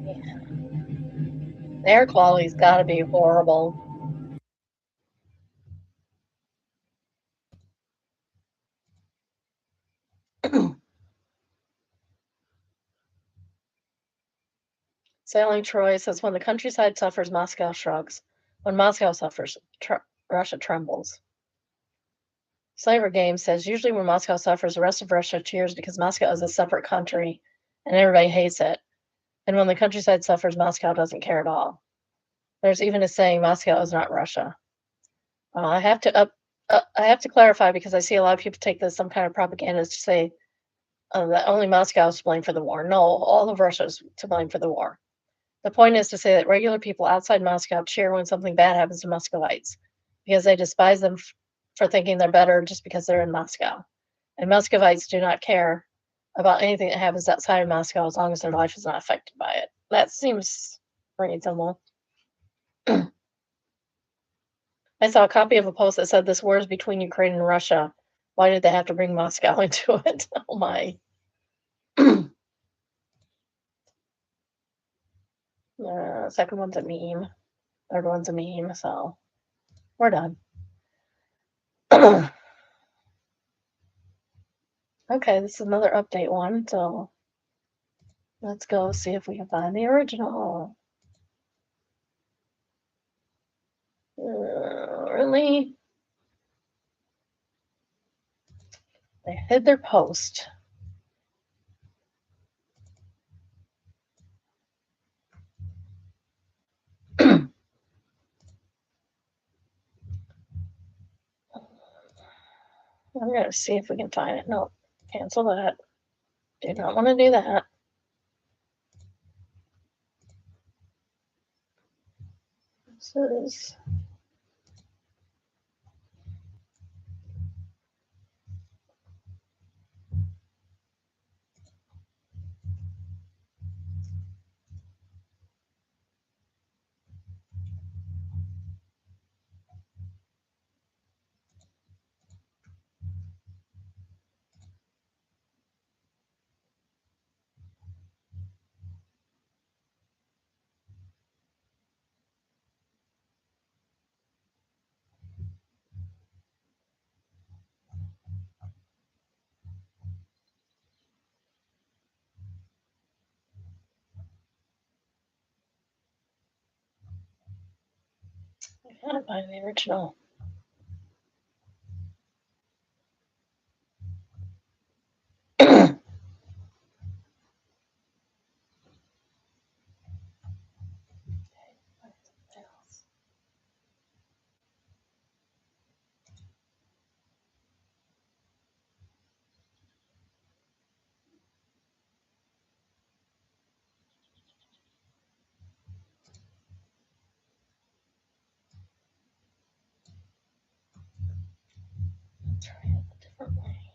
Yeah. The air quality's got to be horrible. Sailing Troy says, when the countryside suffers, Moscow shrugs. When Moscow suffers, Russia trembles. Slaver Game says, usually when Moscow suffers, the rest of Russia cheers because Moscow is a separate country and everybody hates it. And when the countryside suffers, Moscow doesn't care at all. There's even a saying, Moscow is not Russia. I have to clarify because I see a lot of people take this some kind of propaganda to say that only Moscow is to blame for the war. No, all of Russia is to blame for the war. The point is to say that regular people outside Moscow cheer when something bad happens to Muscovites because they despise them for thinking they're better just because they're in Moscow. And Muscovites do not care about anything that happens outside of Moscow as long as their life is not affected by it. That seems reasonable. I saw a copy of a post that said this war is between Ukraine and Russia. Why did they have to bring Moscow into it? Oh my. Second one's a meme. Third one's a meme, so we're done. Okay, this is another update one, so let's go see if we can find the original. Really? They hid their post. I'm gonna see if we can find it. No, cancel that. Do not want to do that. This is I can't find the original. Try it a different way.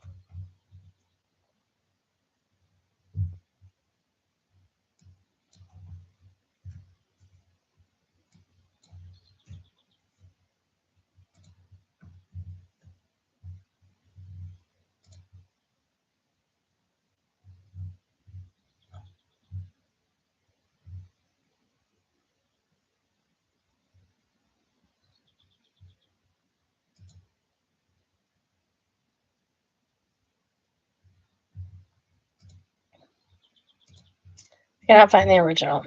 Cannot find the original.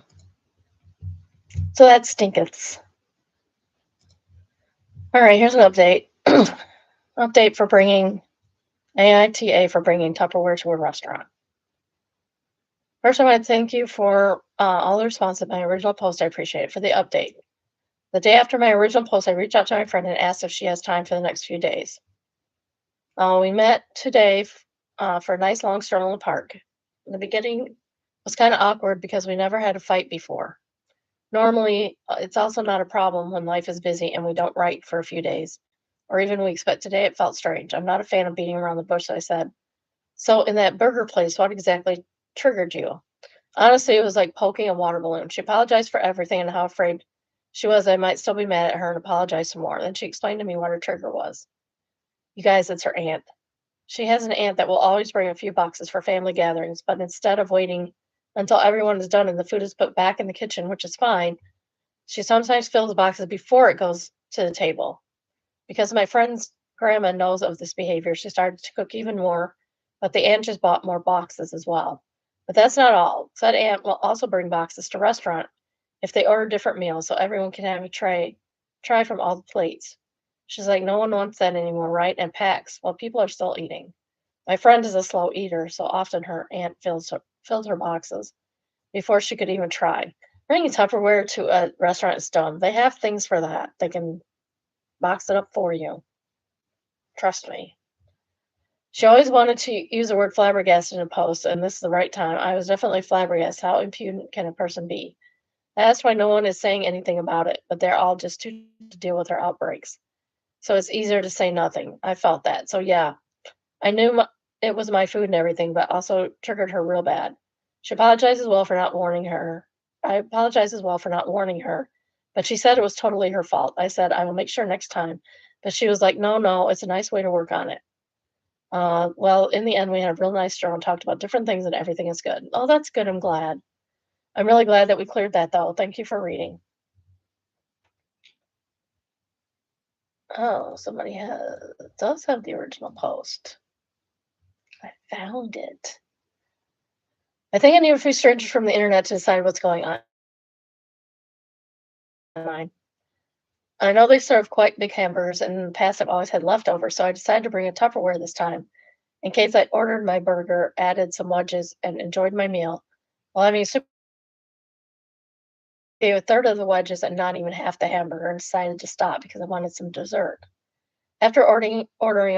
So that stinketh. All right, here's an update. Update for bringing AITA for bringing Tupperware to a restaurant. First, I want to thank you for all the response to my original post. I appreciate it. For the update. The day after my original post, I reached out to my friend and asked if she has time for the next few days. We met today for a nice long stroll in the park. In the beginning was kind of awkward because we never had a fight before. Normally, it's also not a problem when life is busy and we don't write for a few days or even weeks, but today it felt strange. I'm not a fan of beating around the bush, so I said. So, in that burger place, what exactly triggered you? Honestly, it was like poking a water balloon. She apologized for everything and how afraid she was I might still be mad at her and apologize some more. Then she explained to me what her trigger was. You guys, it's her aunt. She has an aunt that will always bring a few boxes for family gatherings, but instead of waiting until everyone is done and the food is put back in the kitchen, which is fine, she sometimes fills the boxes before it goes to the table. Because my friend's grandma knows of this behavior, she started to cook even more, but the aunt just bought more boxes as well. But that's not all. Said aunt will also bring boxes to restaurant if they order different meals so everyone can have a try from all the plates. She's like, no one wants that anymore, right? And packs while people are still eating. My friend is a slow eater, so often her aunt filled her boxes before she could even try. Bringing Tupperware to a restaurant is dumb. They have things for that. They can box it up for you. Trust me. She always wanted to use the word flabbergasted in a post, and this is the right time. I was definitely flabbergasted. How impudent can a person be? That's why no one is saying anything about it, but they're all just too to deal with her outbreaks. So it's easier to say nothing. I felt that. So yeah, I knew it was my food and everything, but also triggered her real bad. She apologized as well for not warning her. I apologize as well for not warning her, but she said it was totally her fault. I said, I will make sure next time. But she was like, no, no, it's a nice way to work on it. Well, in the end, we had a real nice stroll and talked about different things, and everything is good. Oh, that's good. I'm glad. I'm really glad that we cleared that, though. Thank you for reading. Oh, somebody does have the original post. I found it. I think I need a few strangers from the internet to decide what's going on. I know they serve quite big hamburgers, and in the past I've always had leftovers, so I decided to bring a Tupperware this time in case I ordered my burger, added some wedges, and enjoyed my meal. While having a soup, gave a third of the wedges and not even half the hamburger, and decided to stop because I wanted some dessert. After ordering,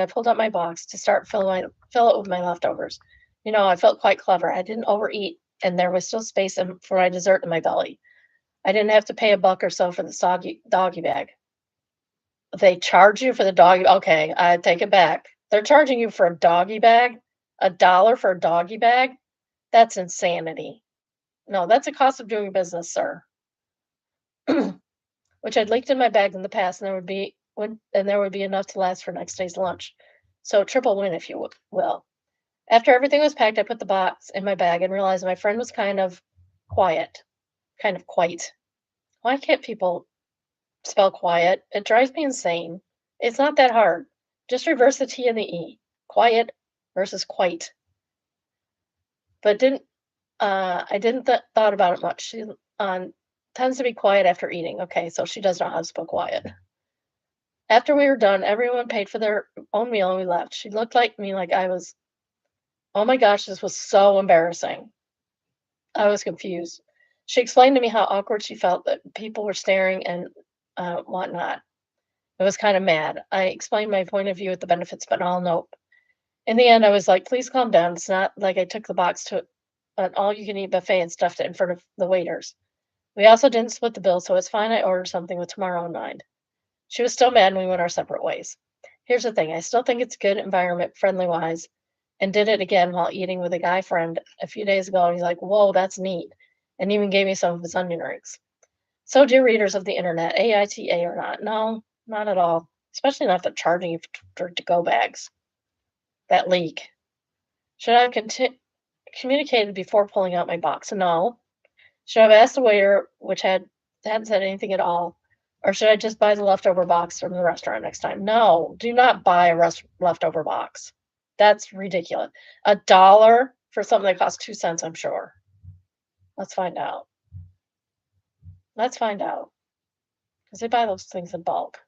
I pulled out my box to start fill it with my leftovers. I felt quite clever. I didn't overeat, and there was still space for my dessert in my belly. I didn't have to pay a buck or so for the soggy doggy bag. They charge you for the doggy. Okay, I take it back. They're charging you for a doggy bag? $1 for a doggy bag? That's insanity. No, that's a cost of doing business, sir. Which I'd leaked in my bag in the past, and there would be enough to last for next day's lunch. So triple win, if you will. After everything was packed, I put the box in my bag and realized my friend was kind of quiet. Kind of quite. Why can't people spell quiet? It drives me insane. It's not that hard. Just reverse the T and the E. Quiet versus quite. But didn't I didn't thought about it much. She tends to be quiet after eating. Okay, so she does know how to spell quiet. After we were done, everyone paid for their own meal and we left. She looked like me like I was, oh my gosh, this was so embarrassing. I was confused. She explained to me how awkward she felt that people were staring and whatnot. I was kind of mad. I explained my point of view with the benefits, but all nope. In the end, I was like, please calm down. It's not like I took the box to an all you can eat buffet and stuffed it in front of the waiters. We also didn't split the bill, so it's fine. I ordered something with tomorrow in mind. She was still mad and we went our separate ways. Here's the thing, I still think it's good environment friendly wise, and did it again while eating with a guy friend a few days ago. And he's like, whoa, that's neat. And even gave me some of his onion rings. So, dear readers of the internet, AITA or not, no, not at all. Especially not the charging you for to go bags. That leak. Should I have communicated before pulling out my box? No. Should I have asked the waiter, which hadn't said anything at all, or should I just buy the leftover box from the restaurant next time? No, do not buy a leftover box. That's ridiculous. $1 for something that costs 2 cents, I'm sure. Let's find out. Let's find out. Because they buy those things in bulk.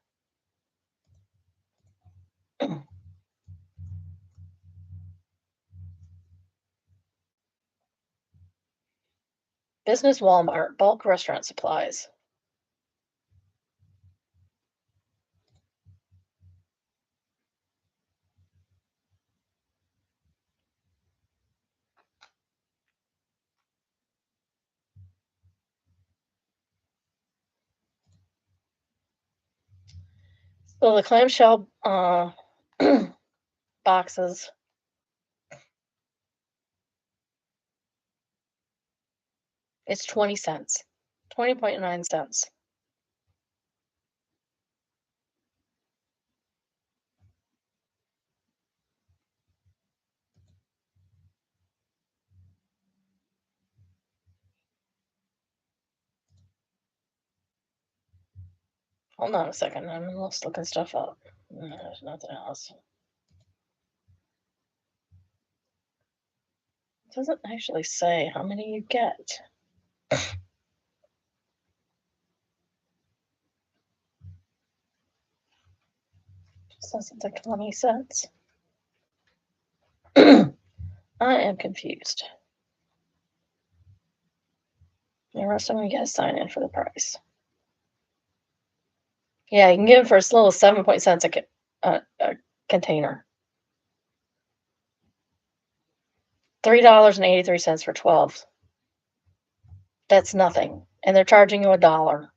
Business Walmart, bulk restaurant supplies. So the clamshell boxes, it's 20 cents, 20.9 cents. Hold on a second. I'm almost looking stuff up. There's nothing else. It doesn't actually say how many you get. It says it's like 20 cents. I am confused. The rest of them, you guys sign in for the price. Yeah, you can get them for as little as 7 cents a container. $3.83 for 12. That's nothing. And they're charging you $1.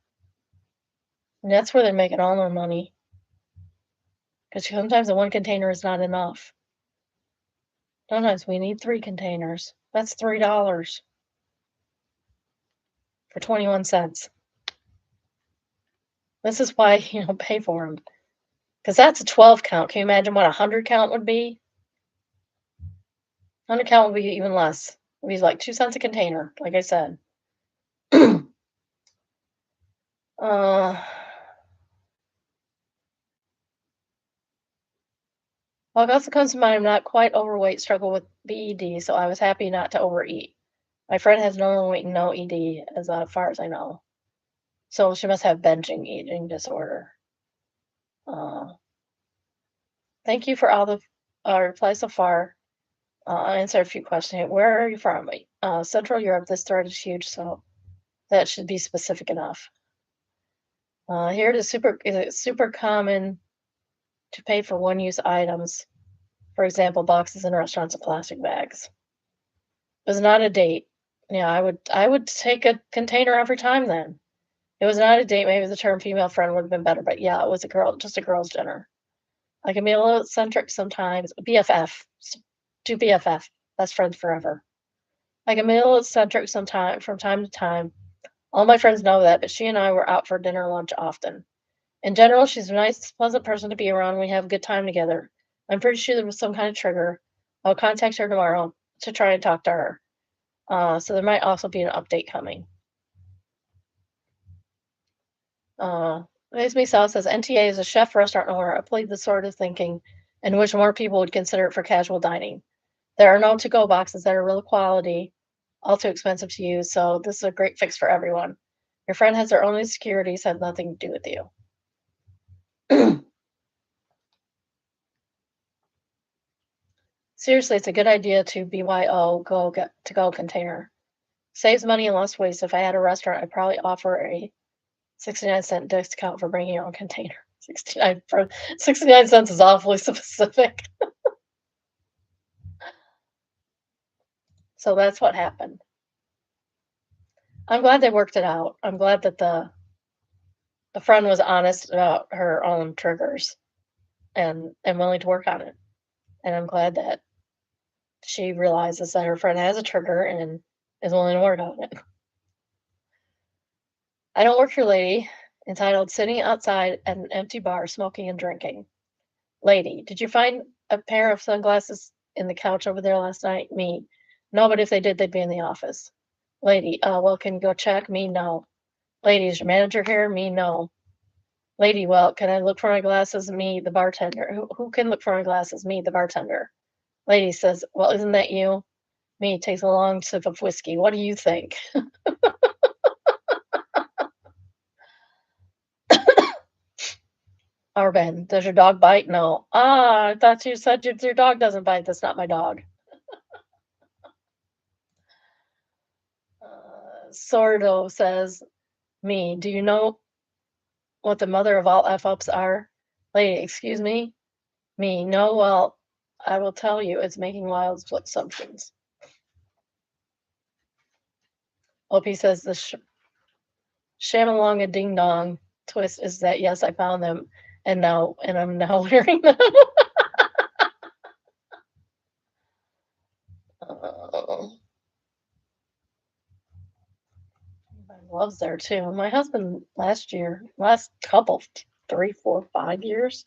And that's where they're making all their money. Because sometimes the one container is not enough. Sometimes we need 3 containers. That's $3 for 21 cents. This is why you don't pay for them. Because that's a 12 count. Can you imagine what a 100 count would be? 100 count would be even less. It would be like 2 cents a container, like I said. What also comes to mind, I'm not quite overweight, struggle with BED, so I was happy not to overeat. My friend has normal weight and no ED, as far as I know. So she must have binging eating disorder. Thank you for all the replies so far. I'll answer a few questions. Where are you from? Central Europe. This thread is huge, so that should be specific enough. Here it is super common to pay for one-use items. For example, boxes in restaurants and plastic bags. It was not a date. Yeah, I would take a container every time then. It was not a date. Maybe the term female friend would have been better, but yeah, it was just a girl's dinner. I can be a little eccentric sometimes. BFF. Do BFF. Best friends forever. I can be a little eccentric sometimes from time to time. All my friends know that, but she and I were out for dinner or lunch often. In general, she's a nice, pleasant person to be around. We have a good time together. I'm pretty sure there was some kind of trigger. I'll contact her tomorrow to try and talk to her. So there might also be an update coming. Lazy South says NTA is a chef restaurant owner. I played this sort of thinking and wish more people would consider it for casual dining. There are no to-go boxes that are real quality, all too expensive to use, so this is a great fix for everyone. Your friend has their own insecurities, has nothing to do with you. Seriously, it's a good idea to BYO go container. Saves money and less waste. If I had a restaurant, I'd probably offer a 69-cent discount for bringing your own container. 69 cents is awfully specific. So that's what happened. I'm glad they worked it out. I'm glad that the friend was honest about her own triggers and willing to work on it. And I'm glad that she realizes that her friend has a trigger and is willing to work on it. I don't work for lady, entitled Sitting Outside at an Empty Bar Smoking and Drinking. Lady, did you find a pair of sunglasses in the couch over there last night? Me. No, but if they did, they'd be in the office. Lady, well, can you go check? Me, no. Lady, is your manager here? Me, no. Lady, well, can I look for my glasses? Me, the bartender. Who can look for my glasses? Me, the bartender. Lady says, well, isn't that you? Me takes a long sip of whiskey. What do you think? Arben, does your dog bite? No. Ah, I thought you said your dog doesn't bite. That's not my dog. Sordo says, me, do you know what the mother of all F ups are? Lady, excuse me? Me, no, well, I will tell you, it's making wild assumptions. Opie says the Shamalonga Ding Dong twist is that yes, I found them and I'm now wearing them. Oh, my gloves there too. My husband last couple, 3, 4, 5 years,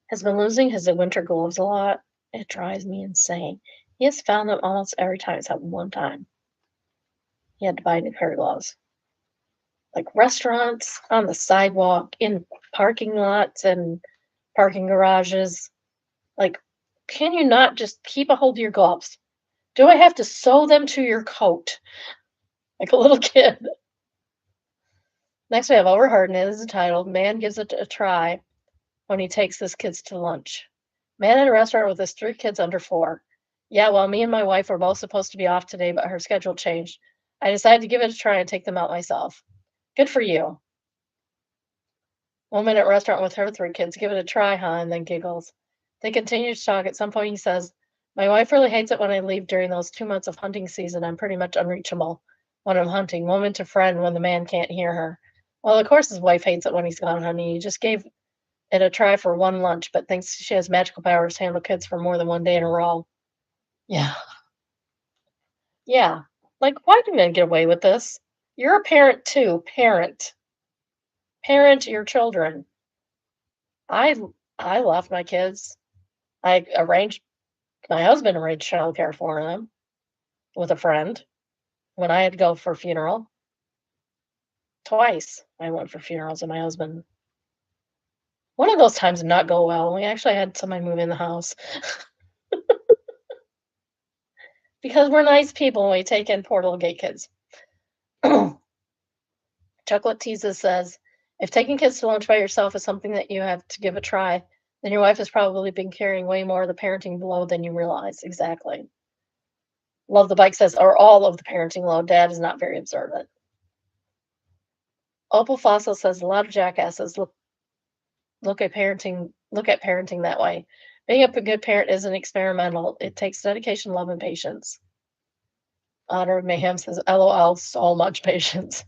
has been losing his winter gloves a lot. It drives me insane. He has found them almost every time except one time. He had to buy a new pair of gloves. Like restaurants, on the sidewalk, in parking lots and parking garages. Like, can you not just keep a hold of your gloves? Do I have to sew them to your coat like a little kid? Next, we have Overheard, and it is entitled Man Gives It a Try When He Takes His Kids to Lunch. Man at a restaurant with his 3 kids under 4. Yeah, well, me and my wife were both supposed to be off today, but her schedule changed. I decided to give it a try and take them out myself. Good for you. Woman at restaurant with her 3 kids. Give it a try, huh? And then giggles. They continue to talk. At some point, he says, my wife really hates it when I leave during those 2 months of hunting season. I'm pretty much unreachable when I'm hunting. Woman to friend when the man can't hear her. Well, of course, his wife hates it when he's gone hunting. He just gave it a try for one lunch, but thinks she has magical powers to handle kids for more than one day in a row. Yeah. Yeah. Like, why do men get away with this? You're a parent too. Parent your children. I I left my kids. I arranged my husband arranged childcare for them with a friend when I had to go for a funeral. Twice I went for funerals and my husband. One of those times did not go well. We actually had somebody move in the house because we're nice people and we take in poor little gay kids. Chocolate Teases says, if taking kids to lunch by yourself is something that you have to give a try, then your wife has probably been carrying way more of the parenting load than you realize. Exactly. Love the Bike says, or all of the parenting load. Dad is not very observant. Opal Fossil says a lot of jackasses look at parenting that way. Being a good parent isn't experimental. It takes dedication, love, and patience. Honor of Mayhem says, LOL, so much patience.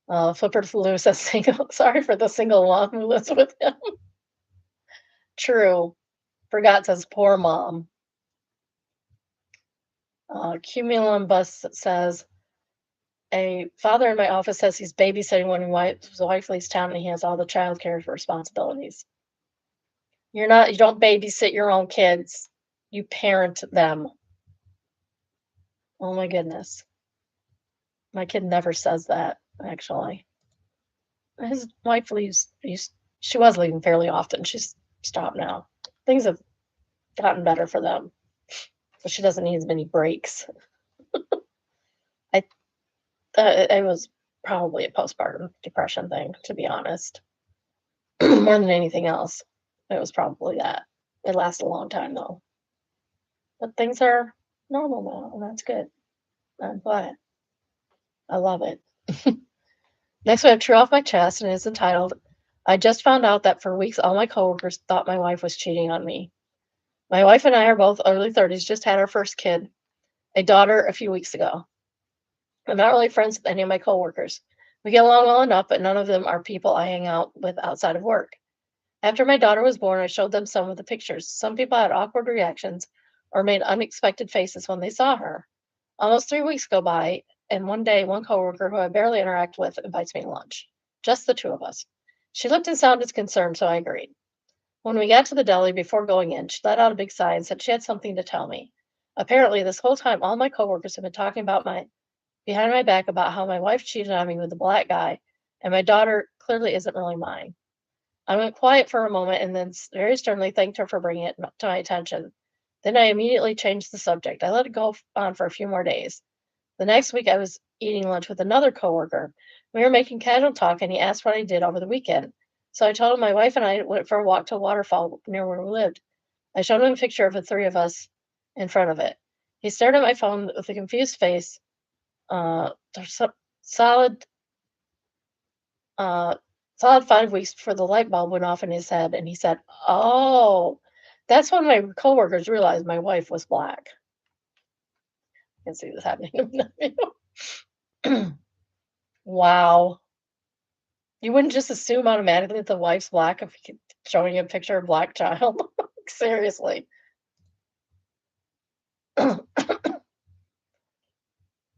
Flipper Lou says, single. Sorry for the single mom who lives with him. True. Forgot says, poor mom. Cumulum Bus says, a father in my office says he's babysitting when his wife leaves town and he has all the child care responsibilities. You don't babysit your own kids. You parent them. Oh my goodness. My kid never says that, actually. His wife leaves, she was leaving fairly often. She's stopped now. Things have gotten better for them. So she doesn't need as many breaks. I It was probably a postpartum depression thing, to be honest. More than anything else. It was probably that. It lasted a long time though. But things are normal now, and that's good. I'm glad. I love it. Next, we have True Off My Chest, and it's entitled, I just found out that for weeks all my coworkers thought my wife was cheating on me. My wife and I are both early 30s, just had our first kid, a daughter, a few weeks ago. I'm not really friends with any of my coworkers. We get along well enough, but none of them are people I hang out with outside of work. After my daughter was born, I showed them some of the pictures. Some people had awkward reactions or made unexpected faces when they saw her. Almost 3 weeks go by, and one day, one coworker who I barely interact with invites me to lunch. Just the two of us. She looked and sounded concerned, so I agreed. When we got to the deli before going in, she let out a big sigh and said she had something to tell me. Apparently, this whole time, all my coworkers have been talking behind my back about how my wife cheated on me with a black guy, and my daughter clearly isn't really mine. I went quiet for a moment and then very sternly thanked her for bringing it to my attention. Then I immediately changed the subject. I let it go on for a few more days. The next week, I was eating lunch with another coworker. We were making casual talk, and he asked what I did over the weekend. So I told him my wife and I went for a walk to a waterfall near where we lived. I showed him a picture of the three of us in front of it. He stared at my phone with a confused face. There's some solid, uh, solid 5 weeks before the light bulb went off in his head, and he said, "Oh, that's when my coworkers realized my wife was black." I can see this happening in the video. Wow. You wouldn't just assume automatically that the wife's black if you showing a picture of a black child? Seriously.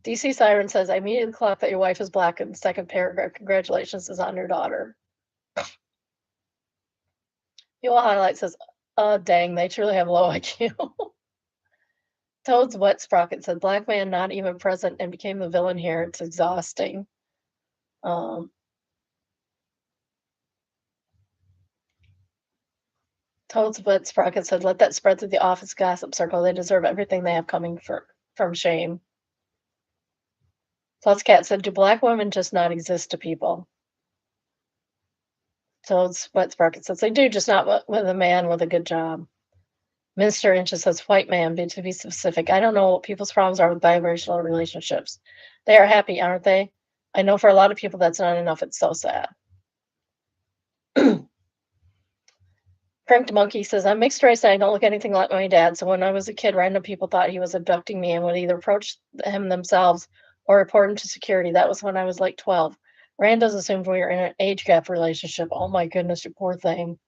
DC Siren says, "I immediately clocked that your wife is black in the second paragraph. Congratulations is on your daughter." Fuel Highlight says, dang, they truly have low IQ." Toad's Wet Sprocket said, "Black man not even present and became the villain here. It's exhausting." Um, Toad's Wet Sprocket said, "Let that spread through the office gossip circle. They deserve everything they have coming from shame." Plus Cat said, "Do black women just not exist to people?" Toad's Wet Sprocket says, "They do, just not with a man with a good job." Mr. Inches says, "White man, to be specific. I don't know what people's problems are with biracial relationships. They are happy, aren't they? I know for a lot of people that's not enough. It's so sad." Cranked Monkey says, "I'm mixed race and I don't look anything like my dad. So when I was a kid, random people thought he was abducting me and would either approach him themselves or report him to security. That was when I was like 12. Randos assumed we were in an age gap relationship." Oh my goodness, you poor thing.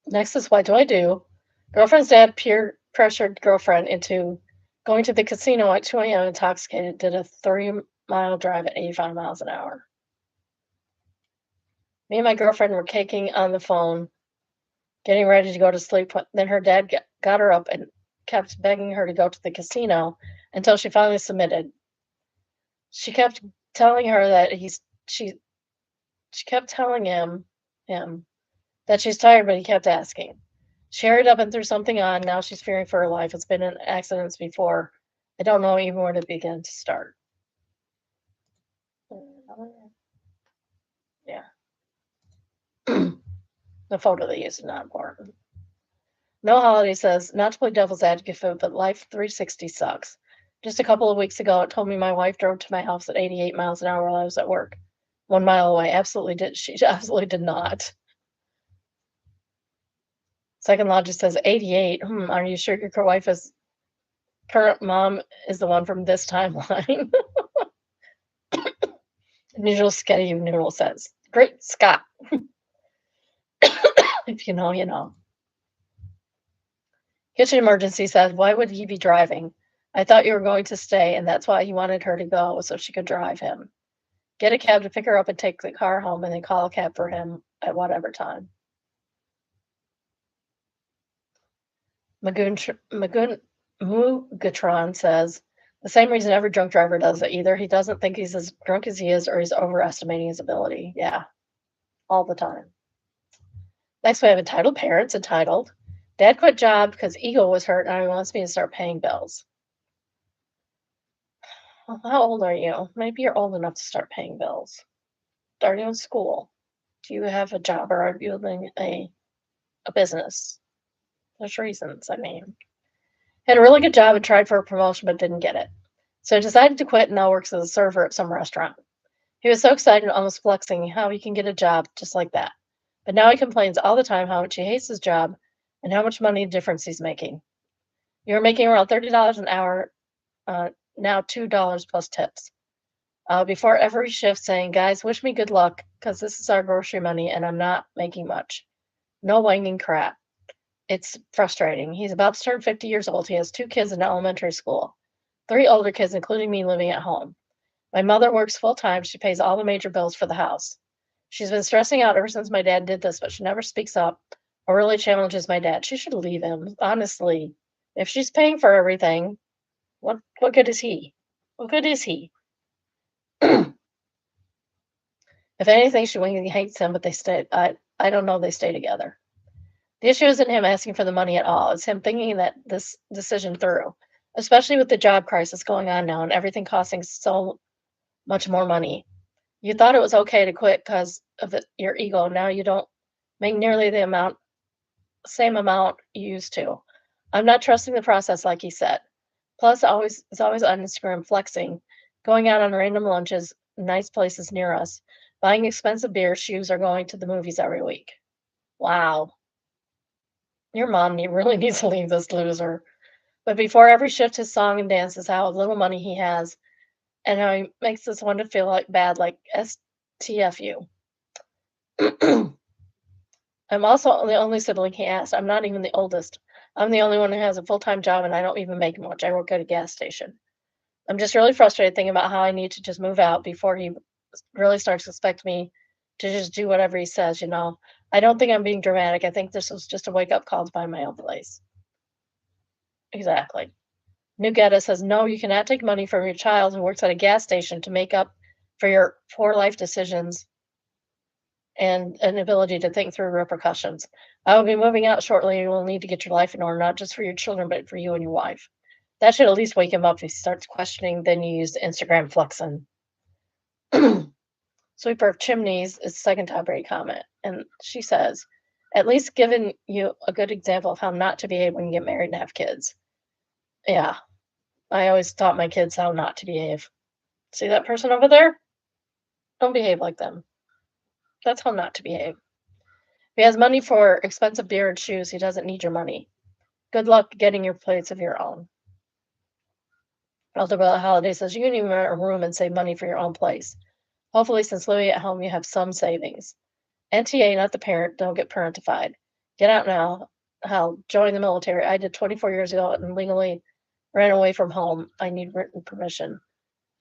Next is What Do I Do? Girlfriend's dad peer pressured girlfriend into going to the casino at 2 a.m. intoxicated, did a 3-mile drive at 85 miles an hour. Me and my girlfriend were caking on the phone, getting ready to go to sleep. Then her dad got her up and kept begging her to go to the casino until she finally submitted. She kept telling her that she kept telling him that she's tired, but he kept asking. She hurried up and threw something on. Now she's fearing for her life. It's been in accidents before. I don't know even where to begin to start. Yeah. The photo they used is not important. No Holiday says, "Not to play devil's advocate, but Life 360 sucks. Just a couple of weeks ago, it told me my wife drove to my house at 88 miles an hour while I was at work. 1 mile away. Absolutely did. She absolutely did not." Second Logic says, 88. Are you sure your wife is current mom is the one from this timeline? Neutral Sketty Noodle says, "Great Scott." If you know, you know. Kitchen Emergency says, "Why would he be driving? I thought you were going to stay, and that's why he wanted her to go so she could drive him. Get a cab to pick her up and take the car home, and then call a cab for him at whatever time." Mugatron says, "The same reason every drunk driver does it. Either he doesn't think he's as drunk as he is, or he's overestimating his ability." Yeah, all the time. Next, we have entitled parents. Entitled, "Dad quit job because ego was hurt, and now he wants me to start paying bills." Well, how old are you? Maybe you're old enough to start paying bills. Are you in school? Do you have a job, or are you building a business? There's reasons. I mean, had a really good job and tried for a promotion but didn't get it. So he decided to quit and now works as a server at some restaurant. He was so excited, almost flexing how he can get a job just like that. But now he complains all the time how much he hates his job and how much money difference he's making. You're making around $30 an hour, now $2 plus tips. Before every shift saying, "Guys, wish me good luck because this is our grocery money and I'm not making much." No whining crap. It's frustrating. He's about to turn 50 years old. He has 2 kids in elementary school, 3 older kids, including me, living at home. My mother works full time. She pays all the major bills for the house. She's been stressing out ever since my dad did this, but she never speaks up or really challenges my dad. She should leave him, honestly. If she's paying for everything, what good is he? What good is he? If anything, she hates him, but they stay. I don't know. They stay together. The issue isn't him asking for the money at all. It's him thinking that this decision through, especially with the job crisis going on now and everything costing so much more money. You thought it was okay to quit because of your ego. Now you don't make nearly the same amount you used to. I'm not trusting the process like he said. Plus, always is always on Instagram flexing, going out on random lunches, nice places near us, buying expensive beer, shoes, or going to the movies every week. Wow, your mom really needs to leave this loser. But before every shift, his song and dance is how little money he has, and how he makes this one to feel like bad, like STFU. I'm also the only sibling he has. I'm not even the oldest. I'm the only one who has a full-time job, and I don't even make much. I work at a gas station. I'm just really frustrated thinking about how I need to just move out before he really starts to expect me to just do whatever he says. I don't think I'm being dramatic. I think this was just a wake-up call to find my own place. Exactly. New Getta says, no, you cannot take money from your child who works at a gas station to make up for your poor life decisions and an ability to think through repercussions. I will be moving out shortly. You will need to get your life in order, not just for your children, but for you and your wife. That should at least wake him up if he starts questioning. Then you use Instagram flexing. Sweeper of Chimneys is the second top rate comment. And she says, at least giving you a good example of how not to behave when you get married and have kids. Yeah, I always taught my kids how not to behave. See that person over there? Don't behave like them. That's how not to behave. If he has money for expensive beer and shoes, he doesn't need your money. Good luck getting your plates of your own. Ultimate Holiday says you can even rent a room and save money for your own place. Hopefully, since living at home, you have some savings. NTA, not the parent, don't get parentified. Get out now. Hell, join the military. I did 24 years ago and legally ran away from home. I need written permission.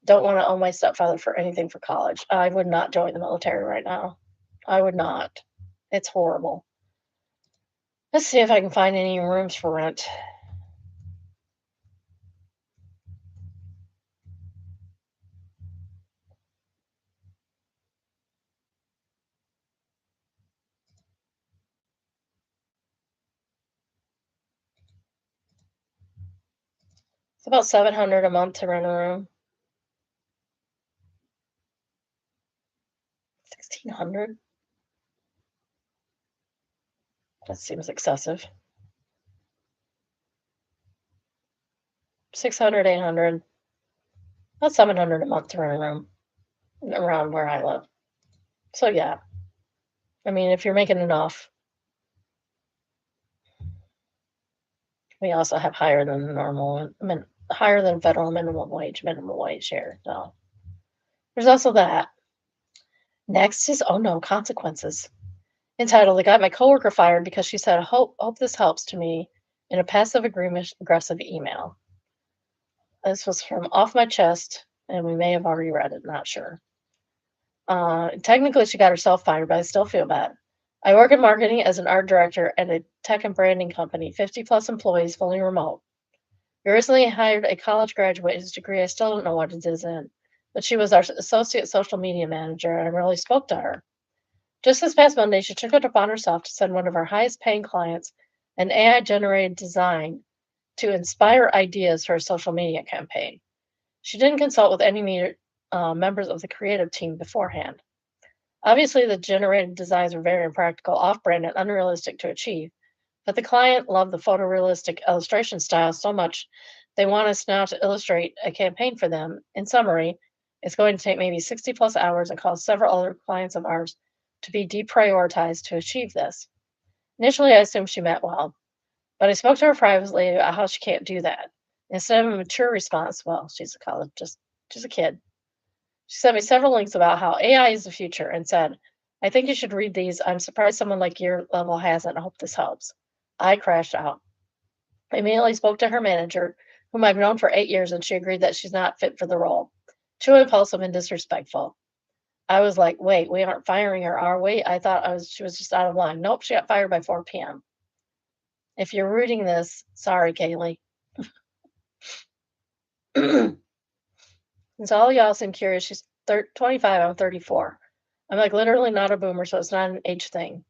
Don't want to owe my stepfather for anything for college. I would not join the military right now. I would not. It's horrible. Let's see if I can find any rooms for rent. It's about $700 a month to rent a room. 1,600. That seems excessive. 600, 800. About 700 a month to rent a room around where I live. So yeah, I mean, if you're making enough, we also have higher than normal, higher than federal minimum wage here. So there's also that. Next is oh no, consequences. Entitled, I got my coworker fired because she said, hope this helps to me in a passive aggressive email. This was from Off My Chest, and we may have already read it, not sure. Technically, she got herself fired, but I still feel bad. I work in marketing as an art director at a tech and branding company, 50 plus employees, fully remote. We recently hired a college graduate whose degree I still don't know what it is in, but she was our associate social media manager, and I really spoke to her. Just this past Monday, she took it upon herself to send one of our highest paying clients an AI generated design to inspire ideas for a social media campaign. She didn't consult with any members of the creative team beforehand. Obviously, the generated designs were very impractical, off brand, and unrealistic to achieve, but the client loved the photorealistic illustration style so much they want us now to illustrate a campaign for them. In summary, it's going to take maybe 60 plus hours and cause several other clients of ours to be deprioritized to achieve this. Initially, I assumed she meant well, but I spoke to her privately about how she can't do that. Instead of a mature response, well, she's a college, just she's a kid. She sent me several links about how AI is the future and said, I think you should read these. I'm surprised someone like your level hasn't. I hope this helps. I crashed out. I immediately spoke to her manager, whom I've known for 8 years, and she agreed that she's not fit for the role. Too impulsive and disrespectful. I was like, wait, we aren't firing her, are we? I thought she was just out of line. Nope, she got fired by 4 p.m. If you're reading this, sorry, Kaylee. And so all y'all seem curious. She's 25, I'm 34. I'm like literally not a boomer, so it's not an age thing.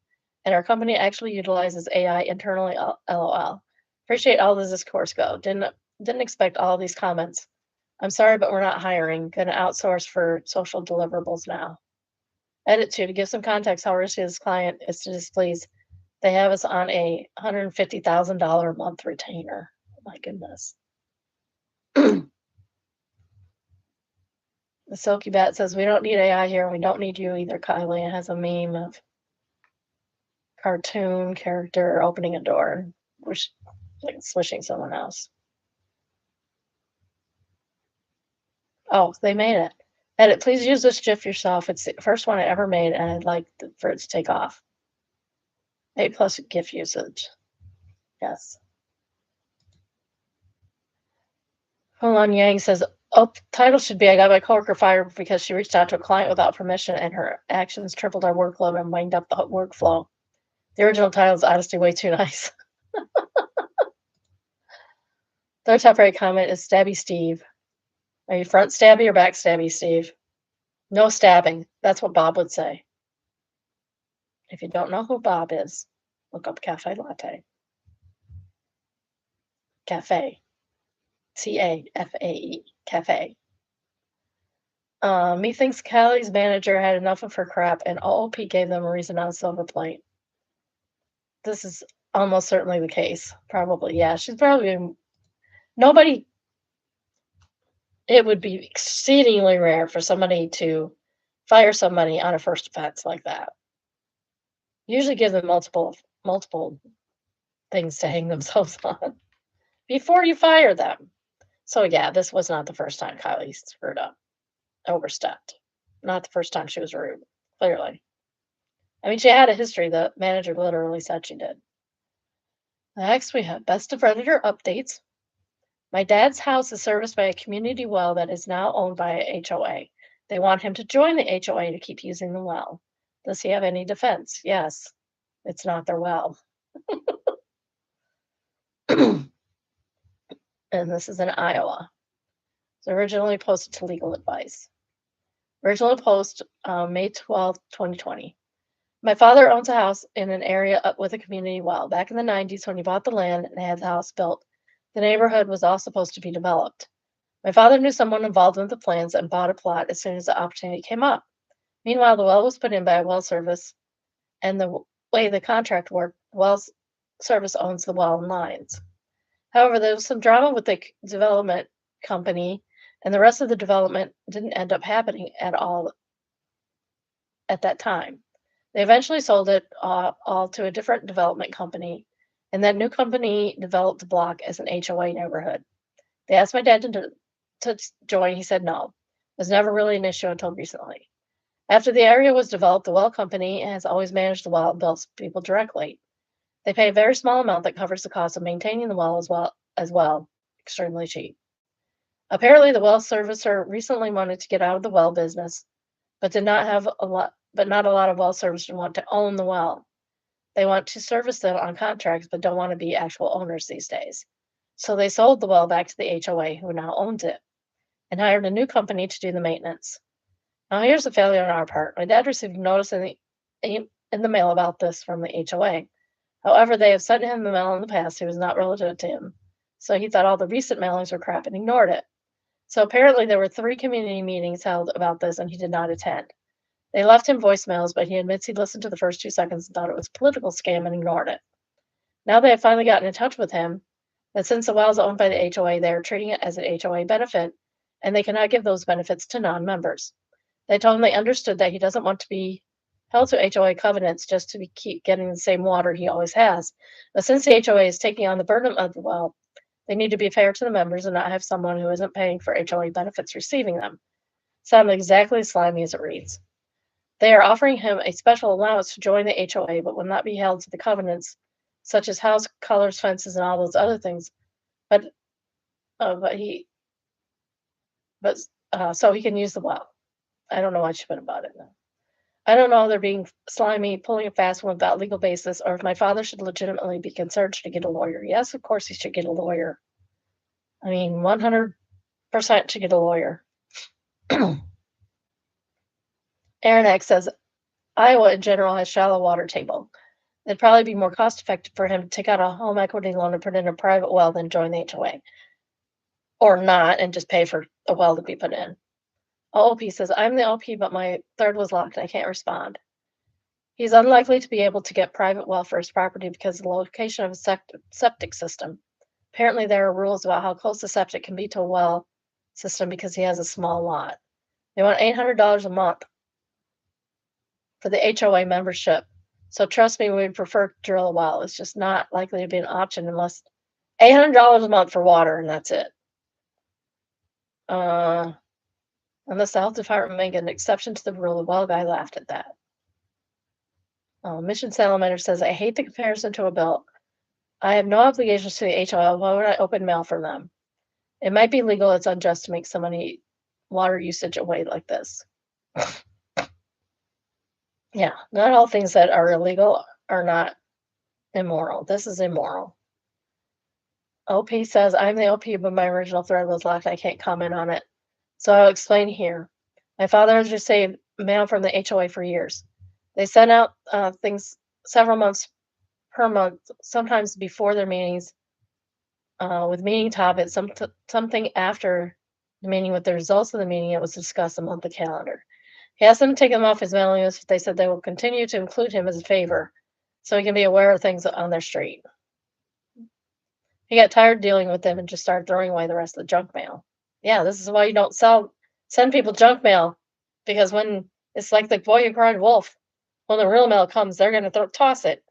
and our company actually utilizes AI internally. LOL. Appreciate all this course go. Didn't expect all these comments. I'm sorry, but we're not hiring. Gonna outsource for social deliverables now. Edit 2, to give some context how risky this client is to displease. They have us on a $150,000 a month retainer. Oh my goodness. The Silky Bat says, we don't need AI here. We don't need you either, Kylie. It has a meme of cartoon character opening a door, like swishing someone else. Oh, they made it. Edit, please use this GIF yourself. It's the first one I ever made, and I'd like for it to take off. A+ GIF usage. Yes. Hold Yang says, oh, title should be I got my coworker fired because she reached out to a client without permission and her actions tripled our workload and wind up the workflow. The original title is honestly way too nice. Their top right comment is Stabby Steve. Are you front stabby or back stabby, Steve? No stabbing. That's what Bob would say. If you don't know who Bob is, look up Cafe Latte. Cafe. CAFAE. Cafe. Methinks Callie's manager had enough of her crap and OOP gave them a reason on a silver plate. This is almost certainly the case. Probably, yeah. She's probably nobody. It would be exceedingly rare for somebody to fire somebody on a first offense like that. Usually give them multiple things to hang themselves on before you fire them. So yeah, this was not the first time Kylie screwed up, overstepped. Not the first time she was rude, clearly. I mean, she had a history. The manager literally said she did. Next, we have Best of Redditor updates. My dad's house is serviced by a community well that is now owned by a HOA. They want him to join the HOA to keep using the well. Does he have any defense? Yes, it's not their well. And this is in Iowa. It's originally posted to Legal Advice. Original post May 12, 2020. My father owns a house in an area with a community well. Back in the 90s, when he bought the land and had the house built, the neighborhood was all supposed to be developed. My father knew someone involved in the plans and bought a plot as soon as the opportunity came up. Meanwhile, the well was put in by a well service, and the way the contract worked, well service owns the well and lines. However, there was some drama with the development company, and the rest of the development didn't end up happening at all at that time. They eventually sold it all to a different development company, and that new company developed the block as an HOA neighborhood. They asked my dad to join. He said no. It was never really an issue until recently. After the area was developed, the well company has always managed the well and bills people directly. They pay a very small amount that covers the cost of maintaining the well as well, extremely cheap. Apparently, the well servicer recently wanted to get out of the well business, but not a lot of well servicers want to own the well. They want to service them on contracts, but don't want to be actual owners these days. So they sold the well back to the HOA, who now owns it, and hired a new company to do the maintenance. Now, here's a failure on our part. My dad received notice in the mail about this from the HOA. However, they have sent him the mail in the past. It was not relative to him. So he thought all the recent mailings were crap and ignored it. So apparently there were 3 community meetings held about this, and he did not attend. They left him voicemails, but he admits he listened to the first 2 seconds and thought it was a political scam and ignored it. Now they have finally gotten in touch with him, but since the well is owned by the HOA, they are treating it as an HOA benefit, and they cannot give those benefits to non-members. They told him they understood that he doesn't want to be held to HOA covenants just to keep getting the same water he always has. But since the HOA is taking on the burden of the well, they need to be fair to the members and not have someone who isn't paying for HOA benefits receiving them. Sounds exactly as slimy as it reads. They are offering him a special allowance to join the HOA, but will not be held to the covenants, such as house colors, fences, and all those other things. So he can use the well. I don't know what you put about it now. I don't know if they're being slimy, pulling a fast one without legal basis, or if my father should legitimately be concerned to get a lawyer. Yes, of course he should get a lawyer. I mean, 100% to get a lawyer. Aaron X says, Iowa in general has shallow water table. It'd probably be more cost effective for him to take out a home equity loan and put in a private well than join the HOA. Or not, and just pay for a well to be put in. OP says, I'm the OP, but my third was locked. I can't respond. He's unlikely to be able to get private well for his property because of the location of a septic system. Apparently, there are rules about how close the septic can be to a well system because he has a small lot. They want $800 a month for the HOA membership. So trust me, we'd prefer to drill a well. It's just not likely to be an option unless $800 a month for water, and that's it. Unless the health department make an exception to the rule, the well guy laughed at that. Mission Salamander says, I hate the comparison to a bill. I have no obligations to the HOA. Why would I open mail from them? It might be legal. It's unjust to make so many water usage away like this. Yeah, not all things that are illegal are not immoral. This is immoral. OP says, I'm the OP, but my original thread was locked. I can't comment on it. So I'll explain here. My father has received mail from the HOA for years. They sent out things several months per month, sometimes before their meetings, with meeting topics, something after the meeting with the results of the meeting. It was discussed on the calendar. He asked them to take them off his mailing list, but they said they will continue to include him as a favor so he can be aware of things on their street. He got tired dealing with them and just started throwing away the rest of the junk mail. Yeah, this is why you don't send people junk mail, because when it's like the boy who cried wolf, when the real mail comes, they're going to toss it.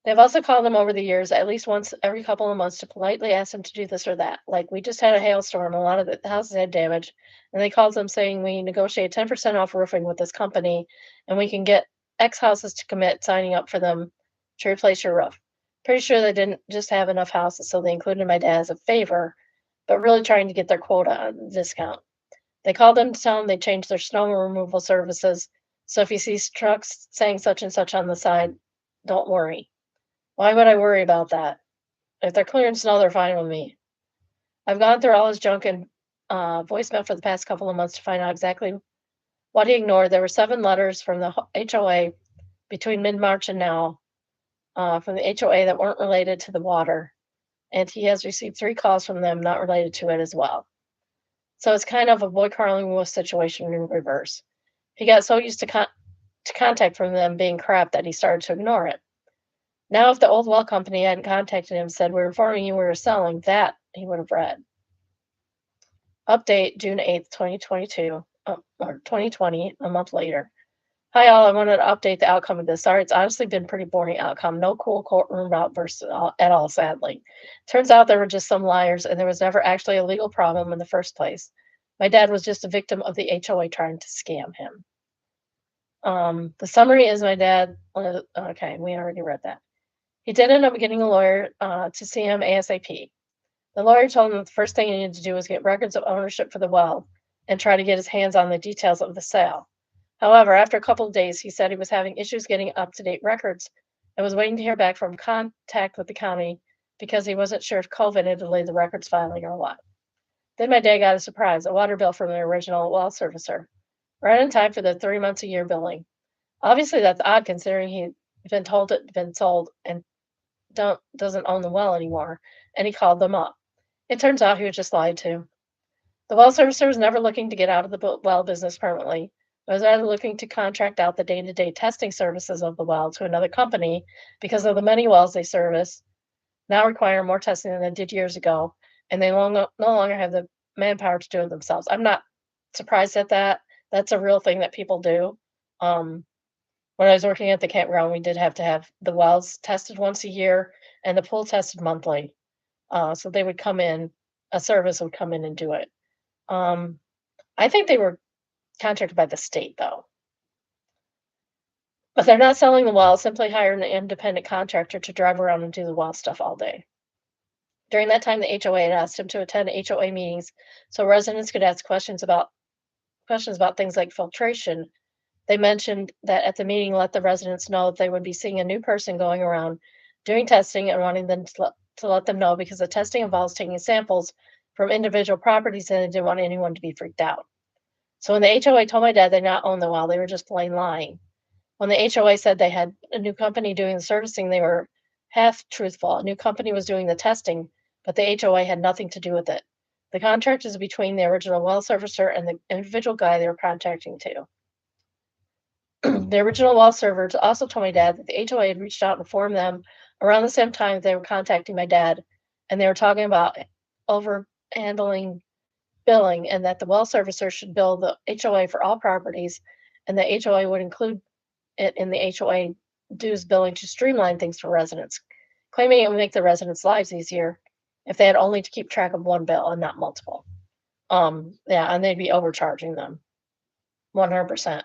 They've also called him over the years, at least once every couple of months, to politely ask him to do this or that. Like, we just had a hailstorm, a lot of the houses had damage, and they called them saying we negotiate 10% off roofing with this company, and we can get X houses to commit signing up for them to replace your roof. Pretty sure they didn't just have enough houses, so they included my dad as a favor, but really trying to get their quota on the discount. They called him to tell him they changed their snow removal services, so if you see trucks saying such and such on the side, don't worry. Why would I worry about that? If they're clearing snow, they're fine with me. I've gone through all his junk and voicemail for the past couple of months to find out exactly what he ignored. There were 7 letters from the HOA between mid-March and now from the HOA that weren't related to the water. And he has received 3 calls from them not related to it as well. So it's kind of a boy Carling Wolf situation in reverse. He got so used to contact from them being crap that he started to ignore it. Now, if the old well company hadn't contacted him and said, we're informing you we were selling, that he would have read. Update, June 8th, 2022, or 2020, a month later. Hi, all. I wanted to update the outcome of this. Sorry, it's honestly been pretty boring outcome. No cool courtroom outbursts at all, sadly. Turns out there were just some liars, and there was never actually a legal problem in the first place. My dad was just a victim of the HOA trying to scam him. The summary is my dad. Okay, we already read that. He did end up getting a lawyer to see him ASAP. The lawyer told him that the first thing he needed to do was get records of ownership for the well and try to get his hands on the details of the sale. However, after a couple of days, he said he was having issues getting up-to-date records and was waiting to hear back from contact with the county because he wasn't sure if COVID had delayed the records filing or what. Then my dad got a surprise, a water bill from the original well servicer, right in time for the 3 months a year billing. Obviously, that's odd considering he'd been told it had been sold and doesn't own the well anymore, and he called them up. It turns out he was just lied to. The well servicer was never looking to get out of the well business permanently, but was rather looking to contract out the day-to-day testing services of the well to another company because of the many wells they service now require more testing than they did years ago, and they no longer have the manpower to do it themselves. I'm not surprised at that. That's a real thing that people do. When I was working at the campground, we did have to have the wells tested once a year and the pool tested monthly. So they would come in, a service would come in and do it. I think they were contracted by the state, though. But they're not selling the well, simply hiring an independent contractor to drive around and do the well stuff all day. During that time, the HOA had asked him to attend HOA meetings so residents could ask questions about things like filtration. They mentioned that at the meeting, let the residents know that they would be seeing a new person going around doing testing and wanting them to let them know because the testing involves taking samples from individual properties and they didn't want anyone to be freaked out. So when the HOA told my dad they not own the well, they were just plain lying. When the HOA said they had a new company doing the servicing, they were half truthful. A new company was doing the testing, but the HOA had nothing to do with it. The contract is between the original well servicer and the individual guy they were contracting to. The original well servers also told my dad that the HOA had reached out and informed them around the same time they were contacting my dad, and they were talking about over handling billing and that the well servicer should bill the HOA for all properties, and the HOA would include it in the HOA dues billing to streamline things for residents, claiming it would make the residents' lives easier if they had only to keep track of one bill and not multiple. Yeah, and they'd be overcharging them 100%.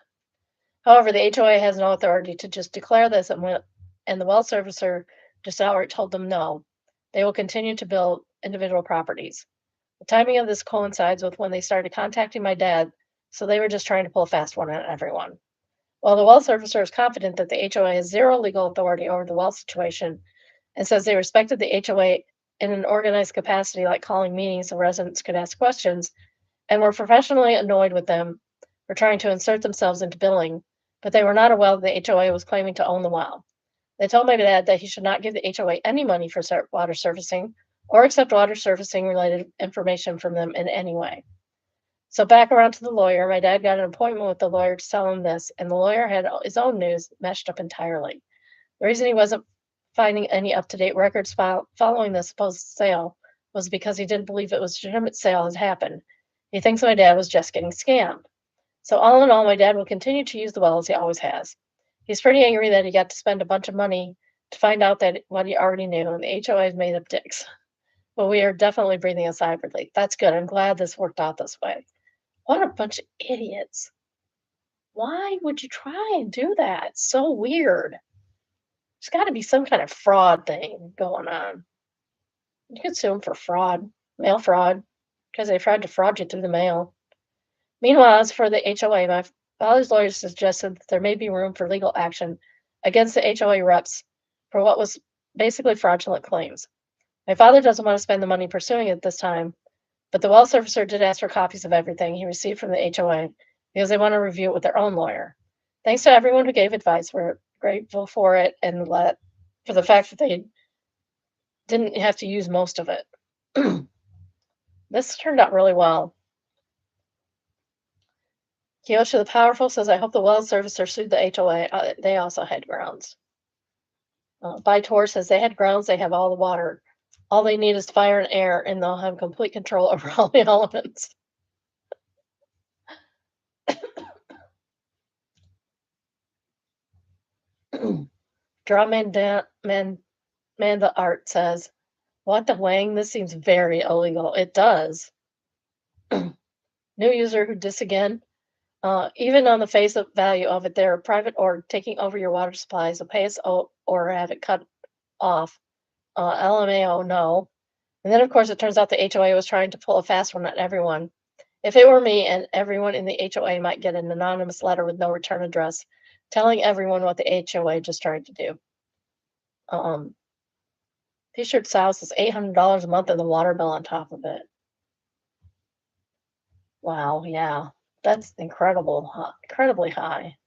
However, the HOA has no authority to just declare this, and the well servicer just outright told them no. They will continue to bill individual properties. The timing of this coincides with when they started contacting my dad, so they were just trying to pull a fast one on everyone. While the well servicer is confident that the HOA has zero legal authority over the well situation and says they respected the HOA in an organized capacity, like calling meetings so residents could ask questions, and were professionally annoyed with them for trying to insert themselves into billing, but they were not aware that the HOA was claiming to own the well. They told my dad that he should not give the HOA any money for water servicing or accept water servicing related information from them in any way. So back around to the lawyer, my dad got an appointment with the lawyer to tell him this, and the lawyer had his own news meshed up entirely. The reason he wasn't finding any up-to-date records following the supposed sale was because he didn't believe it was a legitimate sale had happened. He thinks my dad was just getting scammed. So all in all, my dad will continue to use the well as he always has. He's pretty angry that he got to spend a bunch of money to find out that what he already knew, and the HOA has made up dicks. But we are definitely breathing a sigh of relief. That's good. I'm glad this worked out this way. What a bunch of idiots. Why would you try and do that? It's so weird. There's got to be some kind of fraud thing going on. You could sue them for fraud, mail fraud, because they tried to fraud you through the mail. Meanwhile, as for the HOA, my father's lawyers suggested that there may be room for legal action against the HOA reps for what was basically fraudulent claims. My father doesn't want to spend the money pursuing it this time, but the well servicer did ask for copies of everything he received from the HOA because they want to review it with their own lawyer. Thanks to everyone who gave advice. We're grateful for it and for the fact that they didn't have to use most of it. This turned out really well. Kyosha the Powerful says, I hope the well servicer sued the HOA. They also had grounds. Bytor says, they had grounds, they have all the water. All they need is fire and air, and they'll have complete control over all the elements. The Art says, what the wang? This seems very illegal. It does. New user who dis again. Even on the face of value of it, they're a private org taking over your water supply, so pay us or have it cut off. LMAO, no. And then, of course, it turns out the HOA was trying to pull a fast one on everyone. If it were me, and everyone in the HOA might get an anonymous letter with no return address telling everyone what the HOA just tried to do. T-shirt sales is $800 a month and the water bill on top of it. Wow, yeah. That's incredibly high.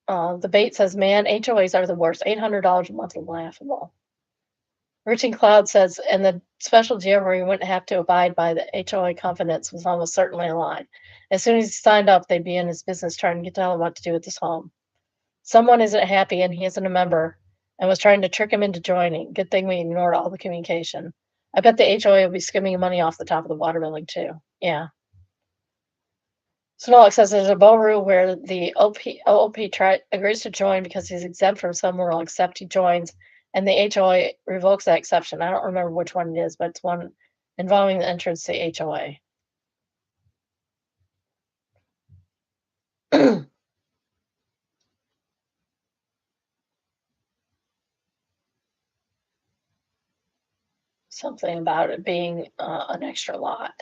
The bait says, man, HOAs are the worst. $800 a month is laughable. Routine Cloud says, and the special deal where he wouldn't have to abide by the HOA confidence was almost certainly a lie. As soon as he signed up, they'd be in his business trying to tell him what to do with his home. Someone isn't happy and he isn't a member and was trying to trick him into joining. Good thing we ignored all the communication. I bet the HOA will be skimming money off the top of the water billing too. Yeah. Sonolic says there's a Bo rule where the OOP agrees to join because he's exempt from some rule, except he joins, and the HOA revokes that exception. I don't remember which one it is, but it's one involving the entrance to the HOA. Something about it being an extra lot.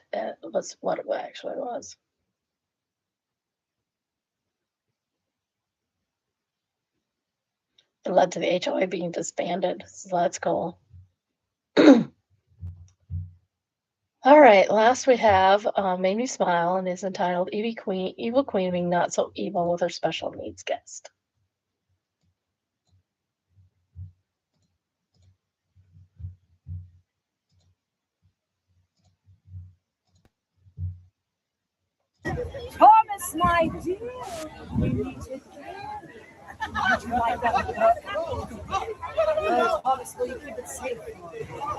Was what it actually was. It led to the HOA being disbanded. So that's cool. All right, last we have Made Me Smile and is entitled Evil Queen Being Not So Evil with Her Special Needs Guest. Thomas, my dear, we meet again. Would you like that? Thomas, will you keep it safe?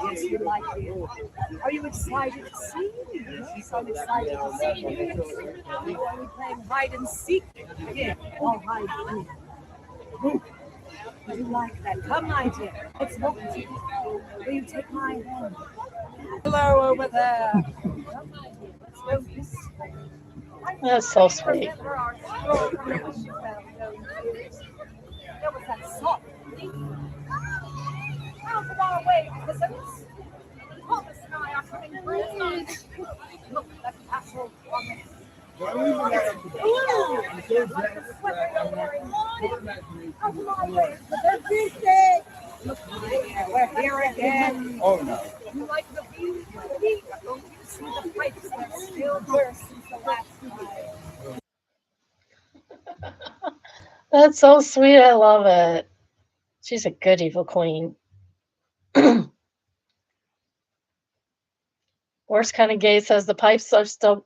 Yes, you like it. Are you excited to see me? Yes, I'm excited to see you. Are we playing hide and seek? Yeah, I'll hide you. Would you like that? Come, my dear. Let's walk to you. Will you take my hand? Hello over there. Come, my dear. Let's go this way. That's so sweet. Remember our stroll from the issue found years. There was that soft leaf. Out of our way, cousins. Thomas and I are coming through. Look, that castle on the like the sweater you're wearing. Out of my way, look, we're here again. Oh no. You like the view? Don't you see the pipes that still burst since the last time? That's so sweet. I love it. She's a good evil queen. Worst kind of gay says the pipes are still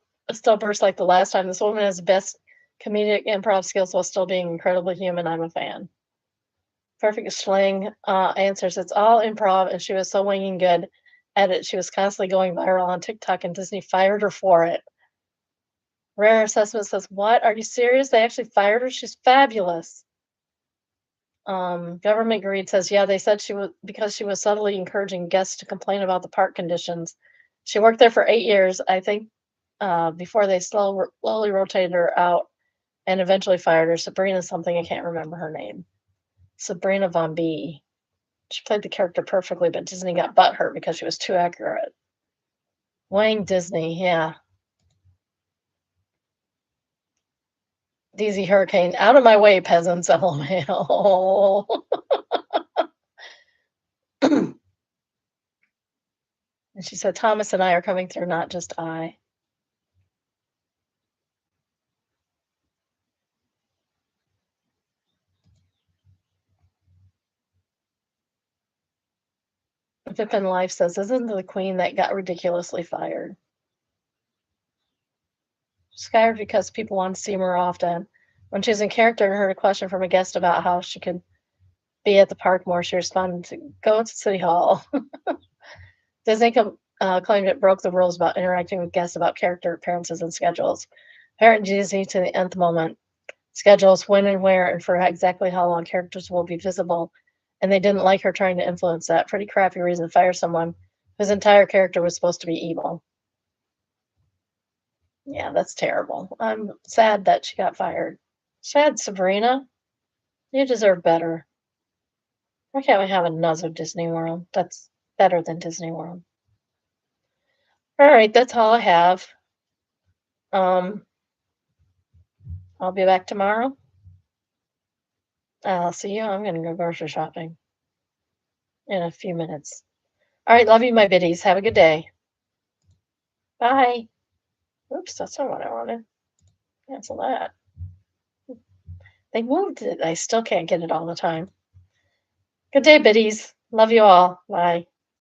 burst like the last time. This woman has the best comedic improv skills while still being incredibly human. I'm a fan. Perfect slang answers. It's all improv, and she was so winging good at it. She was constantly going viral on TikTok, and Disney fired her for it. Rare Assessment says, "What? Are you serious? They actually fired her? She's fabulous." Government Greed says, "Yeah, they said she was because she was subtly encouraging guests to complain about the park conditions. She worked there for 8 years, I think, before they slowly rotated her out and eventually fired her. Sabrina something, I can't remember her name. Sabrina Von B. She played the character perfectly, but Disney got butthurt because she was too accurate." Wayne Disney, yeah. DZ Hurricane, out of my way, peasants, LMAO. And she said, Thomas and I are coming through, not just I. Vipin Life says, isn't the queen that got ridiculously fired? She's fired because people want to see her more often. When she was in character and heard a question from a guest about how she could be at the park more, she responded to go to City Hall. Disney claimed it broke the rules about interacting with guests about character appearances and schedules. Apparently, Disney to the nth moment schedules when and where and for exactly how long characters will be visible, and they didn't like her trying to influence that. Pretty crappy reason to fire someone whose entire character was supposed to be evil. Yeah, that's terrible. I'm sad that she got fired. Sad, Sabrina. You deserve better. Why can't we have another Disney World that's better than Disney World? All right, that's all I have. I'll be back tomorrow. I'll see you. I'm going to go grocery shopping in a few minutes. All right, love you, my biddies. Have a good day. Bye. Oops, that's not what I wanted. Cancel that. They moved it. I still can't get it all the time. Good day, biddies. Love you all. Bye.